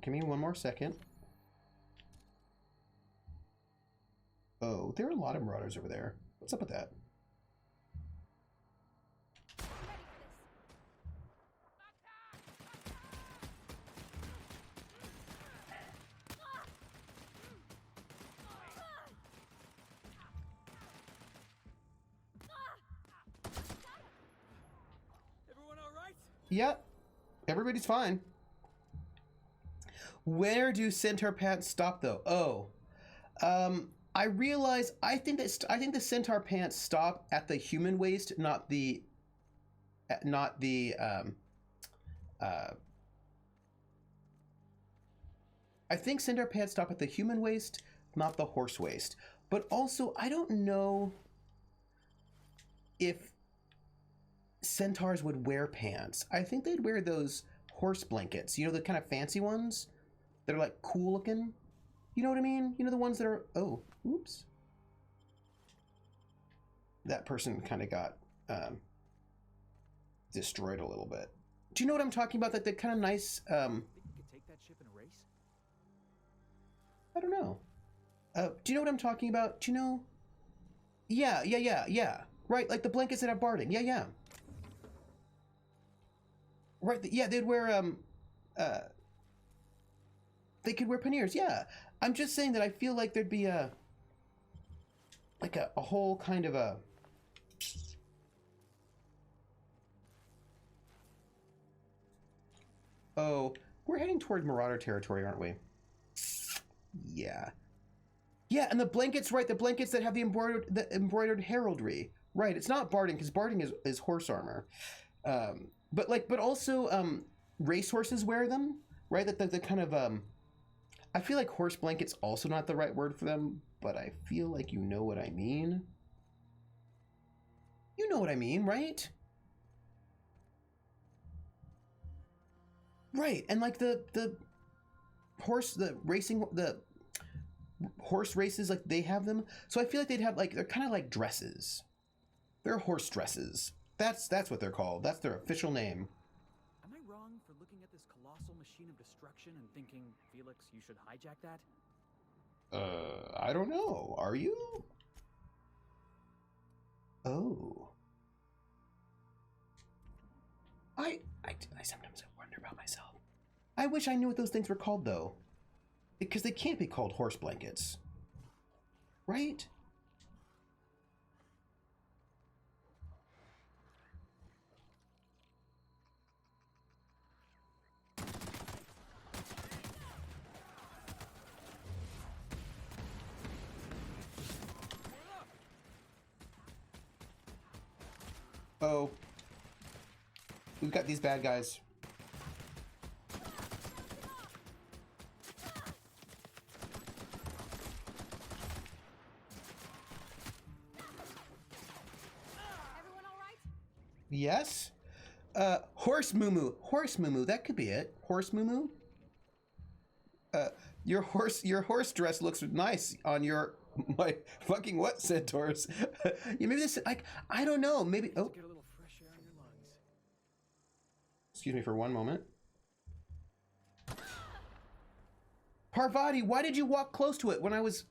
Speaker 1: Give me one more second. Oh, there are a lot of marauders over there. What's up with that? Yep, everybody's fine. Where do centaur pants stop though? Oh, I realize I think the centaur pants stop at the human waist, not the I think centaur pants stop at the human waist, not the horse waist. But also, I don't know if centaurs would wear pants. I think they'd wear those horse blankets, you know, the kind of fancy ones that are like cool looking. You know what I mean? You know, the ones that are, oh, oops. That person kind of got destroyed a little bit. Do you know what I'm talking about? That the kind of nice,
Speaker 6: Think you could take that ship in a race?
Speaker 1: I don't know. Do you know what I'm talking about? Do you know? Yeah. Right, like the blankets that have barding. Yeah. Right, yeah, they'd wear, they could wear panniers, yeah. I'm just saying that I feel like there'd be a whole kind of a... Oh, we're heading toward Marauder territory, aren't we? Yeah. Yeah, and the blankets, right, the blankets that have the embroidered heraldry. Right, it's not barding, because barding is horse armor. But also racehorses wear them, right? That the kind of I feel like horse blanket's also not the right word for them, but I feel like you know what I mean. You know what I mean, right? Right, and like the horse races, like they have them. So I feel like they'd have like, they're kind of like dresses. They're horse dresses. That's what they're called. That's their official name.
Speaker 6: Am I wrong for looking at this colossal machine of destruction and thinking, Felix, you should hijack that?
Speaker 1: I don't know. Are you? Oh. I sometimes wonder about myself. I wish I knew what those things were called, though. Because they can't be called horse blankets. Right? Oh. We've got these bad guys.
Speaker 5: Everyone all right?
Speaker 1: Yes? Horse moo. Horse moo. That could be it. Horse moo. Your horse dress looks nice on your my fucking what centaurs? Yeah, maybe this, like, I don't know. Maybe, oh.
Speaker 6: Get a little fresh air in your lungs.
Speaker 1: Excuse me for one moment. Parvati, why did you walk close to it when I was...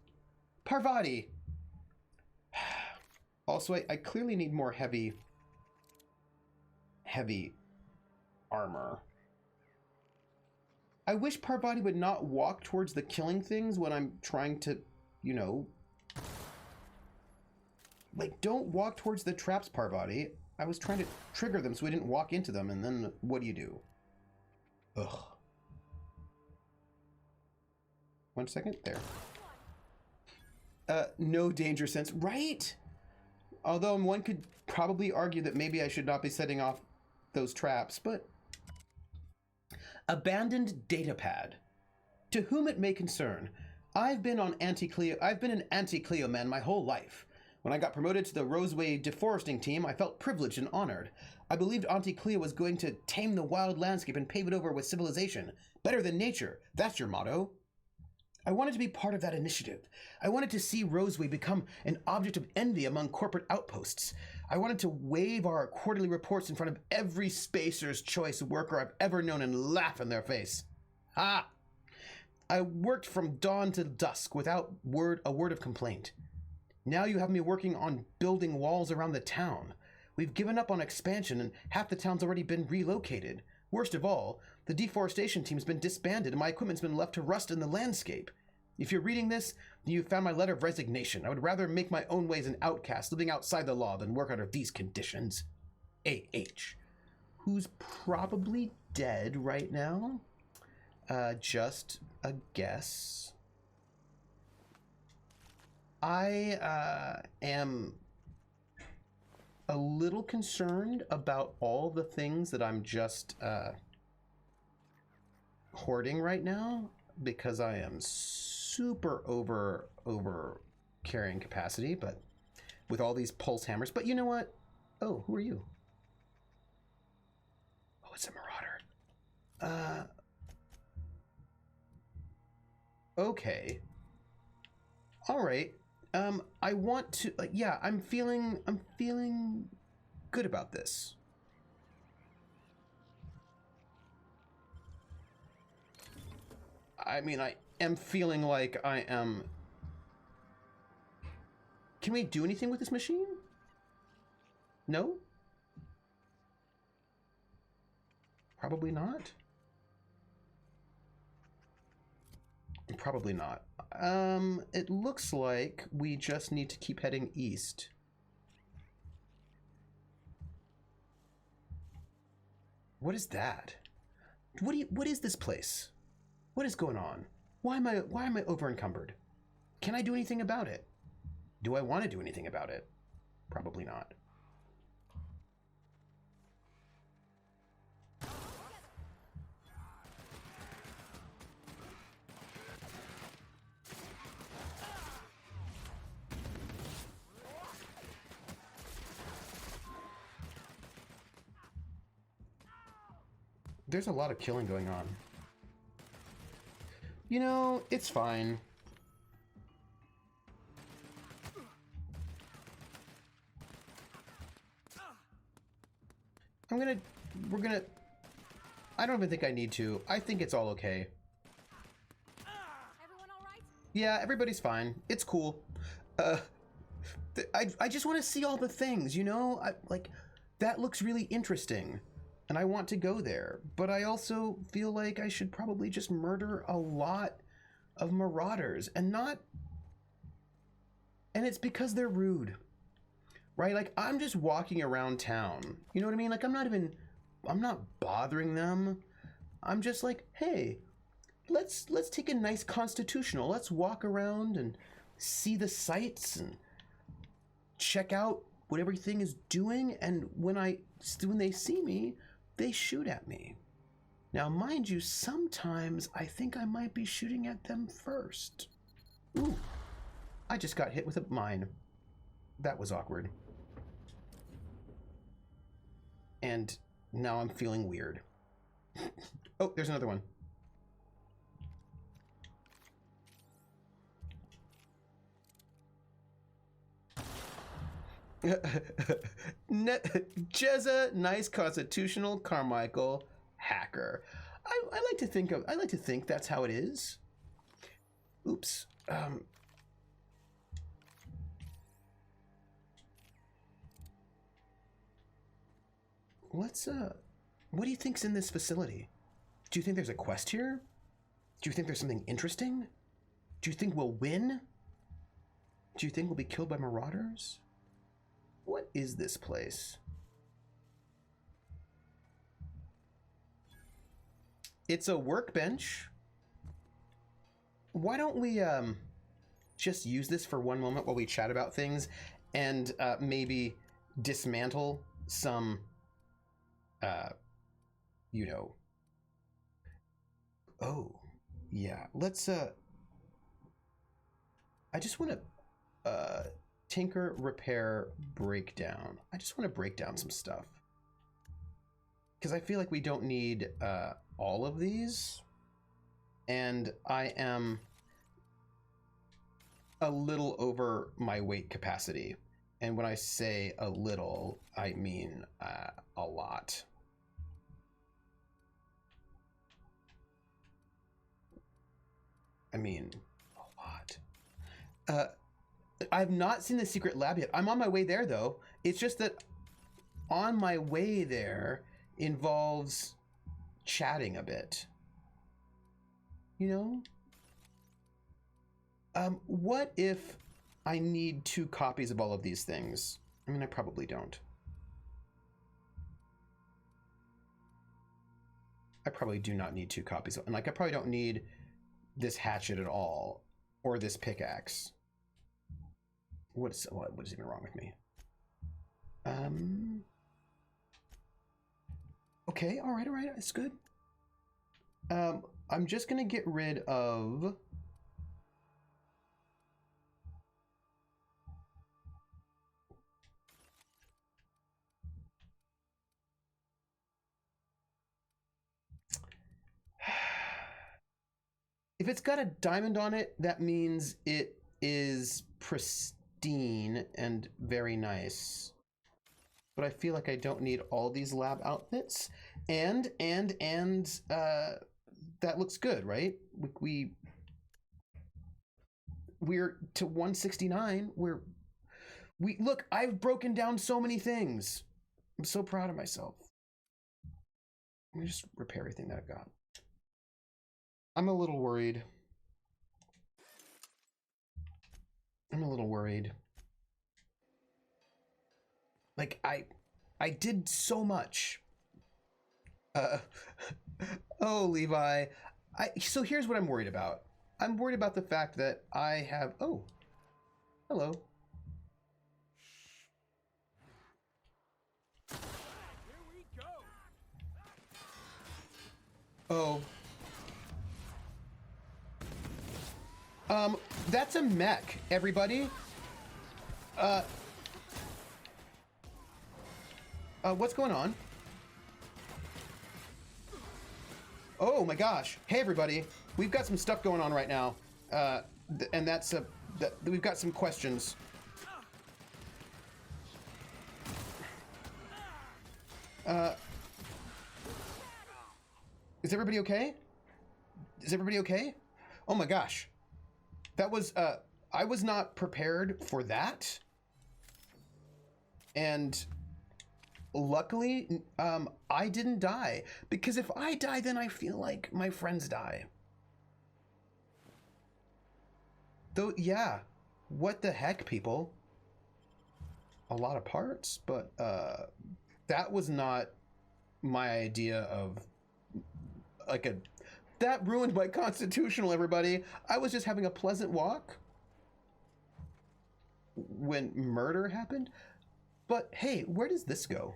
Speaker 1: Parvati. Also, I clearly need more heavy armor. I wish Parvati would not walk towards the killing things when I'm trying to, you know... Like, don't walk towards the traps, Parvati. I was trying to trigger them so we didn't walk into them, and then what do? Ugh. 1 second. There. No danger sense. Right? Although one could probably argue that maybe I should not be setting off those traps, but... Abandoned datapad. To whom it may concern, I've been an anti-Cleo man my whole life. When I got promoted to the Roseway deforesting team, I felt privileged and honored. I believed Auntie Cleo was going to tame the wild landscape and pave it over with civilization. Better than nature. That's your motto. I wanted to be part of that initiative. I wanted to see Roseway become an object of envy among corporate outposts. I wanted to wave our quarterly reports in front of every Spacer's Choice worker I've ever known and laugh in their face. Ha! I worked from dawn to dusk without a word of complaint. Now you have me working on building walls around the town. We've given up on expansion and half the town's already been relocated. Worst of all, the deforestation team's been disbanded and my equipment's been left to rust in the landscape. If you're reading this, you've found my letter of resignation. I would rather make my own way as an outcast, living outside the law, than work under these conditions. A.H., who's probably dead right now. Just a guess. I am a little concerned about all the things that I'm just hoarding right now, because I am super over carrying capacity, but with all these pulse hammers. But you know what? Oh, who are you? Oh, it's a marauder. Okay. All right. I want to, yeah, I'm feeling good about this. I mean, I am feeling like I am... Can we do anything with this machine? No? Probably not. Probably not. It looks like we just need to keep heading east. What is that? What is this place? What is going on? Why am I over encumbered? Can I do anything about it? Do I want to do anything about it? Probably not. There's a lot of killing going on. You know, it's fine. We're gonna, I don't even think I need to. I think it's all okay.
Speaker 8: Everyone all right?
Speaker 1: Yeah, everybody's fine. It's cool. I just want to see all the things, you know? Like, that looks really interesting. And I want to go there. But I also feel like I should probably just murder a lot of marauders and not... And it's because they're rude. Right? Like, I'm just walking around town. You know what I mean? Like, I'm not bothering them. I'm just like, hey, let's take a nice constitutional. Let's walk around and see the sights and check out what everything is doing. And when they see me, they shoot at me. Now, mind you, sometimes I think I might be shooting at them first. Ooh, I just got hit with a mine. That was awkward. And now I'm feeling weird. Oh, there's another one. Jezza, nice constitutional, Carmichael, hacker. I like to think that's how it is. Oops. What do you think's in this facility? Do you think there's a quest here? Do you think there's something interesting? Do you think we'll win? Do you think we'll be killed by marauders? What is this place? It's a workbench. Why don't we just use this for one moment while we chat about things and maybe dismantle some you know. Oh, yeah. Let's I just want to tinker, repair, break down. I just want to break down some stuff. Because I feel like we don't need all of these. And I am a little over my weight capacity. And when I say a little, I mean a lot. I mean, a lot. I've not seen the secret lab yet. I'm on my way there, though. It's just that on my way there involves chatting a bit. You know? What if I need 2 copies of all of these things? I mean, I probably don't. I probably do not need 2 copies. And like, I probably don't need this hatchet at all, or this pickaxe. What is even wrong with me? Okay, all right, it's good. I'm just gonna get rid of if it's got a diamond on it, that means it is pristine and very nice. But I feel like I don't need all these lab outfits. And that looks good, right? We're to 169. Look, I've broken down so many things. I'm so proud of myself. Let me just repair everything that I've got. I'm a little worried. Like, I did so much. Oh, Levi. So here's what I'm worried about. I'm worried about the fact that I have... Oh. Hello.
Speaker 6: Here we go.
Speaker 1: Oh. That's a mech, everybody. What's going on? Oh my gosh. Hey everybody. We've got some stuff going on right now. And that's we've got some questions. Is everybody okay? Is everybody okay? Oh my gosh. That was, I was not prepared for that. And luckily, I didn't die. Because if I die, then I feel like my friends die. Though, yeah. What the heck, people? A lot of parts, but, that was not my idea of, like a... That ruined my constitutional, everybody. I was just having a pleasant walk when murder happened. But hey, where does this go?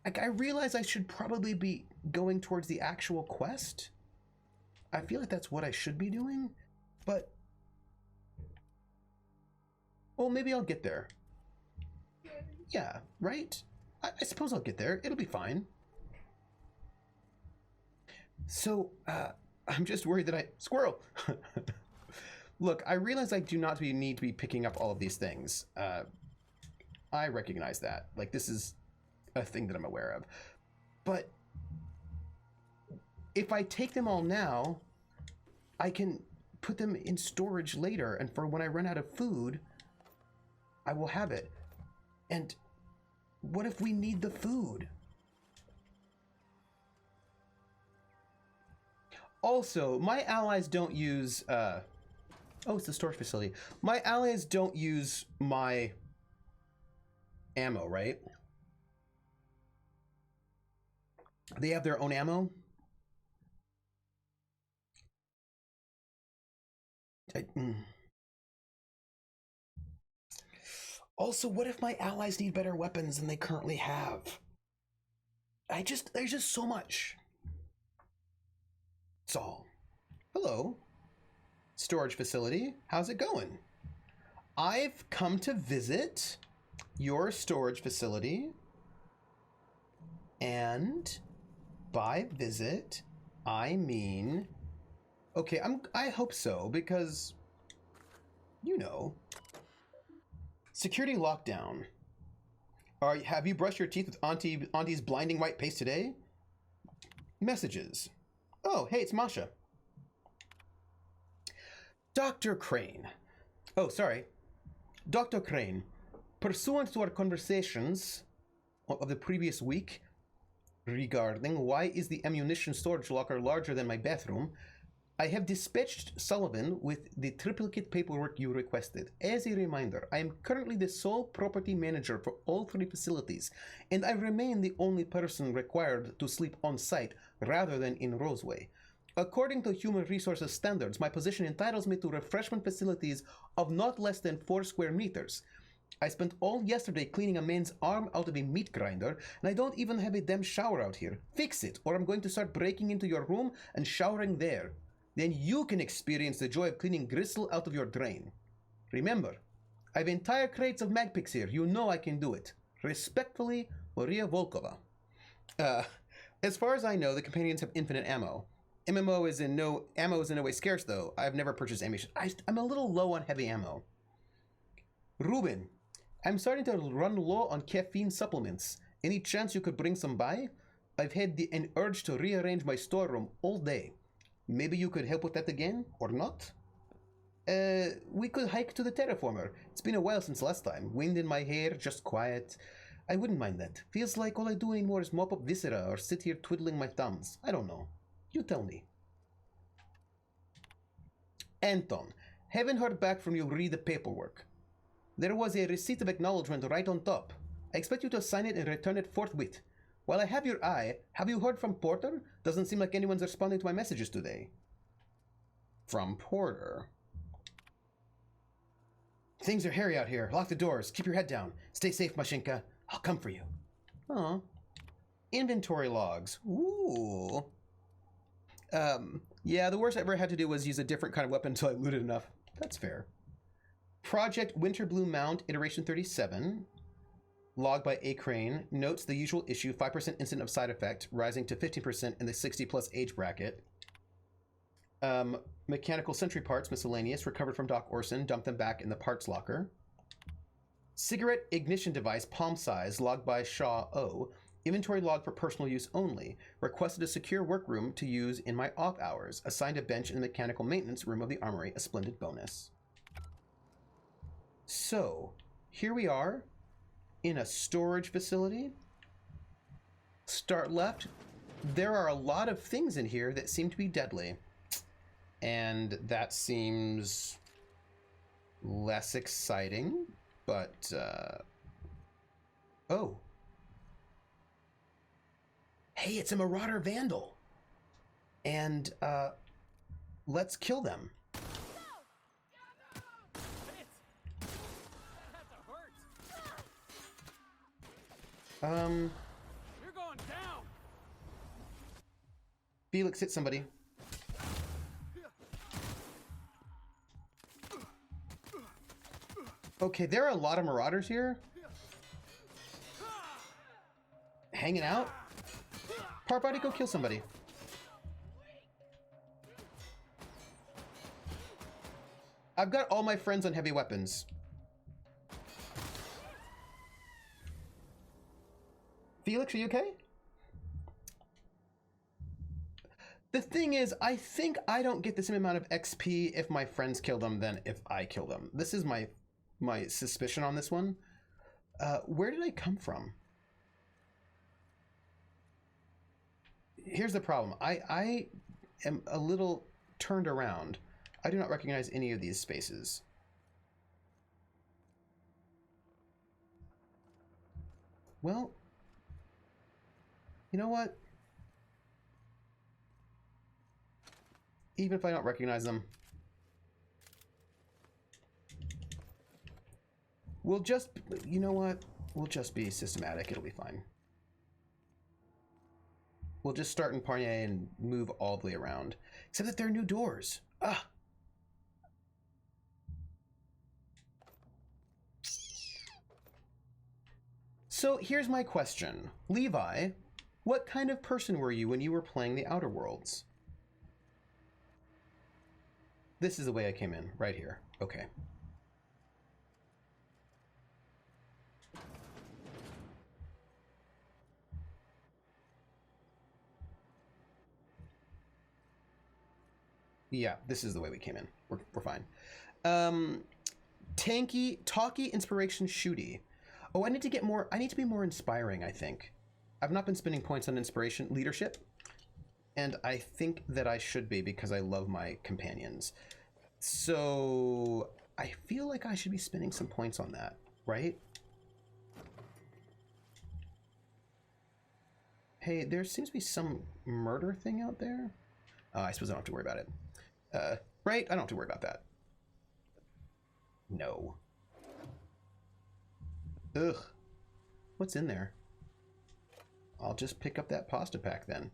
Speaker 1: Like, I realize I should probably be going towards the actual quest. I feel like that's what I should be doing, but... Well, maybe I'll get there. Yeah, right? I suppose I'll get there. It'll be fine. So, I'm just worried that Squirrel! Look, I realize I do not need to be picking up all of these things. I recognize that. Like, this is a thing that I'm aware of. But if I take them all now, I can put them in storage later, and for when I run out of food, I will have it. And what if we need the food? Also, my allies don't use, oh, it's the storage facility. My allies don't use my ammo, right? They have their own ammo? Also, what if my allies need better weapons than they currently have? There's just so much. That's all. Hello. Storage facility. How's it going? I've come to visit your storage facility. And by visit, I mean... Okay, I hope so, because... You know... Security lockdown. Have you brushed your teeth with Auntie's blinding white paste today? Messages. Oh, hey, it's Masha. Dr. Crane. Oh, sorry. Dr. Crane, pursuant to our conversations of the previous week regarding why is the ammunition storage locker larger than my bathroom, I have dispatched Sullivan with the triplicate paperwork you requested. As a reminder, I am currently the sole property manager for all three facilities, and I remain the only person required to sleep on site rather than in Roseway. According to human resources standards, my position entitles me to refreshment facilities of not less than 4 square meters. I spent all yesterday cleaning a man's arm out of a meat grinder, and I don't even have a damn shower out here. Fix it, or I'm going to start breaking into your room and showering there. Then you can experience the joy of cleaning gristle out of your drain. Remember, I have entire crates of Magpix here. You know I can do it. Respectfully, Maria Volkova. As far as I know, the companions have infinite ammo. Ammo is in no way scarce, though. I've never purchased ammunition. I'm a little low on heavy ammo. Ruben, I'm starting to run low on caffeine supplements. Any chance you could bring some by? I've had an urge to rearrange my storeroom all day. Maybe you could help with that again, or not? We could hike to the terraformer. It's been a while since last time. Wind in my hair, just quiet. I wouldn't mind that. Feels like all I do anymore is mop up viscera or sit here twiddling my thumbs. I don't know. You tell me. Anton, haven't heard back from you. Read the paperwork. There was a receipt of acknowledgement right on top. I expect you to sign it and return it forthwith. While I have your eye, have you heard from Porter? Doesn't seem like anyone's responding to my messages today. From Porter. Things are hairy out here. Lock the doors. Keep your head down. Stay safe, Mashinka. I'll come for you. Aw. Inventory logs. Ooh. Yeah, the worst I ever had to do was use a different kind of weapon until I looted enough. That's fair. Project Winter Blue Mount, Iteration 37. Log by A Crane notes the usual issue 5% incident of side effect, rising to 15% in the 60 plus age bracket. Mechanical sentry parts, miscellaneous, recovered from Doc Orson, dump them back in the parts locker. Cigarette ignition device, palm size, logged by Shaw O. Inventory log for personal use only. Requested a secure workroom to use in my off hours. Assigned a bench in the mechanical maintenance room of the armory, a splendid bonus. So, here we are in a storage facility. Start left. There are a lot of things in here that seem to be deadly. And that seems less exciting, but, oh. Hey, it's a Marauder Vandal. And, let's kill them.
Speaker 6: You're going down.
Speaker 1: Felix hit somebody. Okay, there are a lot of Marauders here. Hanging out. Part body, go kill somebody. I've got all my friends on heavy weapons. Felix, are you okay? The thing is, I think I don't get the same amount of XP if my friends kill them than if I kill them. This is my suspicion on this one. Where did I come from? Here's the problem. I am a little turned around. I do not recognize any of these spaces. Well, you know what? Even if I don't recognize them, we'll just, you know what? We'll just be systematic. It'll be fine. We'll just start in Parnier and move all the way around. Except that there are new doors. Ah! So here's my question. Levi, what kind of person were you when you were playing the Outer Worlds? This is the way I came in, right here. Okay. Yeah, this is the way we came in. We're fine. Talky, inspiration, shooty. Oh, I need to be more inspiring, I think. I've not been spending points on inspiration leadership, and I think that I should be because I love my companions. So I feel like I should be spending some points on that, right? Hey, there seems to be some murder thing out there. I suppose I don't have to worry about it. Right? I don't have to worry about that. No. Ugh. What's in there? I'll just pick up that pasta pack then.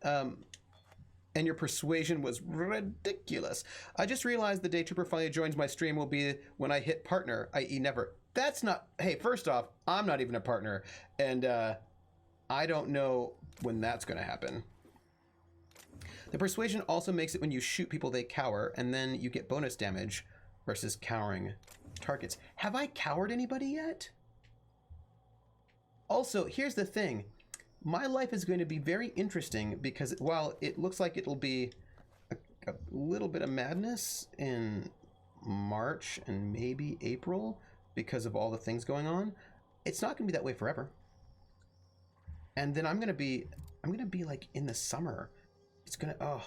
Speaker 1: And your persuasion was ridiculous. I just realized the day Trooper finally joins my stream will be when I hit partner, i.e. never. That's not... Hey, first off, I'm not even a partner. And I don't know when that's going to happen. The persuasion also makes it when you shoot people, they cower, and then you get bonus damage versus cowering targets. Have I cowered anybody yet? Also, here's the thing. My life is going to be very interesting because while it looks like it'll be a little bit of madness in March and maybe April because of all the things going on, it's not going to be that way forever. And then I'm going to be like in the summer. It's going to, I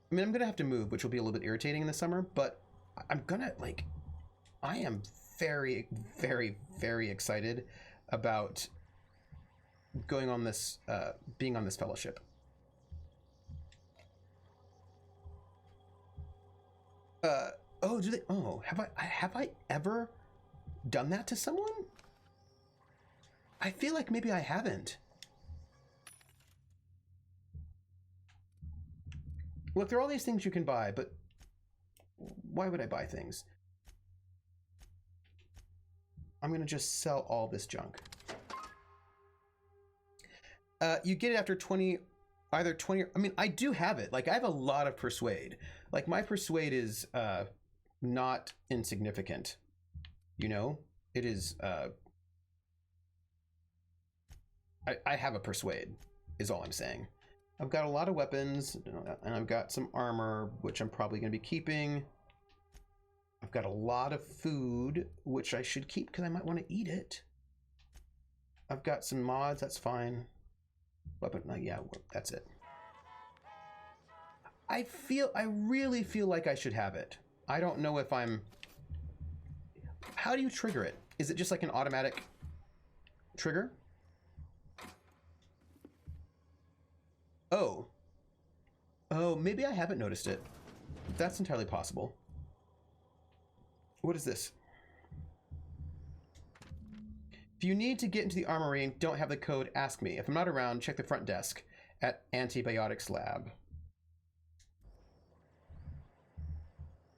Speaker 1: mean, I'm going to have to move, which will be a little bit irritating in the summer, but I'm going to I am very, very, very excited about going on this, being on this fellowship. Have I ever done that to someone? I feel like maybe I haven't. Look, there are all these things you can buy, but why would I buy things? I'm gonna just sell all this junk. You get it after 20, either 20 or, I mean, I do have it. Like, I have a lot of persuade. Like, my persuade is not insignificant. You know? It is, I have a persuade, is all I'm saying. I've got a lot of weapons, and I've got some armor, which I'm probably going to be keeping. I've got a lot of food, which I should keep because I might want to eat it. I've got some mods, that's fine. Weapon, yeah, that's it. I really feel like I should have it. I don't know if I'm... How do you trigger it? Is it just like an automatic trigger? Oh. Oh, maybe I haven't noticed it. That's entirely possible. What is this? If you need to get into the armory and don't have the code, ask me. If I'm not around, check the front desk at Antibiotics Lab.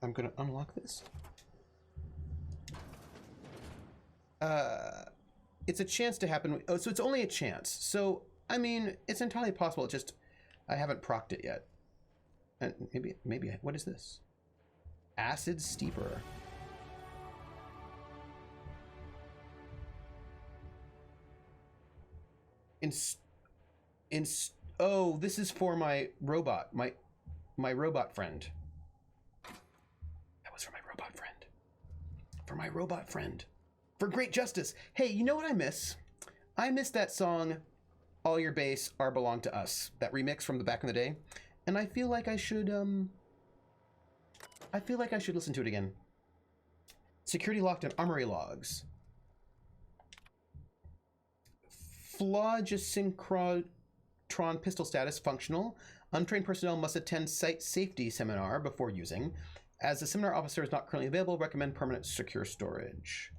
Speaker 1: I'm gonna unlock this. It's a chance to happen. Oh, so it's only a chance. So, I mean, it's entirely possible. It's just, I haven't procced it yet. And maybe, what is this? Acid Steeper. Oh, this is for my robot, my robot friend. That was for my robot friend. For my robot friend. For great justice. Hey, you know what I miss? I miss that song, All Your Bass Are Belong to Us. That remix from the back in the day. And I feel like I should listen to it again. Security locked and armory logs. Phlogisynchrotron pistol status functional. Untrained personnel must attend site safety seminar before using. As the seminar officer is not currently available, recommend permanent secure storage.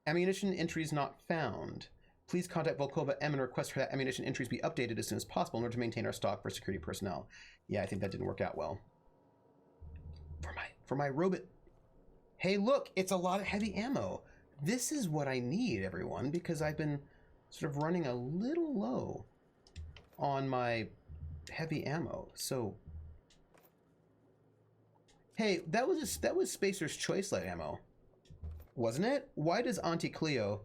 Speaker 1: Ammunition entries not found. Please contact Volkova M and request for that ammunition entries be updated as soon as possible in order to maintain our stock for security personnel. Yeah, I think that didn't work out well. For my robot. Hey, look, it's a lot of heavy ammo. This is what I need, everyone, because I've been sort of running a little low on my heavy ammo. So, hey, that was Spacer's Choice light ammo, wasn't it? Why does Auntie Cleo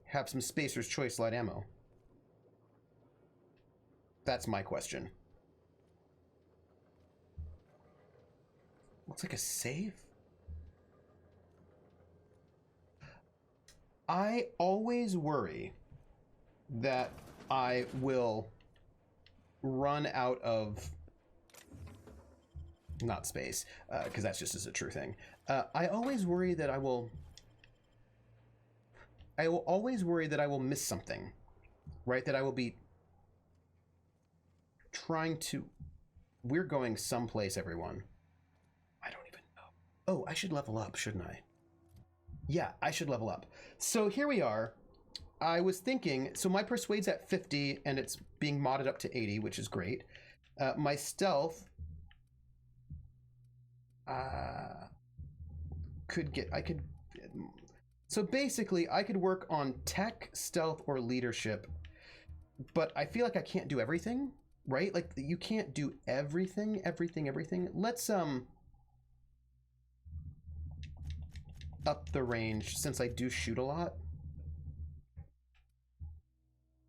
Speaker 1: have some Spacer's Choice light ammo? That's my question. Looks like a safe. I always worry that I will run out of, not space, because that's just as a true thing. I always worry that I will always worry that I will miss something, right? That I will be trying to, we're going someplace, everyone. I don't even know. Oh, I should level up, shouldn't I? Yeah, I should level up. So here we are. I was thinking, so my persuade's at 50 and it's being modded up to 80, which is great. My stealth so basically I could work on tech, stealth, or leadership, but I feel like I can't do everything, right? Like you can't do everything. Let's up the range since I do shoot a lot.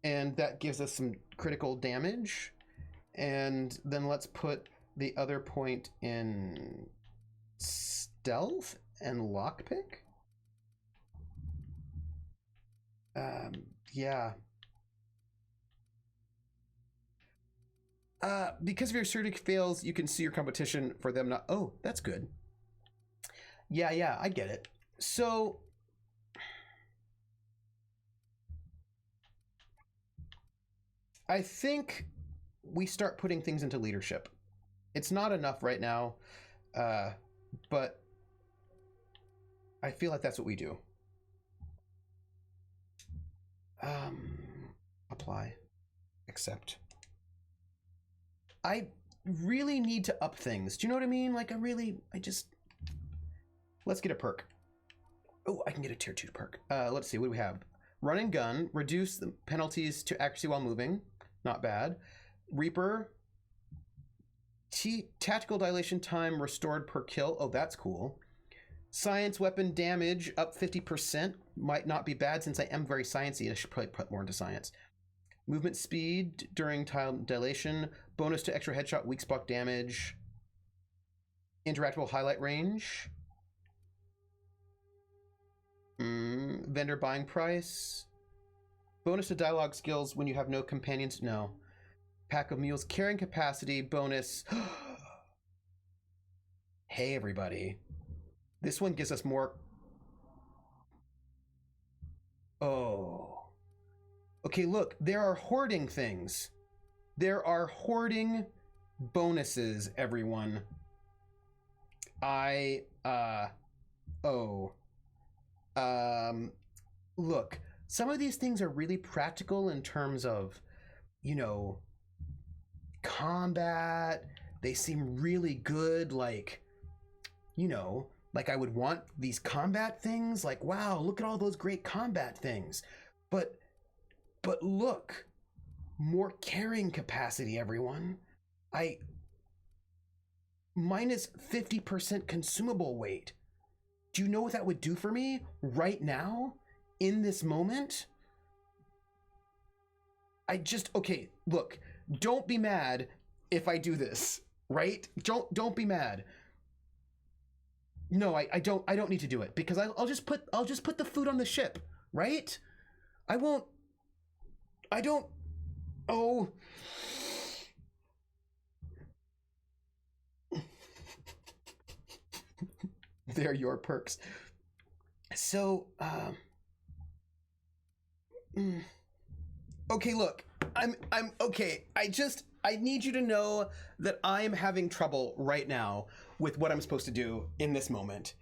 Speaker 1: And that gives us some critical damage. And then let's put the other point in stealth and lockpick. Yeah. Because of your certic fails, you can see your competition for them not. Oh, that's good. Yeah, I get it. So I think we start putting things into leadership. It's not enough right now, but I feel like that's what we do. Apply, accept. I really need to up things. Do you know what I mean? Like let's get a perk. Oh, I can get a tier 2 perk. Let's see, what do we have? Run and gun, reduce the penalties to accuracy while moving. Not bad. Reaper. Tactical dilation time restored per kill. Oh, that's cool. Science weapon damage up 50%. Might not be bad since I am very sciencey. I should probably put more into science. Movement speed during time dilation. Bonus to extra headshot weak spot damage. Interactable highlight range. Vendor buying price. Bonus to dialogue skills when you have no companions. No. Pack of mules. Carrying capacity. Bonus. Hey, everybody. This one gives us more. Oh. Okay, look. There are hoarding things. There are hoarding bonuses, everyone. Look, some of these things are really practical in terms of, you know, combat. They seem really good, like, you know, like I would want these combat things. Like, wow, look at all those great combat things. But look, more carrying capacity, everyone. Minus 50% consumable weight. Do you know what that would do for me right now, in this moment? Okay, look, don't be mad if I do this, right? Don't be mad. No, I don't need to do it because I'll just put the food on the ship, right? Oh. They're your perks. So, okay, look, I'm okay. I need you to know that I'm having trouble right now with what I'm supposed to do in this moment.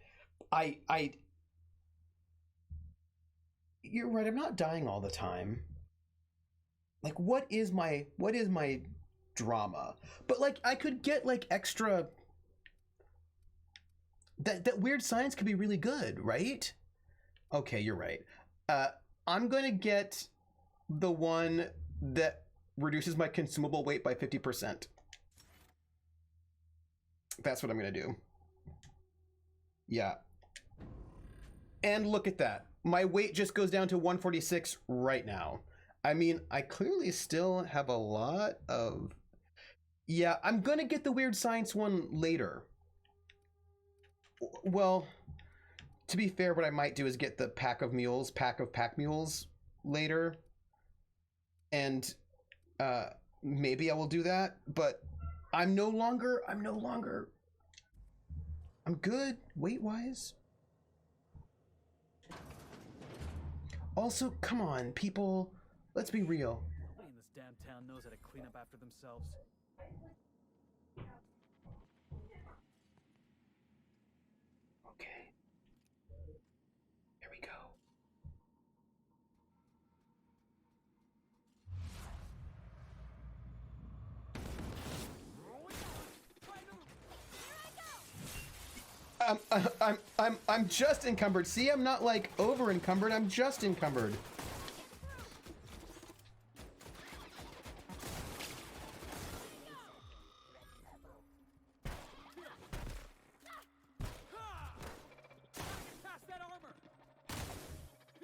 Speaker 1: You're right, I'm not dying all the time. Like, what is my drama? But like, I could get like extra. That weird science could be really good, right? Okay, you're right. I'm going to get the one that reduces my consumable weight by 50%. That's what I'm going to do. Yeah. And look at that. My weight just goes down to 146 right now. I mean, I clearly still have a lot of... Yeah, I'm going to get the weird science one later. Well, to be fair, what I might do is get the pack of pack mules later. And maybe I will do that, but I'm good weight-wise. Also, come on, people, let's be real.
Speaker 6: Nobody in this damn town knows how to clean up after themselves.
Speaker 1: Okay. Here we go. I'm just encumbered. See, I'm not like over encumbered. I'm just encumbered.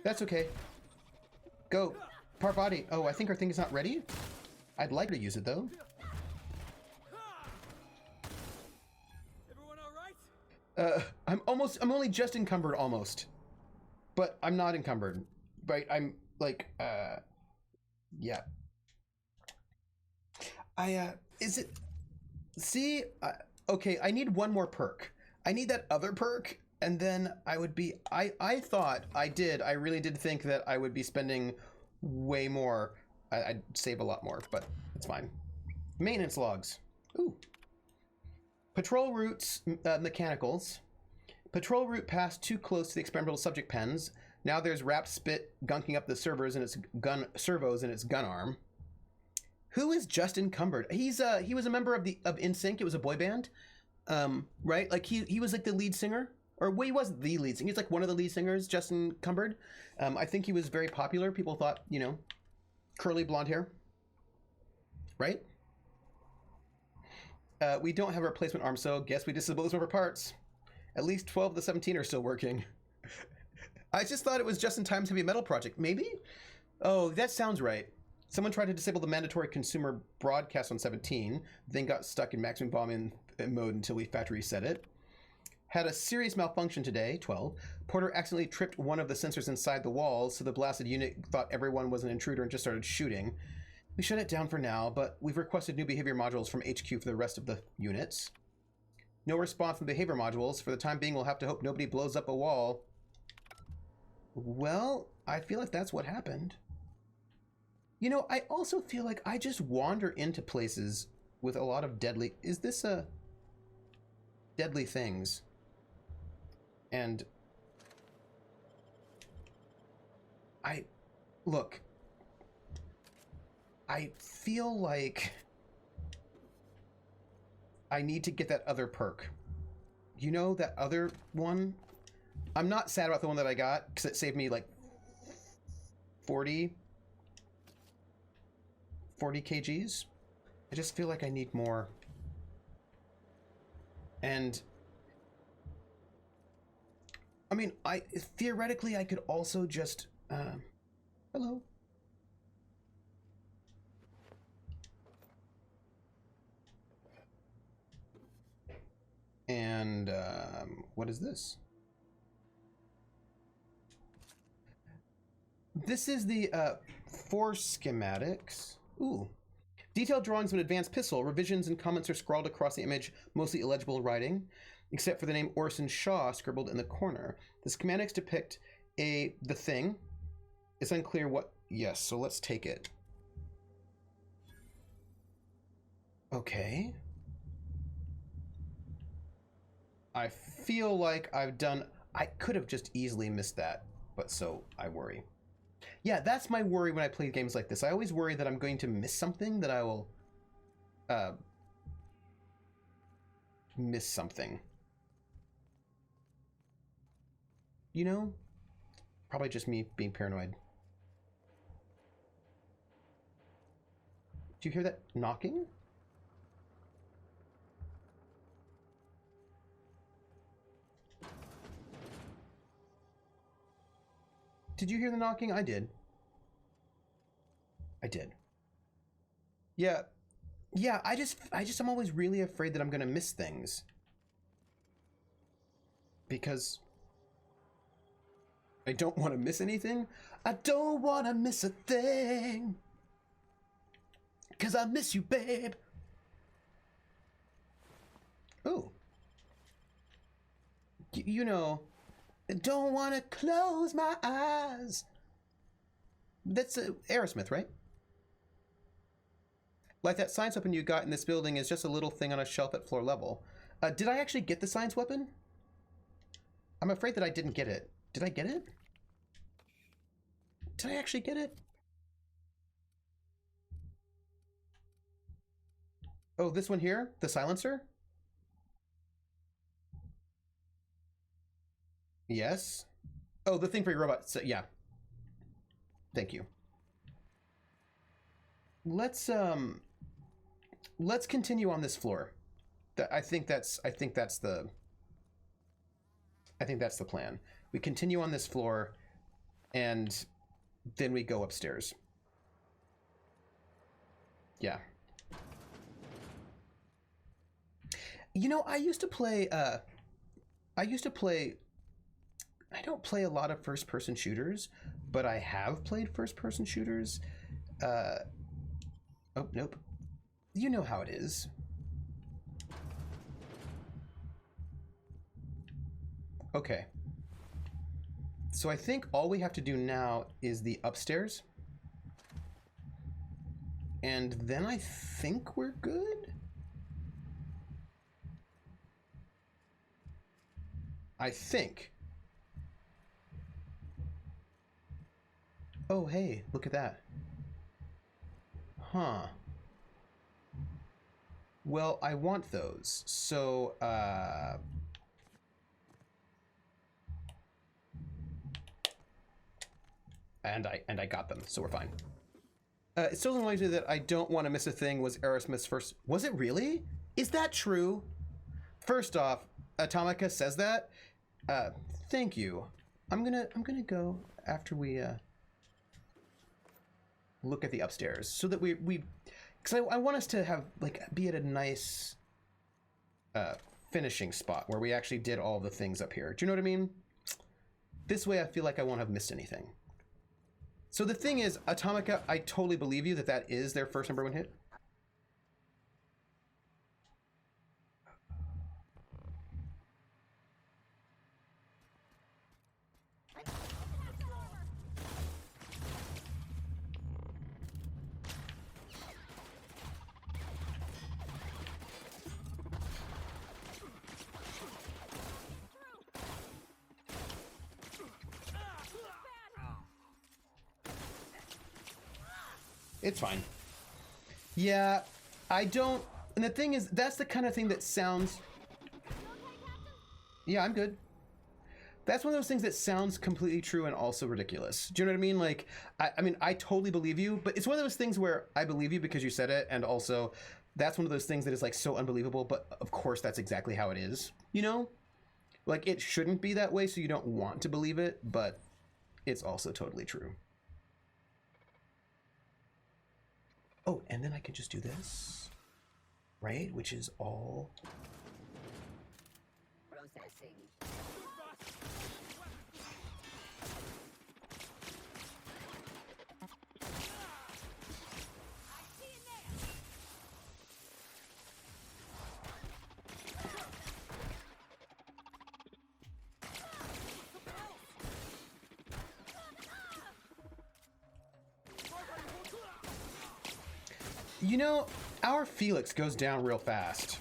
Speaker 1: That's okay. Go. Parvati. Oh, I think our thing is not ready. I'd like to use it though.
Speaker 6: Everyone all right?
Speaker 1: I'm only just encumbered almost. But I'm not encumbered. Right? I'm like, yeah. Okay, I need one more perk. I need that other perk, and then I would be, I really did think that I would be spending way more. I'd save a lot more, but it's fine. Maintenance logs. Ooh. Patrol routes, mechanicals. Patrol route passed too close to the experimental subject pens. Now there's wrapped spit gunking up the servos in its gun arm. Who is just encumbered? He was a member of NSYNC. It was a boy band, right? Like he was like the lead singer or well, he wasn't the lead singer. He's like one of the lead singers, Justin Cumberd. I think he was very popular. People thought, you know, curly blonde hair, right? We don't have a replacement arm, so guess we disassemble those rubber parts. At least 12 of the 17 are still working. I just thought it was Just in Time's heavy metal project. Maybe? Oh, that sounds right. Someone tried to disable the mandatory consumer broadcast on 17, then got stuck in maximum bombing mode until we factory reset it. Had a serious malfunction today, 12. Porter accidentally tripped one of the sensors inside the walls, so the blasted unit thought everyone was an intruder and just started shooting. We shut it down for now, but we've requested new behavior modules from HQ for the rest of the units. No response from the behavior modules. For the time being, we'll have to hope nobody blows up a wall. Well, I feel like that's what happened. You know, I also feel like I just wander into places with a lot of deadly... Is this a... Deadly things? And... Look. I feel like... I need to get that other perk. You know, that other one? I'm not sad about the one that I got, because it saved me like 40 kgs. I just feel like I need more. And I mean, theoretically I could also just hello. And what is this? This is the force schematics. Ooh. Detailed drawings of an advanced pistol. Revisions and comments are scrawled across the image, mostly illegible writing, except for the name Orson Shaw scribbled in the corner. The schematics depict the thing. It's unclear what... Yes, so let's take it. Okay. I feel like I've done... I could have just easily missed that, but so I worry. Yeah, that's my worry when I play games like this. I always worry that I'm going to miss something, that I will miss something. You know? Probably just me being paranoid. Do you hear that knocking? Did you hear the knocking? I did. I did. Yeah. Yeah, I'm always really afraid that I'm gonna miss things. Because I don't want to miss anything. I don't want to miss a thing. 'Cause I miss you, babe. Ooh. You know... I don't want to close my eyes. That's Aerosmith, right? Like that science weapon you got in this building is just a little thing on a shelf at floor level. Did I actually get the science weapon? I'm afraid that I didn't get it. Did I get it? Did I actually get it? Oh, this one here? The silencer? Yes. Oh, the thing for your robot. So, yeah. Thank you. Let's continue on this floor. I think that's the plan. We continue on this floor and then we go upstairs. Yeah. You know, I don't play a lot of first-person shooters, but I have played first-person shooters. Oh, nope. You know how it is. Okay. So I think all we have to do now is the upstairs. And then I think we're good? I think. Oh, hey, look at that. Huh. Well, I want those. So, and I got them, so we're fine. It still reminds me that I don't want to miss a thing was Aerosmith's first. Was it really? Is that true? First off, Atomica says that. Thank you. I'm gonna go after we look at the upstairs so that we because I want us to have like be at a nice finishing spot where we actually did all the things up here. Do you know what I mean? This way I feel like I won't have missed anything. So the thing is, Atomica, I totally believe you that that is their first #1 hit. It's fine. Yeah, I don't... And the thing is, that's the kind of thing that sounds... Yeah, I'm good. That's one of those things that sounds completely true and also ridiculous. Do you know what I mean? Like, I mean, I totally believe you, but it's one of those things where I believe you because you said it, and also that's one of those things that is like so unbelievable, but of course that's exactly how it is, you know? Like, it shouldn't be that way, so you don't want to believe it, but it's also totally true. Oh, and then I can just do this, right? Which is all processing. You know, our Felix goes down real fast.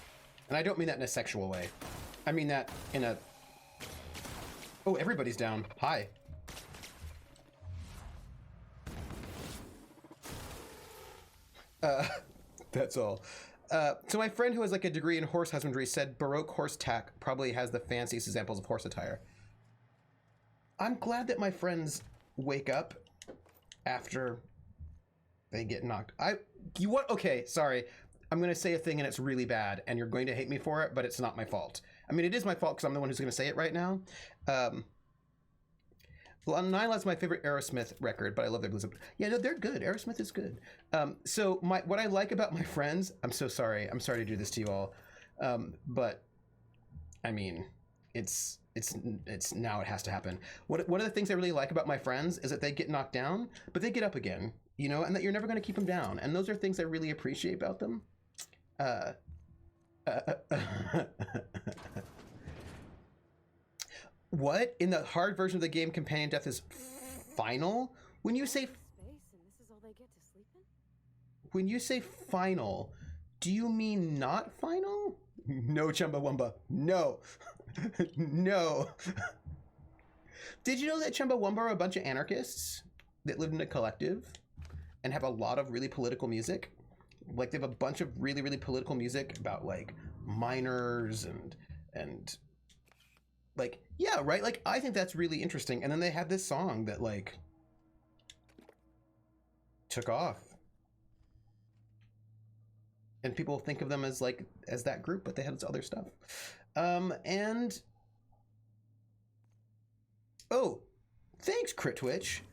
Speaker 1: And I don't mean that in a sexual way. I mean that in a... Oh, everybody's down. Hi. That's all. So my friend who has like a degree in horse husbandry said Baroque horse tack probably has the fanciest examples of horse attire. I'm glad that my friends wake up after they get knocked. You what? Okay, sorry. I'm going to say a thing and it's really bad and you're going to hate me for it, but it's not my fault. I mean, it is my fault because I'm the one who's going to say it right now. Well, Nine Lives is my favorite Aerosmith record, but I love their blues. Yeah, no, they're good. Aerosmith is good. So what I like about my friends, I'm so sorry. I'm sorry to do this to you all. But I mean, it's now it has to happen. One of the things I really like about my friends is that they get knocked down, but they get up again, you know, and that you're never going to keep them down. And those are things I really appreciate about them. What? In the hard version of the game, companion death is final? When you say...
Speaker 8: Space and this is all they get to sleep in?
Speaker 1: When you say final, do you mean not final? No, Chumbawamba. No. No. Did you know that Chumbawamba are a bunch of anarchists that live in a collective and have a lot of really political music? Like, they have a bunch of really, really political music about, like, miners and like, yeah, right? Like, I think that's really interesting. And then they had this song that, like, took off. And people think of them as, like, as that group, but they had other stuff. And... Oh, thanks, Crit Twitch.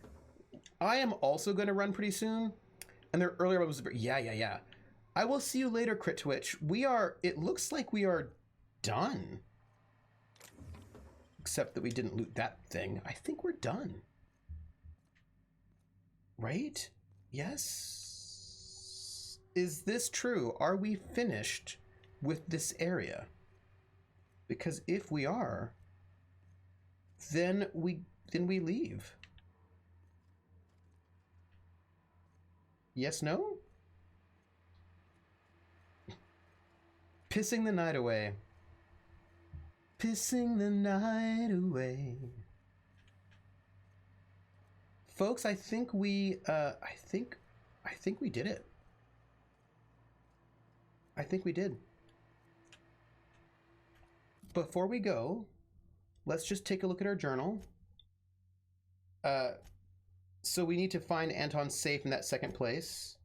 Speaker 1: I am also going to run pretty soon. And their earlier one was... Yeah. I will see you later, Crit Twitch. It looks like we are done. Except that we didn't loot that thing. I think we're done. Right? Yes? Is this true? Are we finished with this area? Because if we are, then we leave. Yes, no? Pissing the night away. Pissing the night away. Folks, I think we did it. I think we did. Before we go, let's just take a look at our journal. So we need to find Anton's safe in that second place.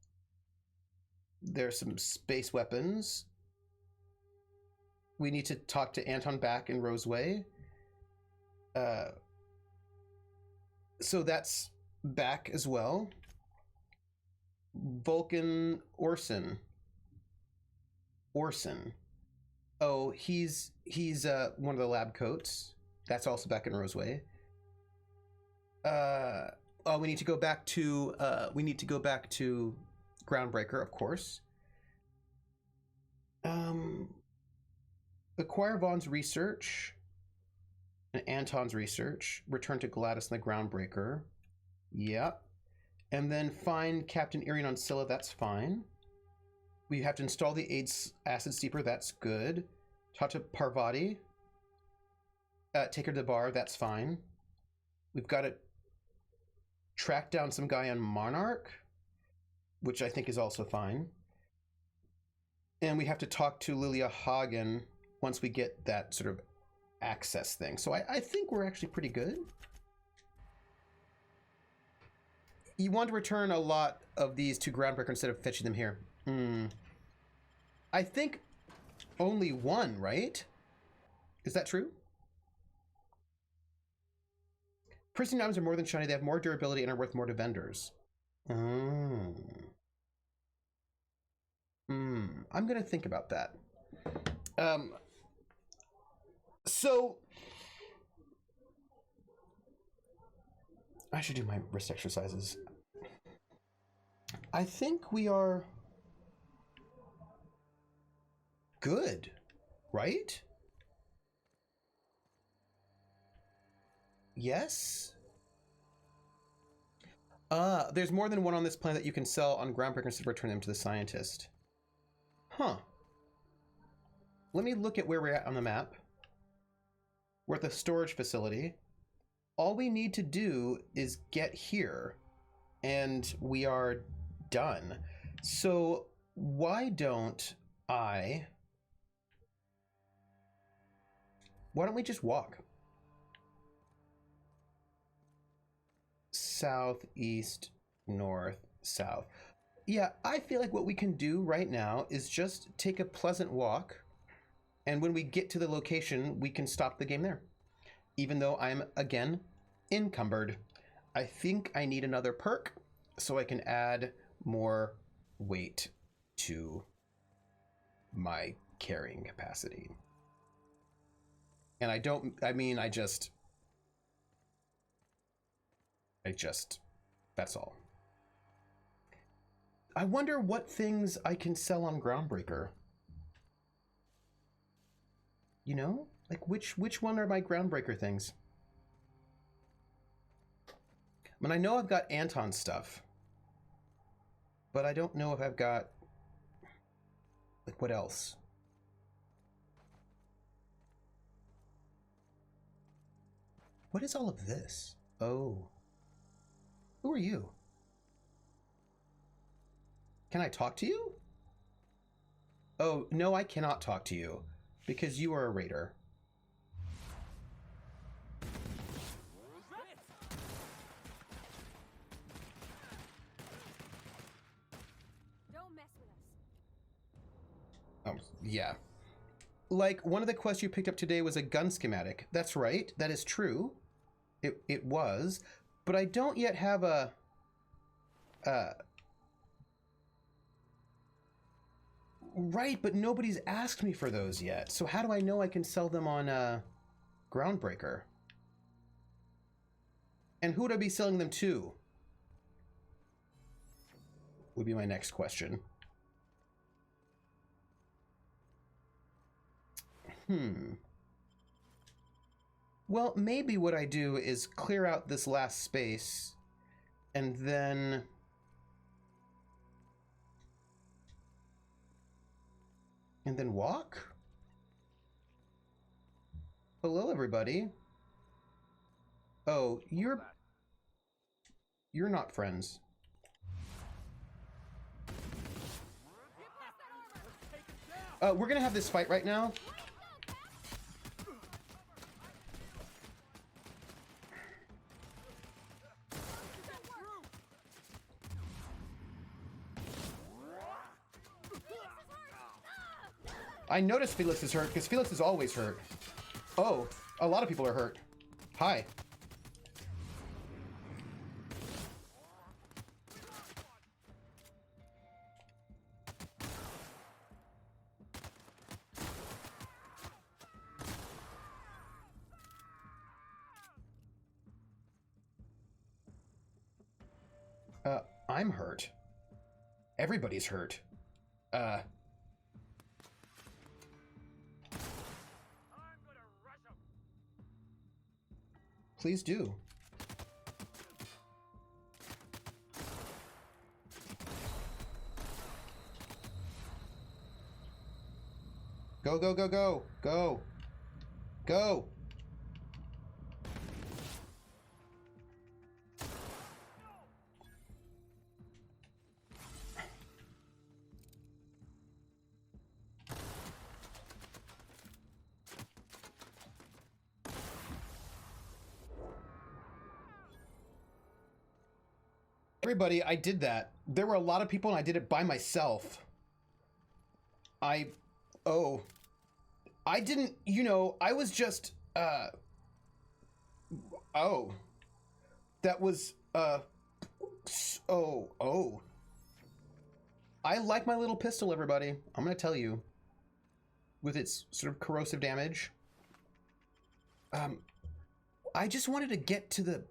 Speaker 1: There's some space weapons. We need to talk to Anton back in Roseway. So that's back as well. Vulcan Orson. Oh, he's one of the lab coats. That's also back in Roseway. Oh, we need to go back to Groundbreaker, of course. Acquire Vaughn's research and Anton's research. Return to Gladys and the Groundbreaker. Yep. And then find Captain Irion on Scylla. That's fine. We have to install the AIDS acid steeper. That's good. Talk to Parvati. Take her to the bar. That's fine. We've got to track down some guy on Monarch, which I think is also fine. And we have to talk to Lilia Hagen once we get that sort of access thing. So I think we're actually pretty good. You want to return a lot of these to Groundbreaker instead of fetching them here. I think only one, right? Is that true? Pristine items are more than shiny. They have more durability and are worth more to vendors. I'm going to think about that. So I should do my wrist exercises. I think we are good, right? Yes? There's more than one on this planet that you can sell on Groundbreaker instead of return them to the scientist. Huh. Let me look at where we're at on the map. We're at the storage facility. All we need to do is get here, and we are done. So why don't we just walk? South, east, north, south. Yeah, I feel like what we can do right now is just take a pleasant walk, and when we get to the location, we can stop the game there. Even though I'm, again, encumbered. I think I need another perk so I can add more weight to my carrying capacity. And I just, that's all. I wonder what things I can sell on Groundbreaker. You know? Like, which one are my Groundbreaker things? I mean, I know I've got Anton stuff. But I don't know if I've got... like, what else? What is all of this? Oh. Who are you? Can I talk to you? Oh, no, I cannot talk to you. Because you are a raider.
Speaker 8: Don't mess with us.
Speaker 1: Oh, yeah. Like, one of the quests you picked up today was a gun schematic. That's right. That is true. It was. But I don't yet have a... Right, but nobody's asked me for those yet. So how do I know I can sell them on Groundbreaker? And who would I be selling them to? Would be my next question. Well, maybe what I do is clear out this last space and then... walk? Hello, everybody. Oh, you're not friends. We're gonna have this fight right now. I noticed Felix is hurt because Felix is always hurt. Oh, a lot of people are hurt. Hi. I'm hurt. Everybody's hurt. Please do. Go, go, go, go, go, go. Everybody, I did that. There were a lot of people and I did it by myself. I didn't, I was just, that was, I like my little pistol, everybody. I'm gonna tell you, with its sort of corrosive damage. I just wanted to get to the,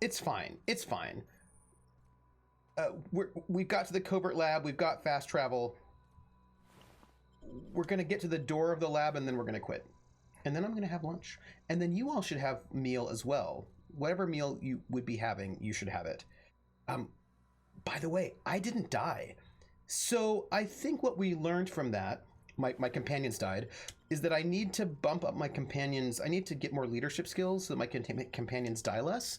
Speaker 1: it's fine. It's fine. We've got to the covert lab. We've got fast travel. We're going to get to the door of the lab and then we're going to quit. And then I'm going to have lunch. And then you all should have meal as well. Whatever meal you would be having, you should have it. By the way, I didn't die. So I think what we learned from that, my companions died, is that I need to bump up my companions. I need to get more leadership skills so that my companions die less.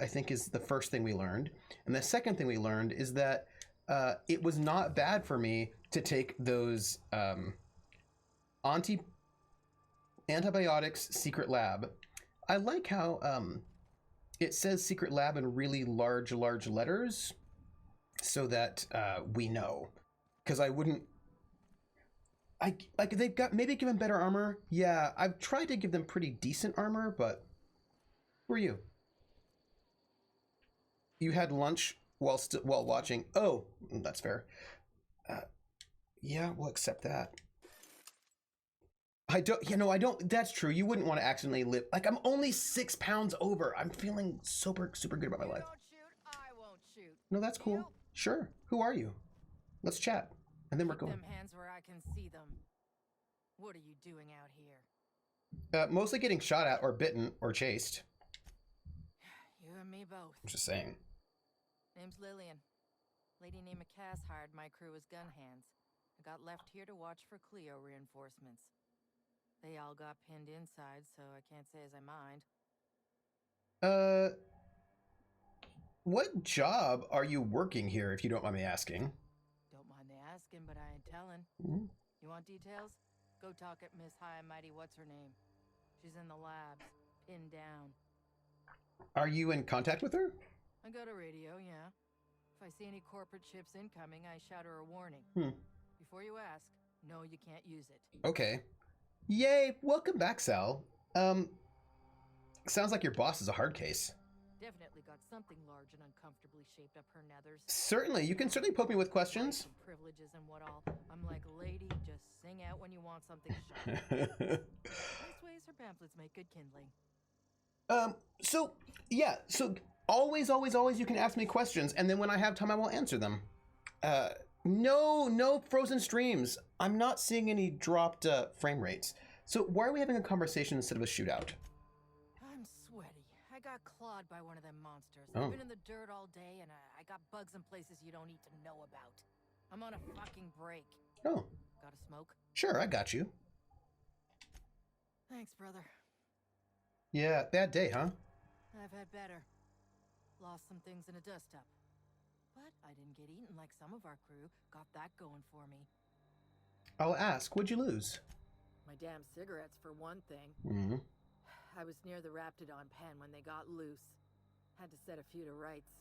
Speaker 1: I think is the first thing we learned. And the second thing we learned is that it was not bad for me to take those antibiotics secret lab. I like how it says secret lab in really large letters so that we know. Because I wouldn't, they've got, maybe give them better armor. Yeah, I've tried to give them pretty decent armor, but who are you? You had lunch while watching. Oh, that's fair. Yeah, we'll accept that. I don't. That's true. You wouldn't want to accidentally live. Like, I'm only 6 pounds over. I'm feeling super good about my life.
Speaker 9: Don't shoot, I won't shoot.
Speaker 1: No, that's cool.
Speaker 9: You?
Speaker 1: Sure. Who are you? Let's chat, and then we're
Speaker 9: Keep
Speaker 1: going.
Speaker 9: them hands where I can see them. What are you doing out here?
Speaker 1: Mostly getting shot at or bitten or chased.
Speaker 9: You and me both.
Speaker 1: I'm just saying.
Speaker 9: Name's Lillian. Lady named Cass hired my crew as gun hands. I got left here to watch for Cleo reinforcements. They all got pinned inside, so I can't say as I mind.
Speaker 1: What job are you working here, if you don't mind me asking?
Speaker 9: Don't mind me asking, but I ain't telling.
Speaker 1: Mm-hmm.
Speaker 9: You want details? Go talk at Miss High and Mighty what's her name. She's in the labs, pinned down.
Speaker 1: Are you in contact with her?
Speaker 9: I got a radio, yeah. If I see any corporate ships incoming, I shout her a warning. Before you ask, no, you can't use it.
Speaker 1: Okay. Yay! Welcome back, Sal. Sounds like your boss is a hard case.
Speaker 9: Definitely got something large and uncomfortably shaped up her nethers.
Speaker 1: Certainly, you can certainly poke me with questions.
Speaker 9: Some privileges and what all. I'm like, lady, just sing out when you want something shot. Nice ways her pamphlets make good kindling.
Speaker 1: So always you can ask me questions, and then when I have time, I will answer them. No frozen streams. I'm not seeing any dropped frame rates. So why are we having a conversation instead of a shootout?
Speaker 9: I'm sweaty. I got clawed by one of them monsters.
Speaker 1: Oh.
Speaker 9: I've been in the dirt all day, and I got bugs in places you don't need to know about. I'm on a fucking break.
Speaker 1: Oh.
Speaker 9: Got a smoke?
Speaker 1: Sure, I got you.
Speaker 9: Thanks, brother.
Speaker 1: Yeah, bad day, huh?
Speaker 9: I've had better. Lost some things in a dust-up. But I didn't get eaten like some of our crew. Got that going for me.
Speaker 1: I'll ask, what'd you lose?
Speaker 9: My damn cigarettes, for one thing.
Speaker 1: Mm-hmm.
Speaker 9: I was near the Raptidon pen when they got loose. Had to set a few to rights.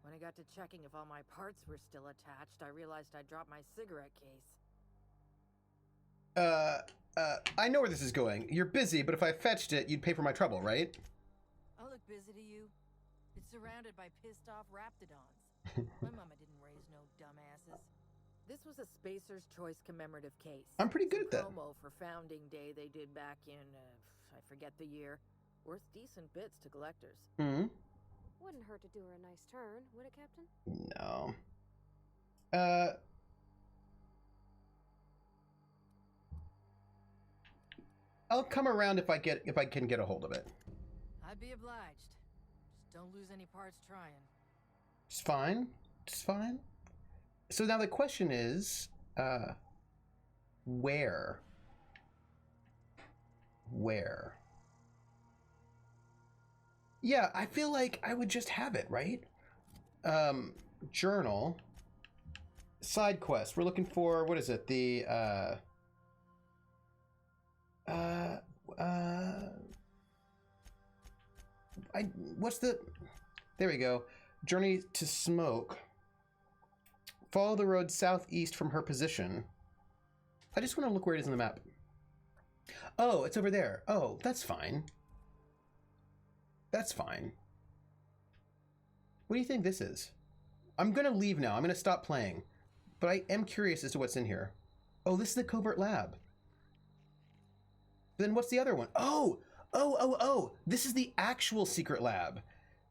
Speaker 9: When I got to checking if all my parts were still attached, I realized I dropped my cigarette case.
Speaker 1: I know where this is going. You're busy, but if I fetched it, you'd pay for my trouble, right?
Speaker 9: I'll look busy to you. It's surrounded by pissed-off raptidons. My mama didn't raise no dumbasses. This was a Spacer's Choice commemorative case.
Speaker 1: I'm pretty good at that.
Speaker 9: Promo for Founding Day they did back in, I forget the year. Worth decent bits to collectors.
Speaker 1: Hmm.
Speaker 8: Wouldn't hurt to do her a nice turn, would it, Captain?
Speaker 1: No. I'll come around if I can get a hold of it.
Speaker 9: I'd be obliged. Just don't lose any parts trying.
Speaker 1: It's fine. It's fine. So now the question is, where? Where? Yeah, I feel like I would just have it, right? Journal. Side quest. We're looking for, what is it? The, what's the, there we go. Journey to Smoke. Follow the road southeast from her position. I just want to look where it is on the map. Oh, it's over there. Oh, that's fine. That's fine. What do you think this is? I'm going to leave now. I'm going to stop playing. But I am curious as to what's in here. Oh, this is the covert lab. Then what's the other one? Oh! This is the actual secret lab.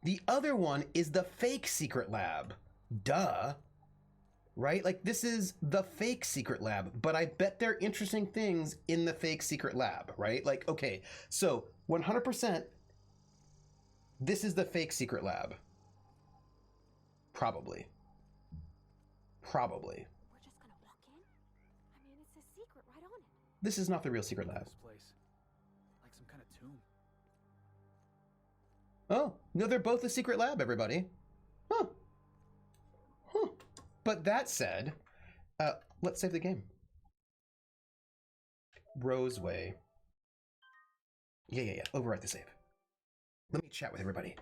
Speaker 1: The other one is the fake secret lab. Duh. Right? Like, this is the fake secret lab, but I bet there are interesting things in the fake secret lab, right? Like, okay, so 100%, this is the fake secret lab. Probably. Probably.
Speaker 8: We're just gonna walk in? I mean, it's a secret right on it.
Speaker 1: This is not the real secret lab.
Speaker 6: This place, like some kind of tomb.
Speaker 1: Oh, no, they're both the secret lab, everybody. Huh. Huh. But that said, let's save the game. Roseway. Yeah. Overwrite the save. Let me chat with everybody.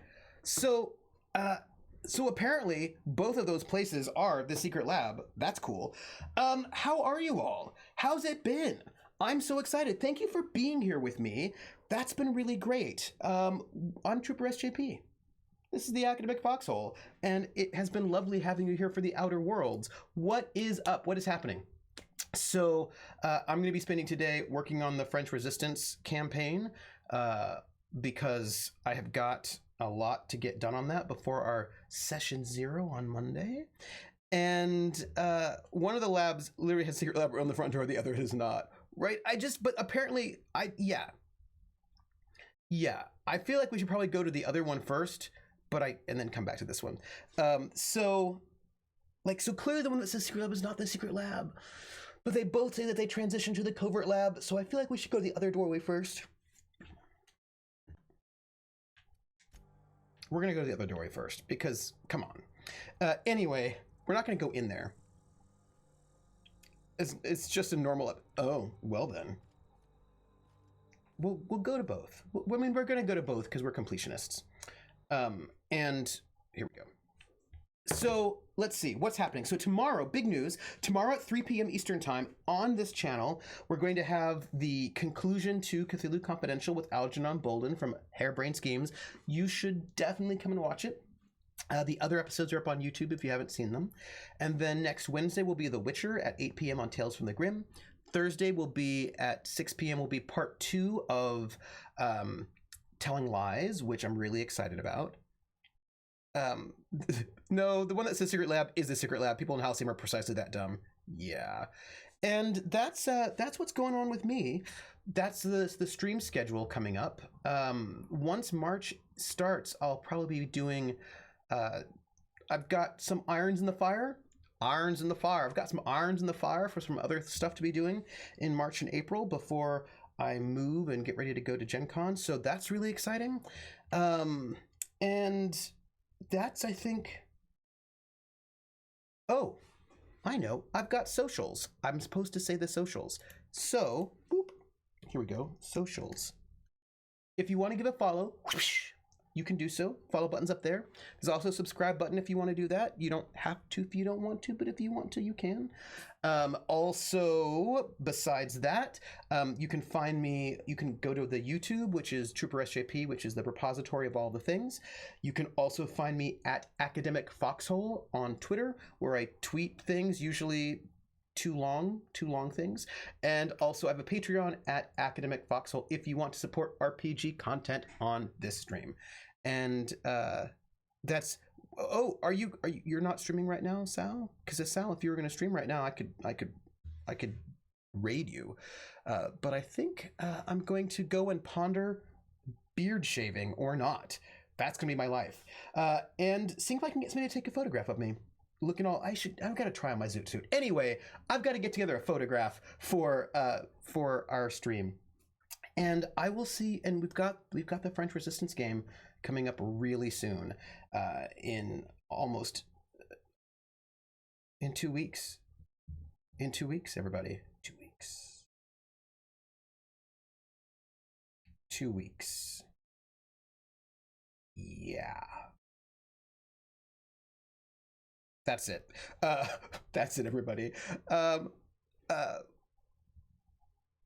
Speaker 1: So apparently both of those places are the secret lab. That's cool. How are you all? How's it been? I'm so excited. Thank you for being here with me. That's been really great. I'm Trooper SJP. This is the Academic Foxhole, and it has been lovely having you here for the Outer Worlds. What is up? What is happening? So I'm going to be spending today working on the French Resistance campaign because I have got a lot to get done on that before our session 0 on Monday. And one of the labs literally has a secret lab on the front door, the other is not. Right? But apparently, yeah, I feel like we should probably go to the other one first, and then come back to this one. So clearly the one that says secret lab is not the secret lab, but they both say that they transitioned to the covert lab, so I feel like we should go to the other doorway first. We're gonna go to the other doorway first, because, come on. Anyway, we're not gonna go in there. It's just a normal, oh, well then. We'll go to both. I mean, we're gonna go to both because we're completionists. And here we go. So let's see what's happening. So tomorrow, big news, tomorrow at 3 p.m. Eastern time on this channel, we're going to have the conclusion to Cthulhu Confidential with Algernon Bolden from Harebrained Schemes. You should definitely come and watch it. The other episodes are up on YouTube if you haven't seen them. And then next Wednesday will be The Witcher at 8 p.m. on Tales from the Grim. Thursday will be at 6 p.m. will be part 2 of Telling Lies, which I'm really excited about. No, the one that says Secret Lab is the Secret Lab. People in Halcyon are precisely that dumb. Yeah. And that's what's going on with me. That's the stream schedule coming up. Once March starts, I'll probably be doing, I've got some irons in the fire. I've got some irons in the fire for some other stuff to be doing in March and April before I move and get ready to go to Gen Con. So that's really exciting. And that's, I think, oh, I know, I've got socials. I'm supposed to say the socials. So, boop, here we go, socials. If you want to give a follow, you can do so. Follow button's up there. There's also a subscribe button if you want to do that. You don't have to if you don't want to, but if you want to, you can. Also, besides that, you can find me, you can go to the YouTube, which is Trooper SJP, which is the repository of all the things. You can also find me at Academic Foxhole on Twitter, where I tweet things, usually too long things. And also I have a Patreon at Academic Foxhole if you want to support RPG content on this stream. And that's you're not streaming right now, Sal? Because Sal, if you were going to stream right now, I could raid you. But I think I'm going to go and ponder beard shaving or not. That's gonna be my life. And seeing if I can get somebody to take a photograph of me. Looking all, I've got to try on my zoot suit. Anyway, I've got to get together a photograph for our stream. And I will see, and we've got the French Resistance game coming up really soon, in 2 weeks. In 2 weeks, everybody. 2 weeks. 2 weeks. Yeah. That's it. That's it, everybody.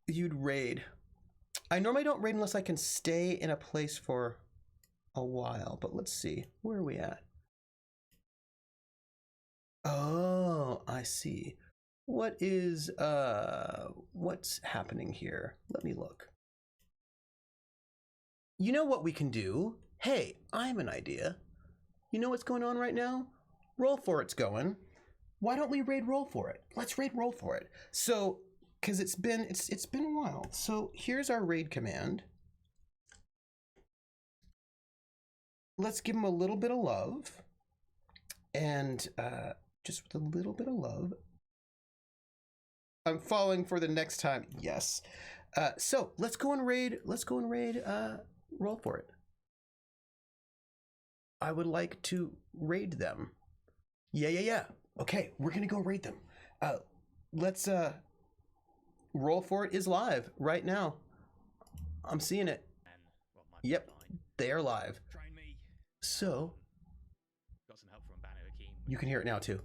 Speaker 1: You'd raid. I normally don't raid unless I can stay in a place for a while, but let's see. Where are we at? Oh, I see. What's happening here? Let me look. You know what we can do? Hey, I have an idea. You know what's going on right now? Roll for It's going. Why don't we raid Roll for It? Let's raid Roll for It. So, because it's been a while. So here's our raid command. Let's give him a little bit of love, and just with a little bit of love. I'm falling for the next time. Yes. So let's go and raid. Roll for It. I would like to raid them. Yeah. Okay, we're gonna go raid them. Let's Roll for It is live right now. I'm seeing it. Yep, they are live. So you can hear it now too.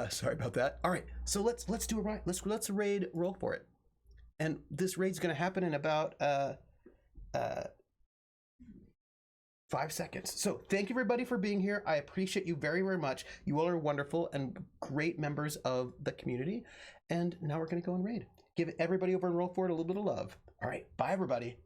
Speaker 1: Sorry about that. All right, so let's do it right. Let's raid Roll for It, and this raid's gonna happen in about 5 seconds. So thank you everybody for being here. I appreciate you very, very much. You all are wonderful and great members of the community. And now we're gonna go and raid. Give everybody over and Roll for It a little bit of love. All right, bye everybody.